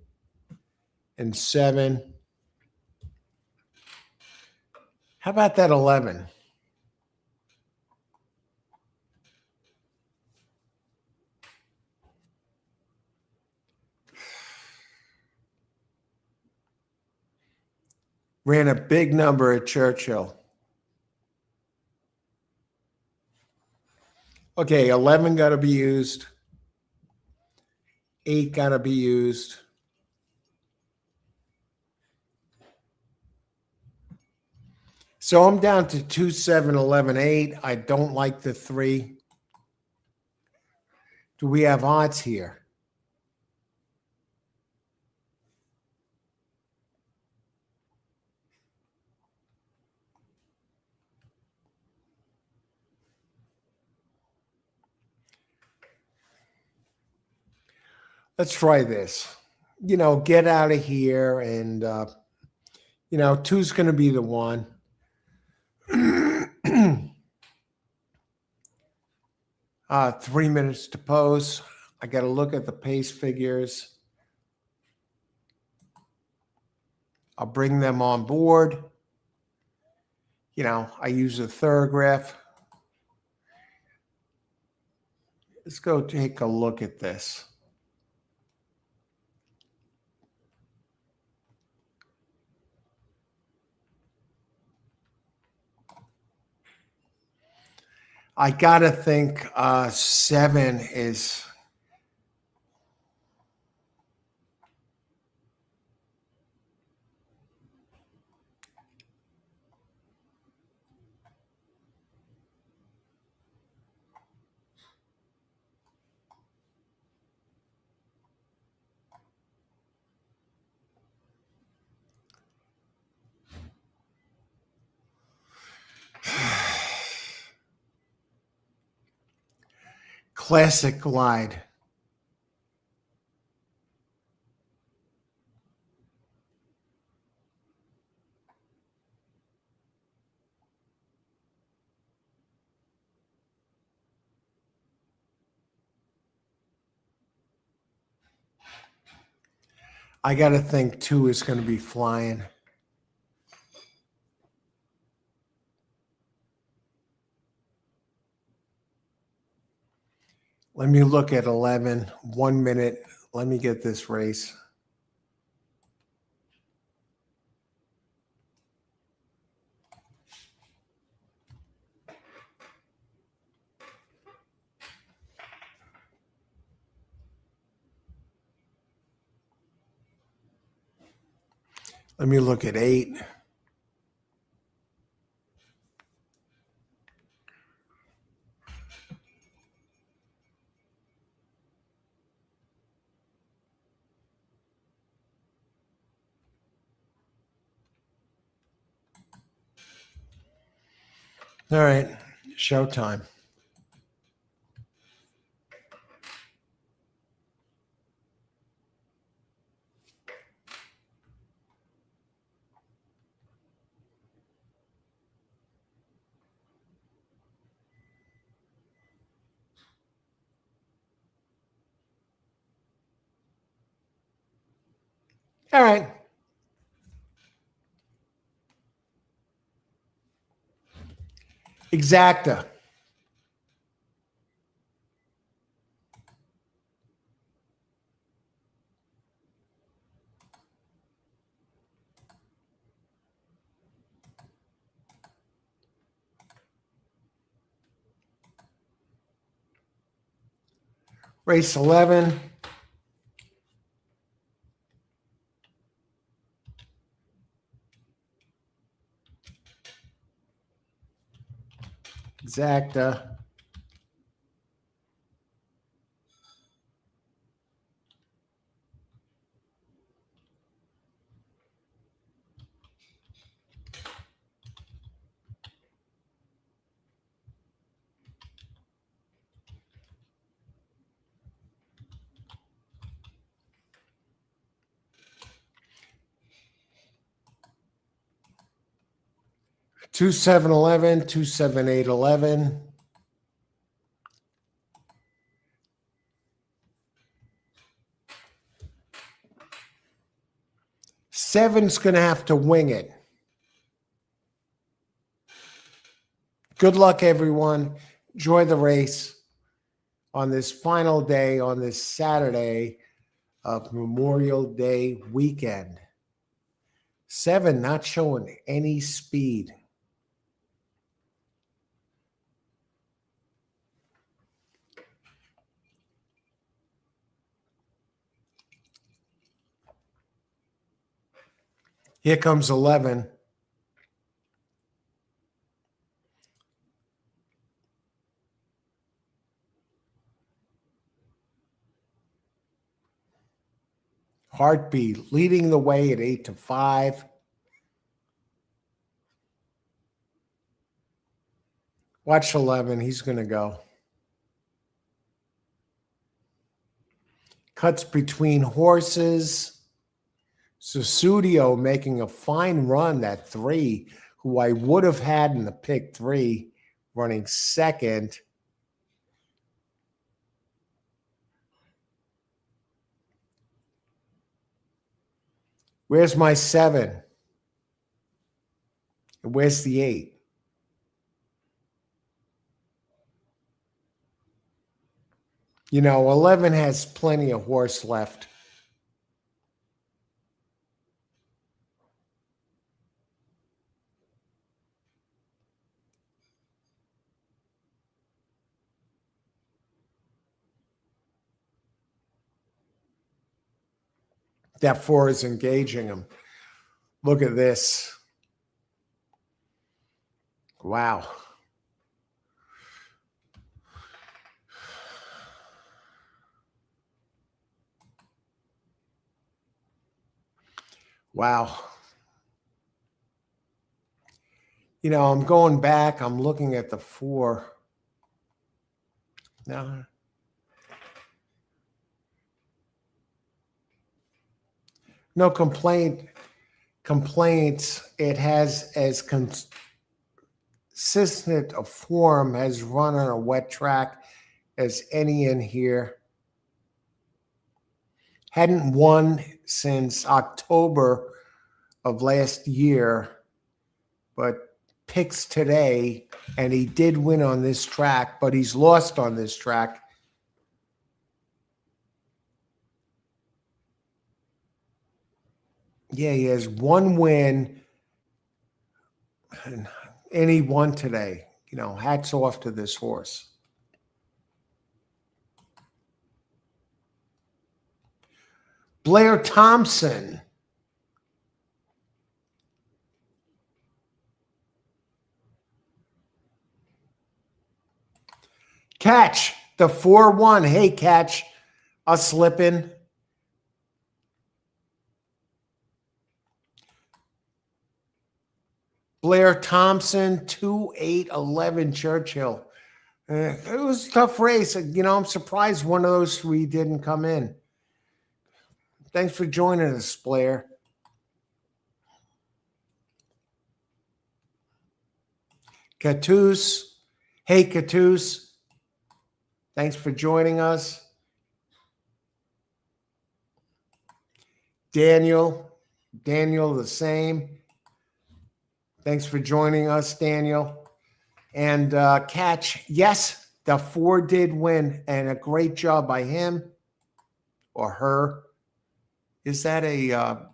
and 7. How about that 11? Ran a big number at Churchill. Okay, 11 got to be used. 8 got to be used. So I'm down to 2, 7, 11, 8. I don't like the 3. Do we have odds here? Let's try this. Get out of here, and 2's going to be the one. 3 minutes to post. I got to look at the pace figures. I'll bring them on board. I use a thorograph. Let's go take a look at this. I got to think 7 is... Classic glide. I got to think 2 is going to be flying. Let me look at 11. 1 minute. Let me get this race. Let me look at 8. All right, showtime. All right. Exacta. Race 11. Exacta. Two 7-11, 2 7-8-11. Seven's going to have to wing it. Good luck, everyone. Enjoy the race on this final day, on this Saturday of Memorial Day weekend. 7 not showing any speed. Here comes 11. Heartbeat leading the way at 8-5. Watch 11. He's going to go. Cuts between horses. Susudio making a fine run, that 3, who I would have had in the pick 3, running second. Where's my 7? Where's the 8? You know, 11 has plenty of horse left. That 4 is engaging him. Look at this. Wow. Wow. You know, I'm going back. I'm looking at the 4. No. No complaints. It has as consistent a form, has run on a wet track as any in here. Hadn't won since October of last year, but picks today, and he did win on this track, but he's lost on this track. Yeah, he has 1 win, and he won today. You know, hats off to this horse. Blair Thompson. Catch the 4-1. Hey, Catch, a slipping. Blair Thompson, 2-8-11 Churchill. It was a tough race. You know, I'm surprised one of those 3 didn't come in. Thanks for joining us, Blair. Catus. Hey, Catus. Thanks for joining us. Daniel the same. Thanks for joining us, Daniel. And Catch, yes, the 4 did win, and a great job by him or her. Is that a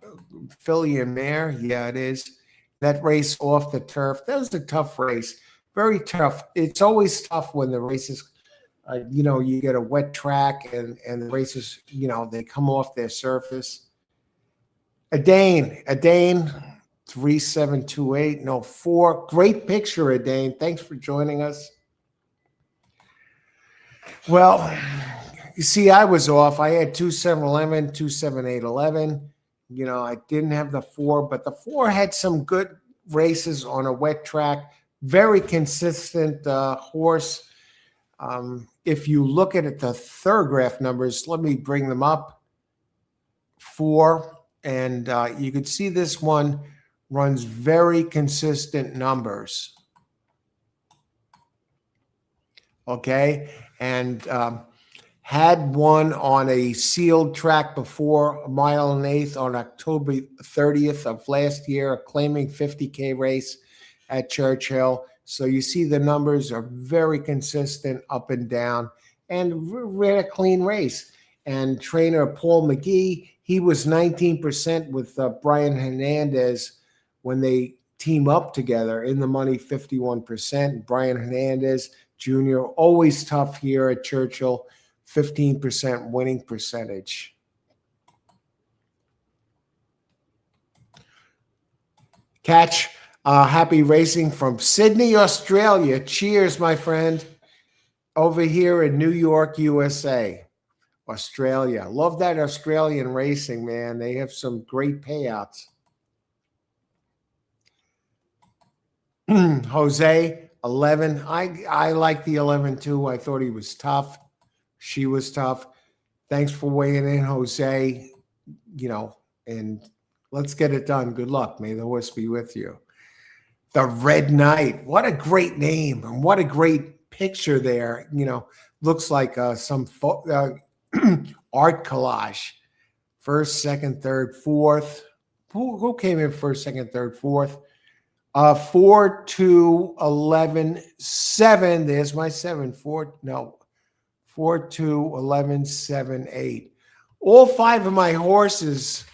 filly and mare? Yeah, it is. That race off the turf, that was a tough race. Very tough. It's always tough when the races, you know, you get a wet track and the races, you know, they come off their surface. Adane, 3728, no 4. Great picture, Adane. Thanks for joining us. Well, you see, I was off. I had 2-7-11, 2-7-8-11. You know, I didn't have the 4, but the 4 had some good races on a wet track. Very consistent horse. If you look at it, the Thurgraph numbers, let me bring them up. 4, and you could see this one runs very consistent numbers. Okay, and had one on a sealed track before, 1 1/8 on October 30th of last year, a claiming 50K race at Churchill. So you see the numbers are very consistent up and down, and ran a clean race. And trainer Paul McGee, he was 19% with Brian Hernandez when they team up together. In the money, 51%. Brian Hernandez Jr., always tough here at Churchill, 15% winning percentage. Catch, happy racing from Sydney, Australia. Cheers, my friend. Over here in New York, USA. Australia. Love that Australian racing, man. They have some great payouts. Jose, 11. I like the 11 too. I thought he was tough. She was tough. Thanks for weighing in, Jose. You know, and let's get it done. Good luck. May the horse be with you. The Red Knight. What a great name, and what a great picture there. You know, looks like some art collage. First, second, third, fourth. Who came in first, second, third, fourth? 4, 2, 11, 7. There's my 7. 4, 2, 11, 7, 8. All 5 of my horses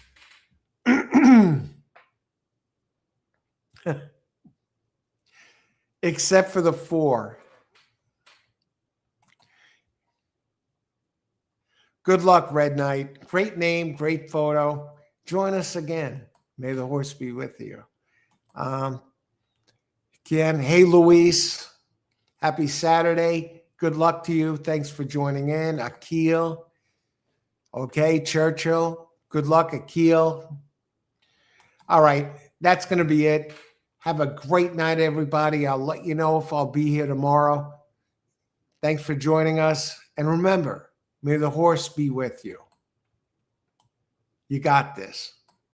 except for the 4. Good luck, Red Knight. Great name, great photo. Join us again. May the horse be with you. Again, hey, Luis. Happy Saturday. Good luck to you. Thanks for joining in. Akil. Okay, Churchill. Good luck, Akil. All right, that's going to be it. Have a great night, everybody. I'll let you know if I'll be here tomorrow. Thanks for joining us. And remember, may the horse be with you. You got this.